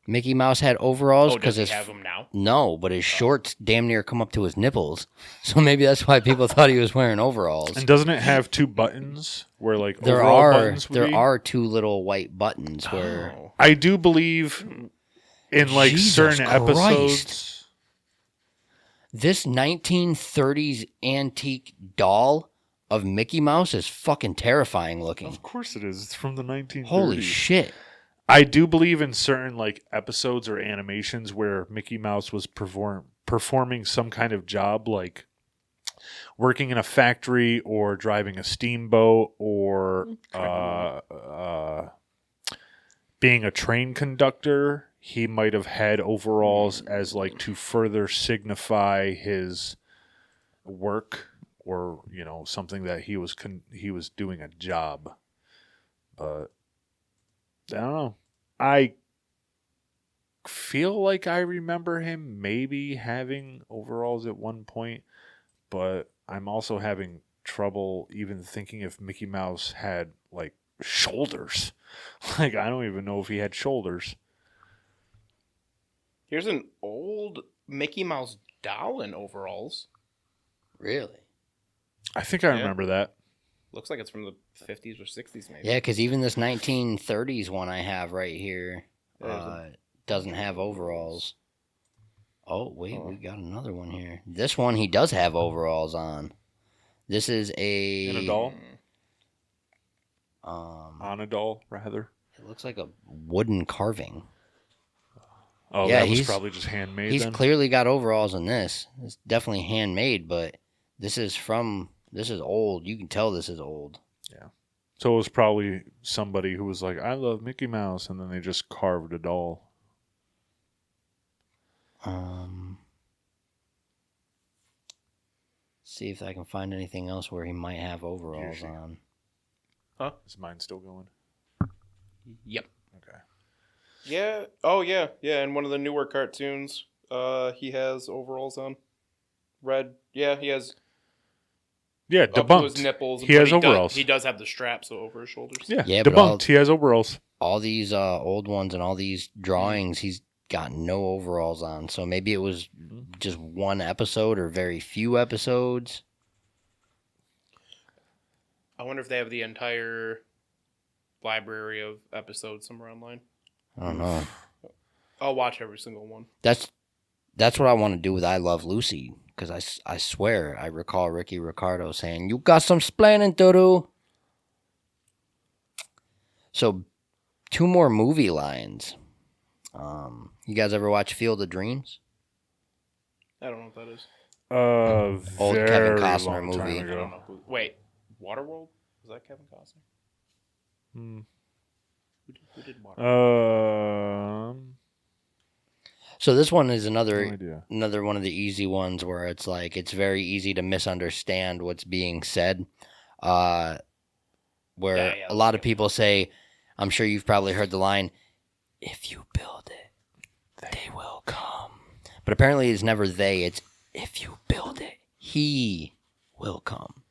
Mickey Mouse had overalls. Oh, does he his have them now? No, but his shorts damn near come up to his nipples. So maybe that's why people thought he was wearing overalls. And doesn't it have 2 buttons where like There overall buttons would there be? are 2 little white buttons where Oh. I do believe in like Jesus certain Christ. episodes. this 1930s antique doll of Mickey Mouse is fucking terrifying looking. Of course it is. It's from the 1930s. Holy shit. I do believe in certain like episodes or animations where Mickey Mouse was performing some kind of job, like working in a factory or driving a steamboat or being a train conductor. He might have had overalls as like to further signify his work or something that he was doing a job. But I don't know. I feel like I remember him maybe having overalls at one point, but I'm also having trouble even thinking if Mickey Mouse had like shoulders. Like I don't even know if he had shoulders. Here's an old Mickey Mouse doll in overalls. Really? I think I remember that. Looks like it's from the 50s or 60s, maybe. Yeah, because even this 1930s one I have right here doesn't have overalls. Oh, wait, we got another one here. This one he does have overalls on. This is In a doll? On a doll, rather. It looks like a wooden carving. Oh, yeah, that was probably just handmade. He's then? clearly got overalls in this. It's definitely handmade, but this is old. You can tell this is old. Yeah. So it was probably somebody who was like, I love Mickey Mouse, and then they just carved a doll. See if I can find anything else where he might have overalls on. Huh? Is mine still going? Yep. Okay. Yeah. Oh, yeah. Yeah, in one of the newer cartoons, he has overalls on. Red. Yeah, he has... Yeah, up to debunked. his nipples. He has overalls. He does have the straps over his shoulders. Yeah, but debunked. He has overalls. All these old ones and all these drawings, he's got no overalls on. So maybe it was just one episode or very few episodes. I wonder if they have the entire library of episodes somewhere online. I don't know. I'll watch every single one. That's what I want to do with I Love Lucy. Because I swear I recall Ricky Ricardo saying, "You got some splaining to do." So, 2 more movie lines. You guys ever watch Field of Dreams? I don't know what that is. Old Very Kevin Costner long time movie. I ago. don't know. Wait, Waterworld? Was that Kevin Costner? Who did Waterworld? So this one is No another idea. one of the easy ones where it's like it's very easy to misunderstand what's being said. Where Yeah, a lot of people say, I'm sure you've probably heard the line, "If you build it, they will come." But apparently it's never they, it's if you build it, he will come.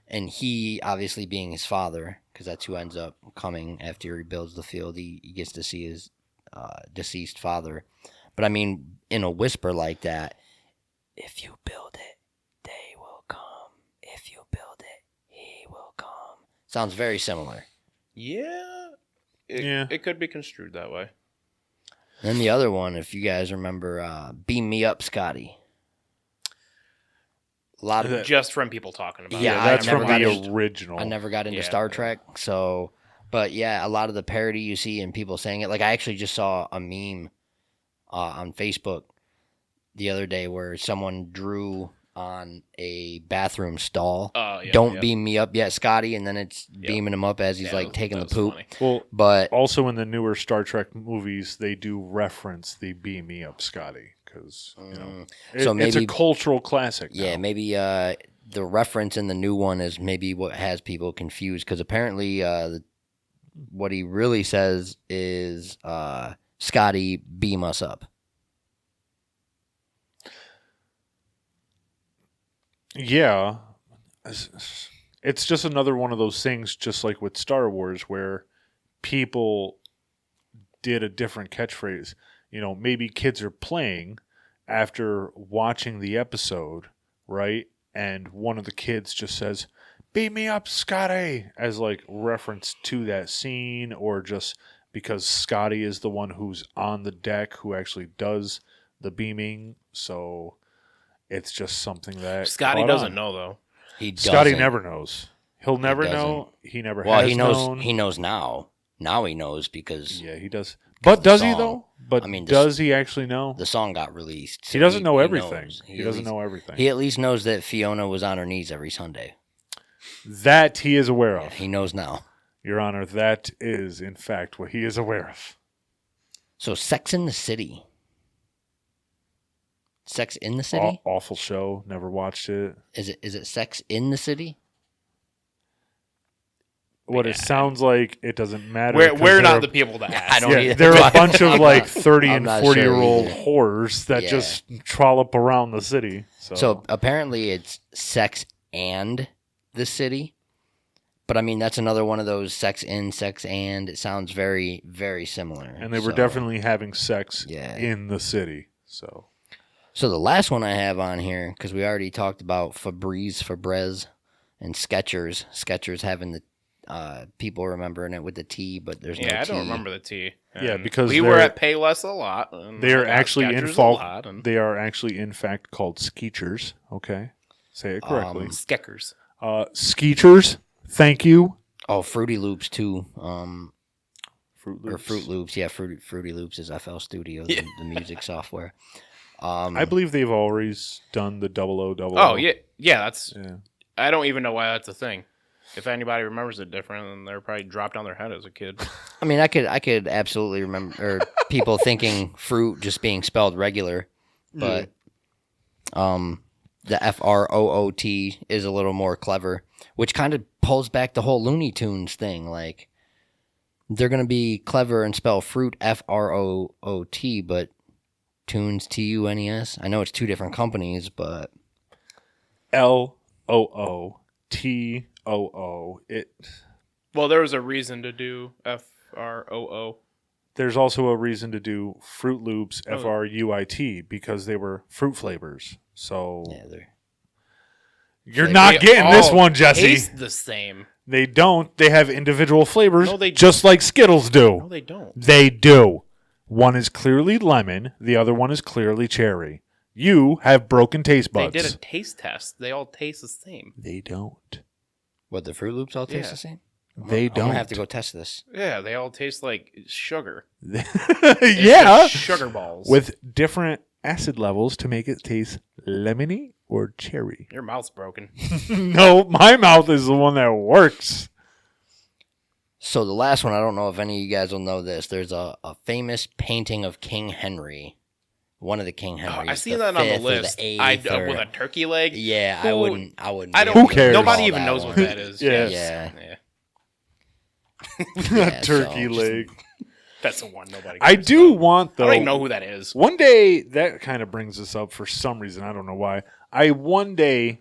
And he, obviously being his father, because that's who ends up coming after he rebuilds the field, he gets to see his deceased father. But I mean, in a whisper like that, if you build it, they will come. If you build it, he will come. Sounds very similar. Yeah. Yeah. It could be construed that way. And then the other one, if you guys remember, Beam Me Up, Scotty. A lot of Just from people talking about Yeah, it. That's I from never the got original. I never got into Yeah. Star Trek, so... But yeah, a lot of the parody you see and people saying it. Like, I actually just saw a meme on Facebook the other day where someone drew on a bathroom stall. Don't beam me up yet, Scotty, and then it's beaming him up as he's taking the poop. Funny. Well, But also in the newer Star Trek movies, they do reference the "Beam Me Up, Scotty," because so it's a maybe- cultural classic. yeah, now. maybe the reference in the new one is maybe what has people confused, because apparently what he really says is Scotty, beam us up. Yeah, it's just another one of those things, just like with Star Wars, where people did a different catchphrase. Maybe kids are playing after watching the episode, right? And one of the kids just says, "Beam me up, Scotty," as like reference to that scene, or just because Scotty is the one who's on the deck who actually does the beaming. So it's just something that Scotty caught doesn't on. know, though. He doesn't. Scotty never knows. He'll never doesn't. know. He never Well, has he knows. known. He knows now. Now he knows because Yeah, he does. But the does he song. though? But I mean, does he actually know? the song got released. So He doesn't know he everything. knows. He doesn't know everything. He at least knows that Fiona was on her knees every Sunday. That he is aware of. He knows now. Your Honor, that is in fact what he is aware of. So, Sex in the City. Sex in the City? Awful show. Never watched it. Is it Sex in the City? What it sounds like, it doesn't matter. We're not the people to ask. I don't either. They're a bunch of like 30 I'm and not 40-year-old sure either. whores that Yeah. just trollop around the city. So apparently it's Sex and the City. But I mean, that's another one of those sex in, sex and. It sounds very, very similar. And they were So, definitely having sex Yeah. in the city. So So the last one I have on here, because we already talked about Febreze, and Skechers. Skechers having the people remembering it with the T, but there's no T. Yeah, I don't remember the T. Yeah, And because we were at Payless a lot. And they are I got actually in Skechers a fault. lot, and They are actually in fact called Skeechers. Okay, say it correctly. Skechers. Skeechers. Thank you. Oh, Fruity Loops too. Fruit Or Loops. Fruit Loops. Yeah, Fruity Loops is FL Studio, Yeah. the music software. I believe they've always done the 0000. Oh yeah. That's. Yeah. I don't even know why that's a thing. If anybody remembers it different, then they're probably dropped on their head as a kid. I mean, I could absolutely remember people thinking fruit just being spelled regular, but the FROOT is a little more clever, which kind of pulls back the whole Looney Tunes thing. Like, they're going to be clever and spell fruit FROOT, but Tunes TUNES. I know it's two different companies, but LOOTOO. It. Well, there was a reason to do FROO. There's also a reason to do Fruit Loops Oh. FRUIT because they were fruit flavors. So yeah, they're you're Like, not They getting this all one, Jesse. Taste the same. They don't. They have individual flavors, No, they just like Skittles do. No, they don't. They do. One is clearly lemon. The other one is clearly cherry. You have broken taste They buds. did a taste test. They all taste the same. They don't. what, the Fruit Loops all taste Yeah. the same? They I'm don't. gonna have to go test this. Yeah, they all taste like sugar. yeah, It's just sugar balls. with different acid levels to make it taste lemony or cherry. Your mouth's broken. No, my mouth is the one that works. So the last one, I don't know if any of you guys will know this. There's a famous painting of King Henry. One of the King Henrys. I seen that on the fifth or list. The I eighth or- with a turkey leg. Yeah, Who- I wouldn't. I don't. Who cares? Nobody Call even that knows one. what that is. Yeah. Yeah. A turkey so- leg. That's the one nobody. I cares do about. want, I though. don't even know who that is. One day, that kind of brings us up for some reason. I don't know why. One day,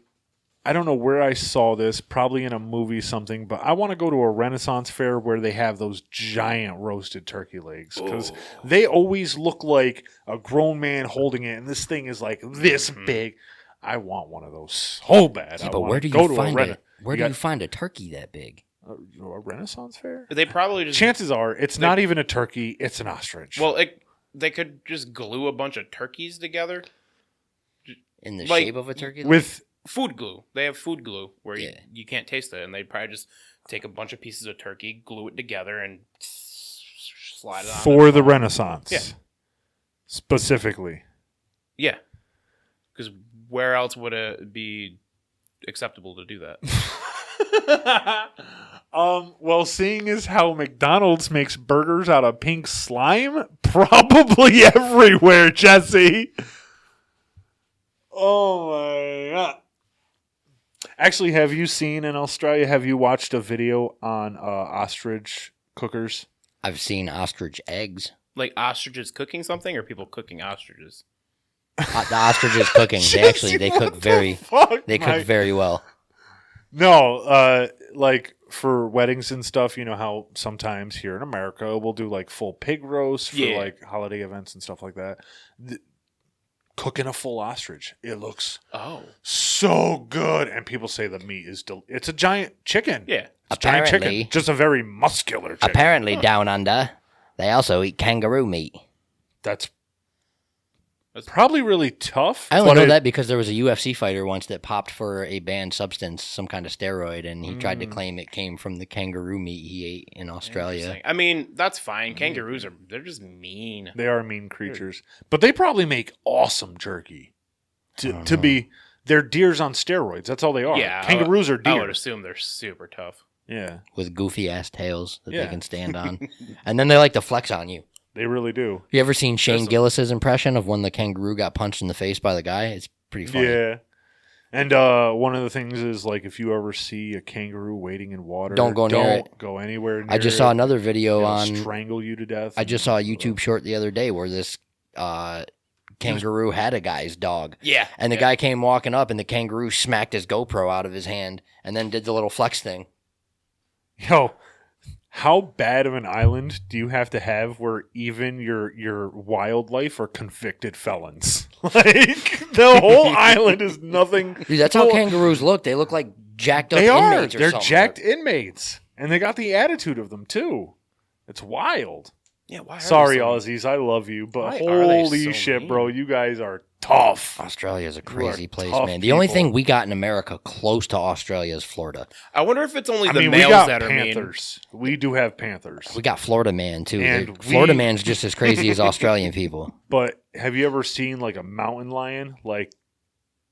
I don't know where I saw this, probably in a movie something, but I want to go to a Renaissance fair where they have those giant roasted turkey legs because they always look like a grown man holding it, and this thing is like this big. I want one of those so bad. Yeah, I but wanna where do go you to find a it? Where do You you find a turkey that big? a Renaissance fair? They probably just. Chances are it's not even a turkey; it's an ostrich. Well, they could just glue a bunch of turkeys together. In the Like, shape of a turkey? with Food glue. They have food glue where Yeah. you can't taste it, and they probably just take a bunch of pieces of turkey, glue it together, and slide it on. for the Renaissance, Yeah. specifically. Yeah, because where else would it be acceptable to do that? Well, seeing as how McDonald's makes burgers out of pink slime, probably everywhere, Jesse. Oh my god. Actually, have you seen in Australia, have you watched a video on ostrich cookers? I've seen ostrich eggs. Like ostriches cooking something, or people cooking ostriches? The ostriches cooking. They cook very cook very well. No, like for weddings and stuff, you know how sometimes here in America we'll do like full pig roasts for Yeah. like holiday events and stuff like that. Cooking a full ostrich, it looks Oh, so good, and people say the meat is it's a giant chicken. yeah. It's a giant Apparently- chicken, just a very muscular chicken. Apparently, down under, they also eat kangaroo meat. That's probably really tough. I only but know it- that because there was a UFC fighter once that popped for a banned substance, some kind of steroid, and he tried to claim it came from the kangaroo meat he ate in Australia. Interesting. I mean, that's fine. Kangaroos they're just mean. They are mean creatures, but they probably make awesome jerky. To be, they're deers on steroids. That's all they are. Yeah, Kangaroos are I would deer. assume they're super tough. Yeah. With goofy ass tails that Yeah. they can stand on. And then they like to flex on you. They really do. You ever seen Shane Gillis's impression of when the kangaroo got punched in the face by the guy? It's pretty funny. Yeah. And one of the things is, like, if you ever see a kangaroo wading in water, Don't go near it. Don't go anywhere near I just saw it. another video It'll on. strangle you to death. I just saw a YouTube short the other day where this kangaroo had a guy's dog. Yeah. And the guy came walking up, and the kangaroo smacked his GoPro out of his hand and then did the little flex thing. Yo, how bad of an island do you have to have where even your wildlife are convicted felons? Like, the whole island is nothing. Dude, that's how kangaroos look. They look like jacked up They are. inmates or They're something. jacked inmates. And they got the attitude of them, too. It's wild. Yeah, why? Sorry, Aussies. I love you. But Why are they holy so shit, mean? bro. You guys are tough. Australia's a crazy place, tough man. The only people. thing we got in America close to Australia is Florida. I wonder if it's only I the mean, we males got that are mean. panthers. We do have panthers. We got Florida man, too. And Florida we- man's just as crazy as Australian people. But have you ever seen, like, a mountain lion? Like,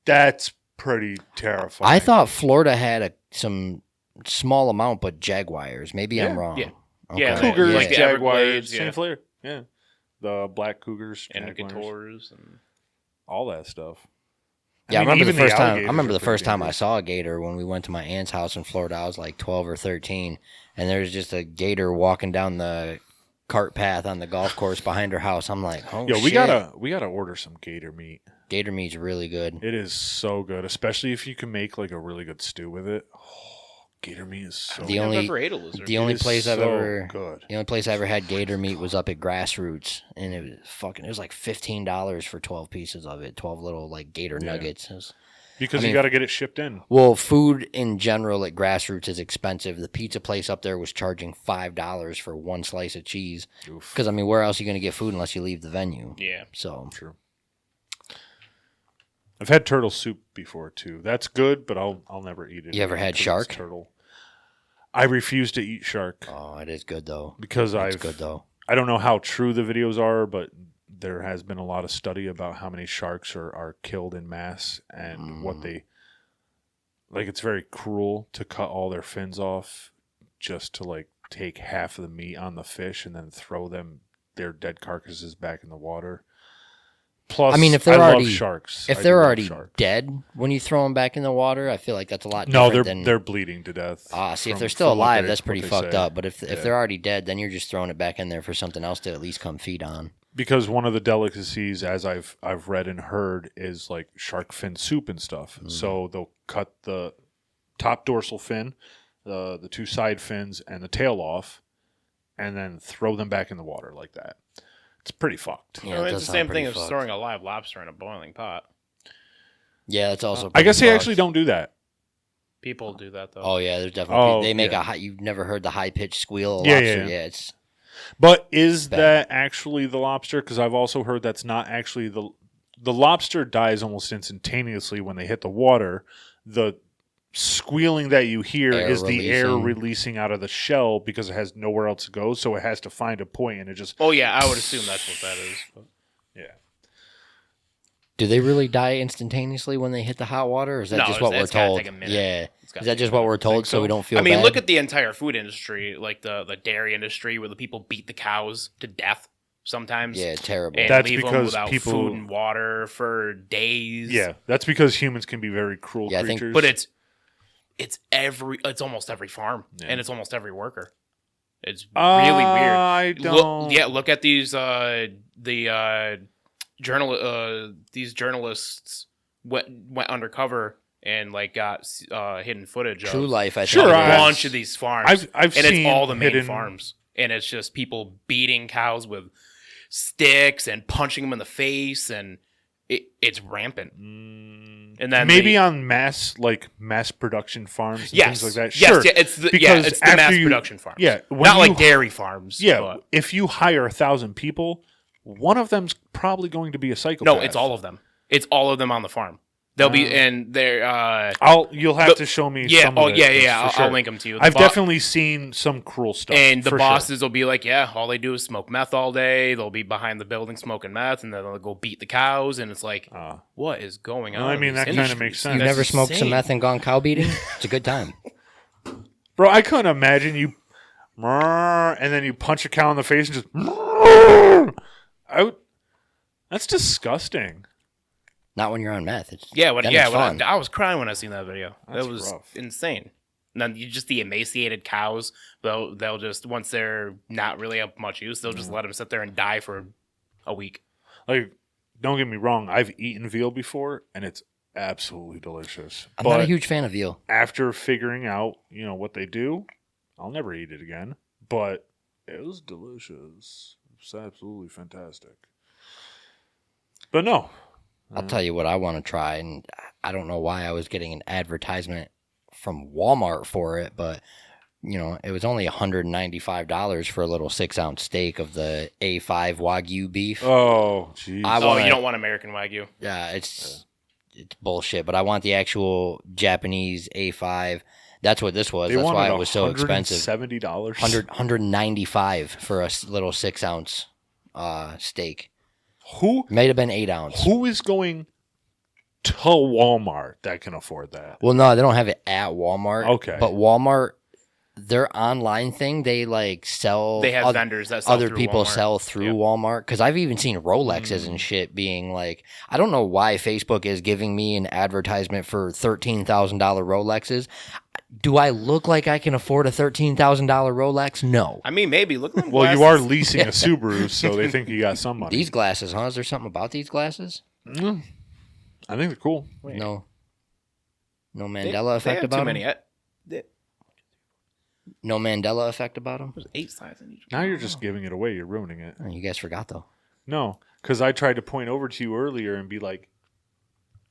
that's pretty terrifying. I thought Florida had some small amount, but jaguars. Maybe I'm Yeah. wrong. Yeah. Okay. Yeah, Cougars, like the jaguars, Everglades, same yeah. flavor. Yeah. The black cougars, jaguars, Indicators and all that stuff. Yeah, I remember the even first time. I alligators remember are the first pretty time I dangerous. saw a gator when we went to my aunt's house in Florida. I was like 12 or 13, and there was just a gator walking down the cart path on the golf course behind her house. I'm like, oh, Yo, shit. we gotta order some gator meat. Gator meat's really good. It is so good, especially if you can make like a really good stew with it. Oh, gator meat is so The good. only- I've never ate a lizard. The only It is place I've so ever good. The only place I ever had gator meat was up at Grassroots, and it was like $15 for 12 pieces of it, 12 little like gator Yeah. nuggets. It was- Because I mean- you got to get it shipped in. well, food in general at Grassroots is expensive. The pizza place up there was charging $5 for one slice of cheese. Oof. Because I mean, where else are you going to get food unless you leave the venue? Yeah. So True. I've had turtle soup before too. That's good, but I'll never eat it. You ever again had 'cause it's shark? Turtle. I refuse to eat shark oh, it is good though. because It's good though. I don't know how true the videos are, but there has been a lot of study about how many sharks are killed in mass and what they like. It's very cruel to cut all their fins off just to like take half of the meat on the fish and then throw their dead carcasses back in the water. Plus, I mean, if they're I already love sharks. If I they're do love already sharks. dead when you throw them back in the water, I feel like that's a lot No, different they're than bleeding to death. see, if from- they're still from what alive, they- that's what pretty they fucked say. up. But if Yeah. they're already dead, then you're just throwing it back in there for something else to at least come feed on. Because one of the delicacies, as I've read and heard, is like shark fin soup and stuff. So they'll cut the top dorsal fin, the two side fins, and the tail off, and then throw them back in the water like that. It's pretty fucked. Yeah, I mean, it it's does the sound same pretty thing as fucked. throwing a live lobster in a boiling pot. Yeah, that's also. I guess pretty they actually fucked. don't do that. People do that though. Oh yeah, there's definitely. Oh, they make yeah. a high. You've never heard the high pitched squeal. Of Yeah, lobster. yeah. Yeah, it's But is Bad. that actually the lobster? Because I've also heard that's not actually the lobster dies almost instantaneously when they hit the water. The squealing that you hear Air is the air releasing. releasing out of the shell because it has nowhere else to go, so it has to find a point, and it just Oh yeah, I would assume that's what that is. But yeah. Do they really die instantaneously when they hit the hot water, or is that No, just what we're it's gotta told? take a minute. Yeah, It's gotta is that take just a what minute. we're told, so we don't feel? I mean, bad? look at the entire food industry, like the dairy industry, where the people beat the cows to death sometimes. yeah, terrible. And That's leave them because without people- food and water for days. Yeah, that's because humans can be very cruel Yeah, I think- creatures. But it's almost every farm Yeah. and it's almost every worker. It's really weird. I don't. Look at these these journalists went undercover and like got hidden footage True of life, I Sure, think. a I- bunch of these farms. I've and seen it's all the main hidden- farms, and it's just people beating cows with sticks and punching them in the face, and it's rampant. And then Maybe on mass production farms and yes, things like that. yes, Sure. yeah, it's the Because it's the after mass you- production farms. yeah, when not you- like dairy farms. Yeah, but- if you hire 1,000 people, one of them's probably going to be a psychopath. no, it's all of them. It's all of them on the farm. They'll be and they're You'll have to show me. yeah. Some of Oh it, yeah, that's yeah. for I'll sure. link them to you. The I've bo- definitely seen some cruel stuff. And the for sure. bosses will be like, yeah, all they do is smoke meth all day. They'll be behind the building smoking meth, and then they'll go beat the cows. And it's like, what is going on? Well, I in mean, these that kinda industries? makes sense. You've That's never smoked some insane. meth and gone cow beating? It's a good time. Bro, I couldn't imagine you. and then you punch a cow in the face and just that's disgusting. Not when you're on meth. It's, Yeah, then it's fun. I was crying when I seen that video. That's That was rough. insane. And then you just the emaciated cows. They'll just once they're not really of much use, they'll just let them sit there and die for a week. Like, don't get me wrong, I've eaten veal before, and it's absolutely delicious. I'm but not a huge fan of veal. after figuring out, what they do, I'll never eat it again. But it was delicious. It's absolutely fantastic. But no. I'll tell you what I want to try, and I don't know why I was getting an advertisement from Walmart for it, but it was only $195 for a little 6-ounce steak of the A5 Wagyu beef. Oh, jeez. You don't want American Wagyu. Yeah, it's bullshit, but I want the actual Japanese A5. That's what this was. They That's why wanted it was so expensive. $170. $195 for a little 6-ounce steak. Who Might have been 8-ounce. who is going to Walmart that can afford that? Well, no, they don't have it at Walmart. Okay. But Walmart, their online thing, they like sell. They have vendors that sell other through people Walmart. sell through Yep. Walmart. Because I've even seen Rolexes and shit being like, I don't know why Facebook is giving me an advertisement for $13,000 Rolexes. Do I look like I can afford a $13,000 Rolex? No. I mean, maybe look at them. Well, you are leasing a Subaru, so they think you got some money. These glasses, huh? Is there something about these glasses? I think they're cool. Wait. No. No Mandela effect too about many. them? No Mandela effect about them? There's 8 sizes in each. Now you're just giving it away. You're ruining it. Oh, you guys forgot, though. No, because I tried to point over to you earlier and be like,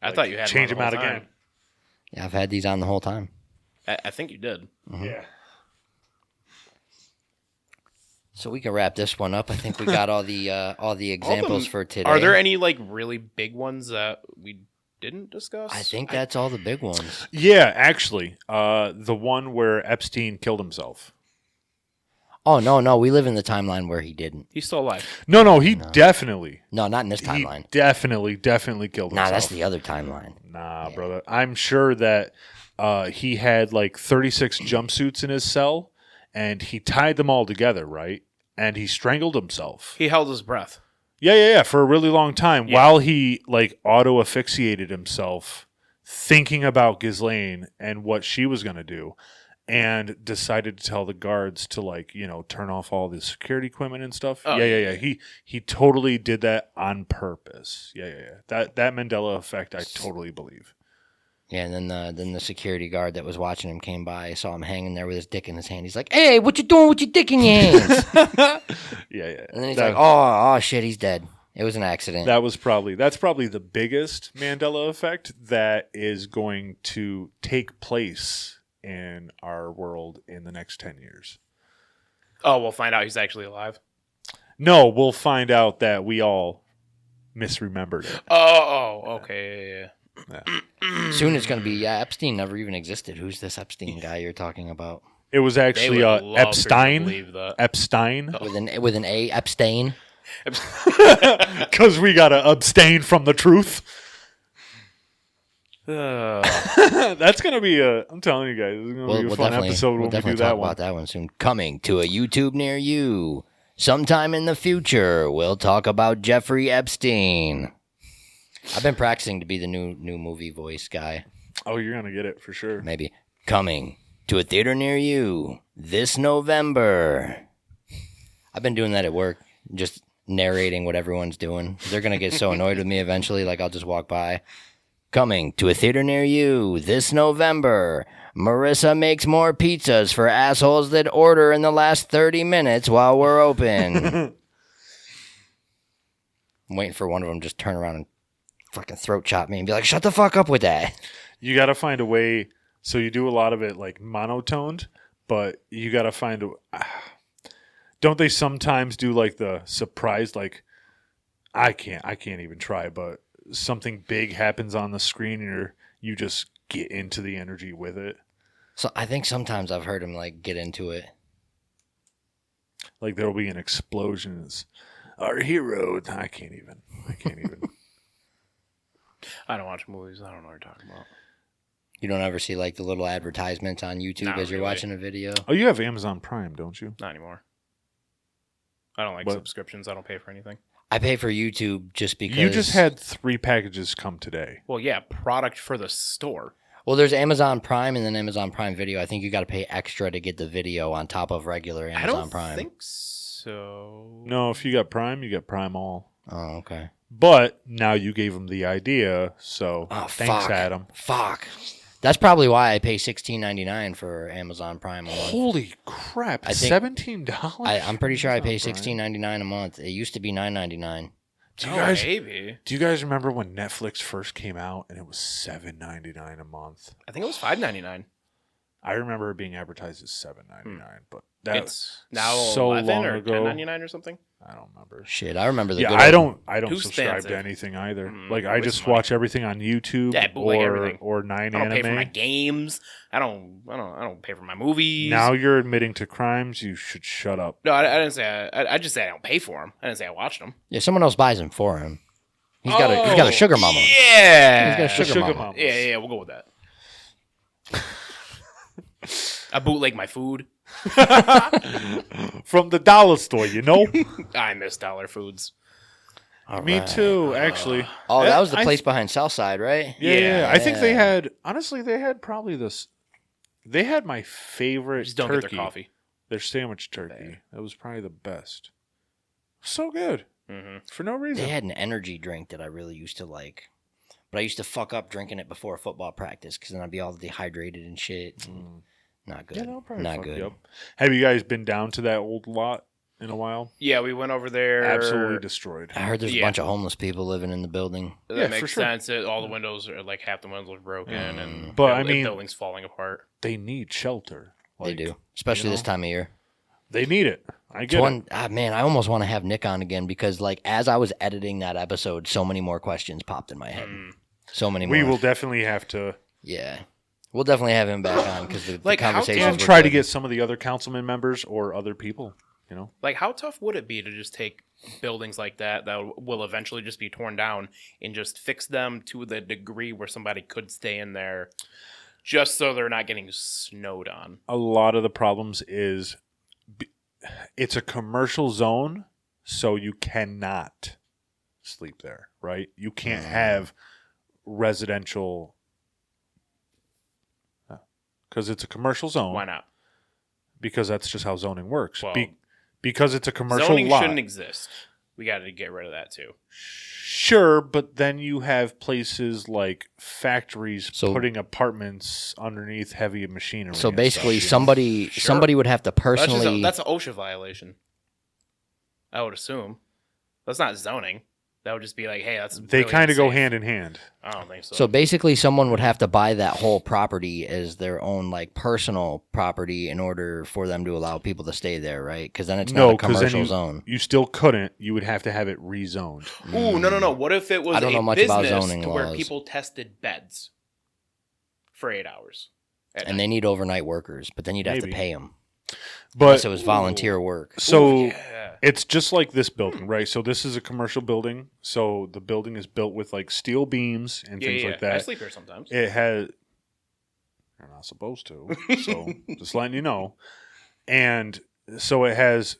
I thought you had change them them on out the whole again. Yeah, I've had these on the whole time. time. I think you did. Yeah. So we can wrap this one up. I think we got all the examples for today. Are there any like really big ones that we didn't discuss? I think that's all the big ones. Yeah, actually, the one where Epstein killed himself. Oh no, we live in the timeline where he didn't. He's still alive. No, he definitely. No, not in this He timeline. definitely killed himself. Nah, that's the other timeline. Nah, brother. I'm sure that he had like 36 jumpsuits in his cell, and he tied them all together, right? And he strangled himself. He held his breath. Yeah, for a really long time while he like auto asphyxiated himself, thinking about Ghislaine and what she was gonna do, and decided to tell the guards to like turn off all the security equipment and stuff. Oh, Yeah. He totally did that on purpose. Yeah. That Mandela effect, I totally believe. Yeah, and then the security guard that was watching him came by, saw him hanging there with his dick in his hand. He's like, "Hey, what you doing with your dick in your hands?" Yeah. And then he's like, "Oh shit, he's dead. It was an accident." That's probably the biggest Mandela effect that is going to take place in our world in the next 10 years. Oh, we'll find out he's actually alive. No, we'll find out that we all misremembered it. Okay. Yeah. Soon it's going to be, Epstein never even existed. Who's this Epstein guy you're talking about? It was actually They would love for you to Epstein. believe that. Epstein. With an A, Epstein. Because we got to abstain from the truth. That's going to be I'm telling you guys, it's going to be a fun episode when we do talk that one. about that one soon. Coming to a YouTube near you. Sometime in the future, we'll talk about Jeffrey Epstein. I've been practicing to be the new movie voice guy. Oh, you're going to get it for sure. Maybe. Coming to a theater near you this November. I've been doing that at work, just narrating what everyone's doing. They're going to get so annoyed with me eventually, like I'll just walk by. Coming to a theater near you this November. Marissa makes more pizzas for assholes that order in the last 30 minutes while we're open. I'm waiting for one of them to just turn around and fucking throat chop me and be like, shut the fuck up with that. You got to find a way. So you do a lot of it like monotoned, but you got to find a. Don't they sometimes do like the surprise? Like I can't even try, but something big happens on the screen and you just get into the energy with it. So I think sometimes I've heard him like get into it. Like there'll be an explosion. It's our hero. I can't even. I don't watch movies. I don't know what you're talking about. You don't ever see like the little advertisements on YouTube Not as you're really. watching a video? Oh, you have Amazon Prime, don't you? Not anymore. I don't like What? subscriptions. I don't pay for anything. I pay for YouTube just because. You just had 3 packages come today. Well, yeah, product for the store. Well, there's Amazon Prime and then Amazon Prime Video. I think you got to pay extra to get the video on top of regular Amazon I don't Prime. think so. No, if you got Prime, you got Prime All. Oh, okay. But now you gave them the idea, so Oh, thanks, fuck. Adam. Fuck. That's probably why I pay $16.99 for Amazon Prime a month. Holy crap! I think- $17. I'm pretty sure I pay Amazon Prime. $16.99 a month. It used to be $9.99. Do you guys maybe. do you guys remember when Netflix first came out and it was $7.99 a month? I think it was $5.99. I remember it being advertised as $7.99, but that It's now so 11 long or ago. $10.99 or something. I don't remember. Shit, I remember the Yeah, good I old- don't Who subscribe stands to it? anything either. Mm, Like I waste just of money. watch everything on YouTube Yeah, bootleg or everything. or 9 I don't anime. pay for my games. I don't pay for my movies. Now you're admitting to crimes. You should shut up. No, I didn't say. I just said I don't pay for them. I didn't say I watched them. Yeah, someone else buys them for him. He's got a sugar mama. Yeah, He's got a The sugar mama. mamas. Yeah, we'll go with that. I bootleg my food. From the dollar store, you know. I miss dollar foods. All Me right. too, actually. Oh, that was the I- place behind Southside, right? Yeah. I think they Yeah. had. Honestly, they had probably this. They had my favorite Just don't turkey. get their coffee. Their sandwich turkey. That was probably the best. So good Mm-hmm. for no reason. They had an energy drink that I really used to like. But I used to fuck up drinking it before football practice because then I'd be all dehydrated and shit. And not good. Yeah, that'll probably Not fuck good. you up. Have you guys been down to that old lot in a while? Yeah, we went over there. Absolutely destroyed. I heard there's a Yeah. bunch of homeless people living in the building. That Yeah, makes for sure. sense. All the windows are like half the windows are broken, and But, I the mean- building's falling apart. They need shelter. They Like, do, especially this know? time of year. They need it. I It's get it. one, man, I almost want to have Nick on again because, like, as I was editing that episode, so many more questions popped in my head. So many more. We will definitely have to Yeah, we'll definitely have him back on because the Like, how conversations tough- and were try to good. get some of the other councilman members or other people. You know, Like, how tough would it be to just take buildings like that will eventually just be torn down and just fix them to the degree where somebody could stay in there, just so they're not getting snowed on? a lot of the problems is it's a commercial zone, so you cannot sleep there, right? You can't have residential because it's a commercial zone. Why not? Because that's just how zoning works. Well, because it's a commercial Zoning lot. shouldn't exist. We got to get rid of that too. Sure, but then you have places like factories So- putting apartments underneath heavy machinery. So and basically, stuff, you know? somebody would have to personally. That's an OSHA violation. I would assume. That's not zoning. That would just be like, hey, that's They really kind of go unsafe. hand in hand. I don't think so. So basically, someone would have to buy that whole property as their own, like, personal property in order for them to allow people to stay there, right? Because then it's not No, a because then commercial zone. you still couldn't. You would have to have it rezoned. Ooh, no. What if it was I don't know a much about business zoning to where laws. people tested beds for 8 hours? at And night? they need overnight workers, but then you'd have Maybe. to pay them. But Unless it was volunteer work. so Ooh, yeah. it's just like this building, right? So this is a commercial building. So the building is built with like steel beams and things like I that. sleep here sometimes. It has. You're not supposed to. So just letting you know. And so it has.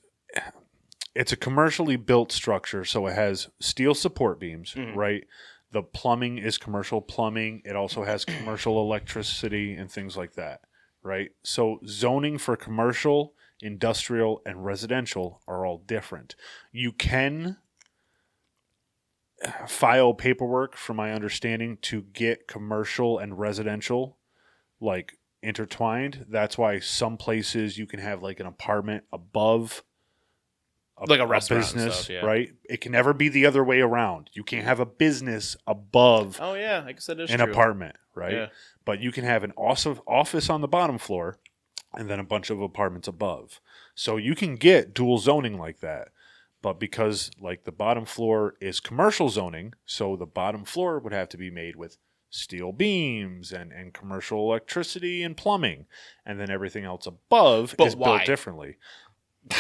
It's a commercially built structure, so it has steel support beams, Mhm. right? The plumbing is commercial plumbing. It also has commercial electricity and things like that, right? So zoning for commercial, industrial, and residential are all different. You can file paperwork, from my understanding, to get commercial and residential like intertwined. That's why some places you can have like an apartment above Like a restaurant and business, stuff, yeah. right? It can never be the other way around. You can't have a business above Oh yeah, I guess that is an true. apartment, right? Yeah. But you can have an office on the bottom floor and then a bunch of apartments above. So you can get dual zoning like that. But because like the bottom floor is commercial zoning, so the bottom floor would have to be made with steel beams and commercial electricity and plumbing. And then everything else above But is why? built differently.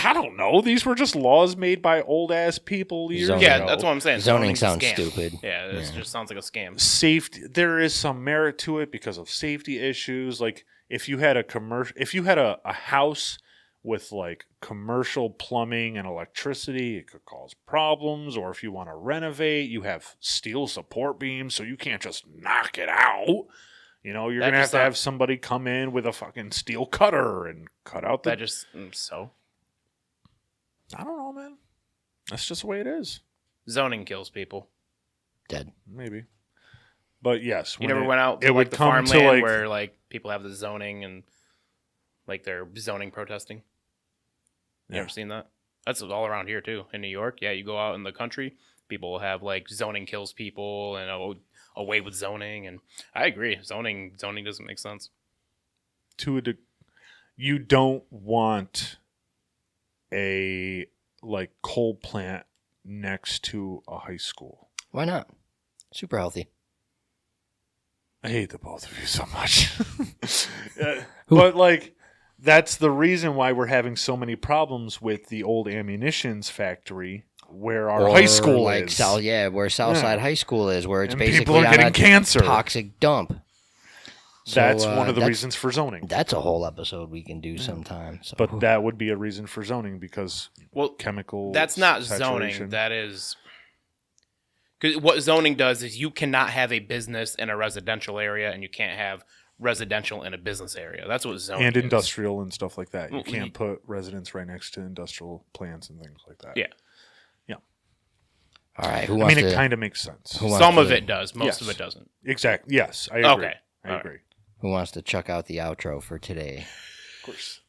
I don't know. These were just laws made by old ass people years Zoning. Yeah, ago. that's what I'm saying. Zoning Zoning's a sounds scam. stupid. Yeah, it just sounds like a scam. Safety. There is some merit to it because of safety issues. Like if you had a house with like commercial plumbing and electricity, it could cause problems. Or if you want to renovate, you have steel support beams, so you can't just knock it out. You know, you're That gonna just have somebody come in with a fucking steel cutter and cut out the. That just so I don't know, man. That's just the way it is. zoning kills people. Dead. Maybe. But yes, You never went out to it like would the come to, farmland like- where like people have the zoning and like they're zoning protesting. You Yeah. ever seen that? That's all around here too. In New York, yeah, you go out in the country, people will have like zoning kills people and away with zoning. And I agree, zoning doesn't make sense. You don't want a like coal plant next to a high school. Why not? Super healthy. I hate the both of you so much. But like that's the reason why we're having so many problems with the old ammunitions factory where our high school like is. where Southside High School is, where it's And basically people are on getting a cancer. toxic dump. So, That's one of the that's- reasons for zoning. That's a whole episode we can do sometime. So. But that would be a reason for zoning because Well, chemical. that's not saturation. zoning. That is because what zoning does is you cannot have a business in a residential area and you can't have residential in a business area. That's what zoning And is. industrial and stuff like that. You Well, can't put residents right next to industrial plants and things like that. Yeah. All right, who I wants mean, it to? kind of makes sense. Who wants Some of to- it does. Most of Yes. it doesn't. Exactly. Yes, I agree. Okay. I All right. agree. Who wants to chuck out the outro for today? Of course.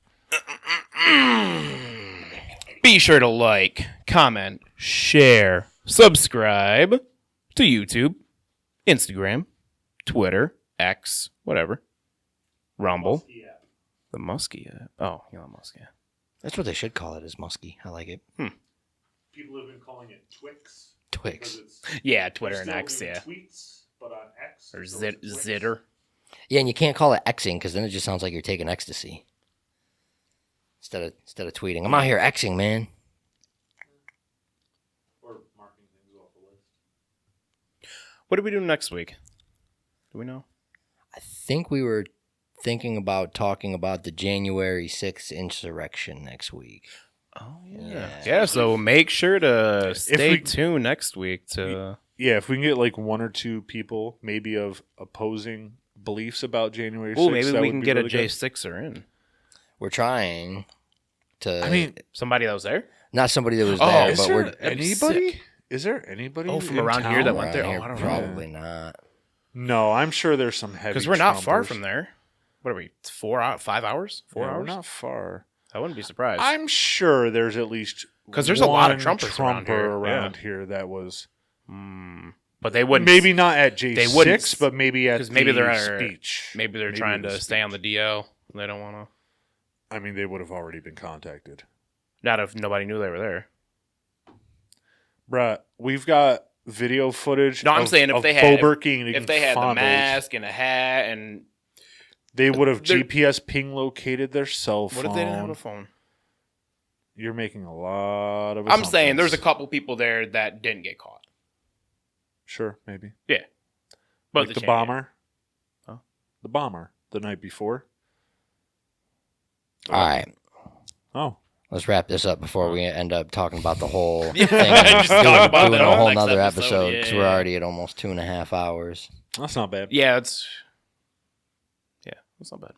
Be sure to like, comment, share, subscribe to YouTube, Instagram, Twitter, X, whatever, Rumble, the Muskie app. Oh, Elon Musk, yeah. That's what they should call it. Is musky. I like it. People have been calling it Twix. Twix. Yeah, Twitter and X, yeah. Tweets, but on X. Or Zitter. Yeah, and you can't call it Xing because then it just sounds like you're taking ecstasy. Instead of tweeting, I'm out here Xing, man. Or marking things off the list. What are we doing next week? Do we know? I think we were thinking about talking about the January 6th insurrection next week. Oh, Yeah. Yeah, so make sure to stay we- tuned next week to... Yeah, if we can get like one or two people, maybe of opposing beliefs about January 6th. Oh, maybe that we would can be get really a good. J6er in. We're trying to. I mean, Somebody that was there? not somebody that was Oh, there, is but there we're that'd be anybody? sick. Is there anybody? Oh, from in around here town? that went there? around Oh, I don't here, know. probably not. No, I'm sure there's some heavy. Because we're not far Trumpers. from there. What are we? 5 hours? 4 Yeah, hours? We're not far. I wouldn't be surprised. I'm sure there's at least 'Cause there's a lot of one Trumpers around Trumper here. around Yeah. here that was But they wouldn't. maybe not at J6, wouldn't- but maybe at 'cause maybe the they're- speech. Maybe they're trying to stay on the DL. They don't want to. I mean, they would have already been contacted. Not if nobody knew they were there. Bruh, we've got video footage. No, I'm of- saying if of they had- Boberg getting If they had the fondled, mask and a hat and they would have They're- GPS ping located their cell phone. what if they didn't have a phone? You're making a lot of. I'm saying there's a assumptions. couple people there that didn't get caught. Sure, maybe. Yeah, but Like the chance- bomber. Huh? The bomber the night before. All right, Oh, let's wrap this up before we end up talking about the whole Yeah, thing. and just talk about doing that a on whole next nother episode, episode because yeah. we're already at almost 2.5 hours. that's not bad. Yeah, it's not bad.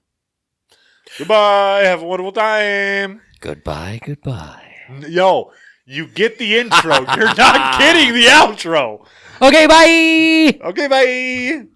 Goodbye. Have a wonderful time. Goodbye. Yo, you get the intro. You're not getting the outro. Okay, bye. Okay, bye.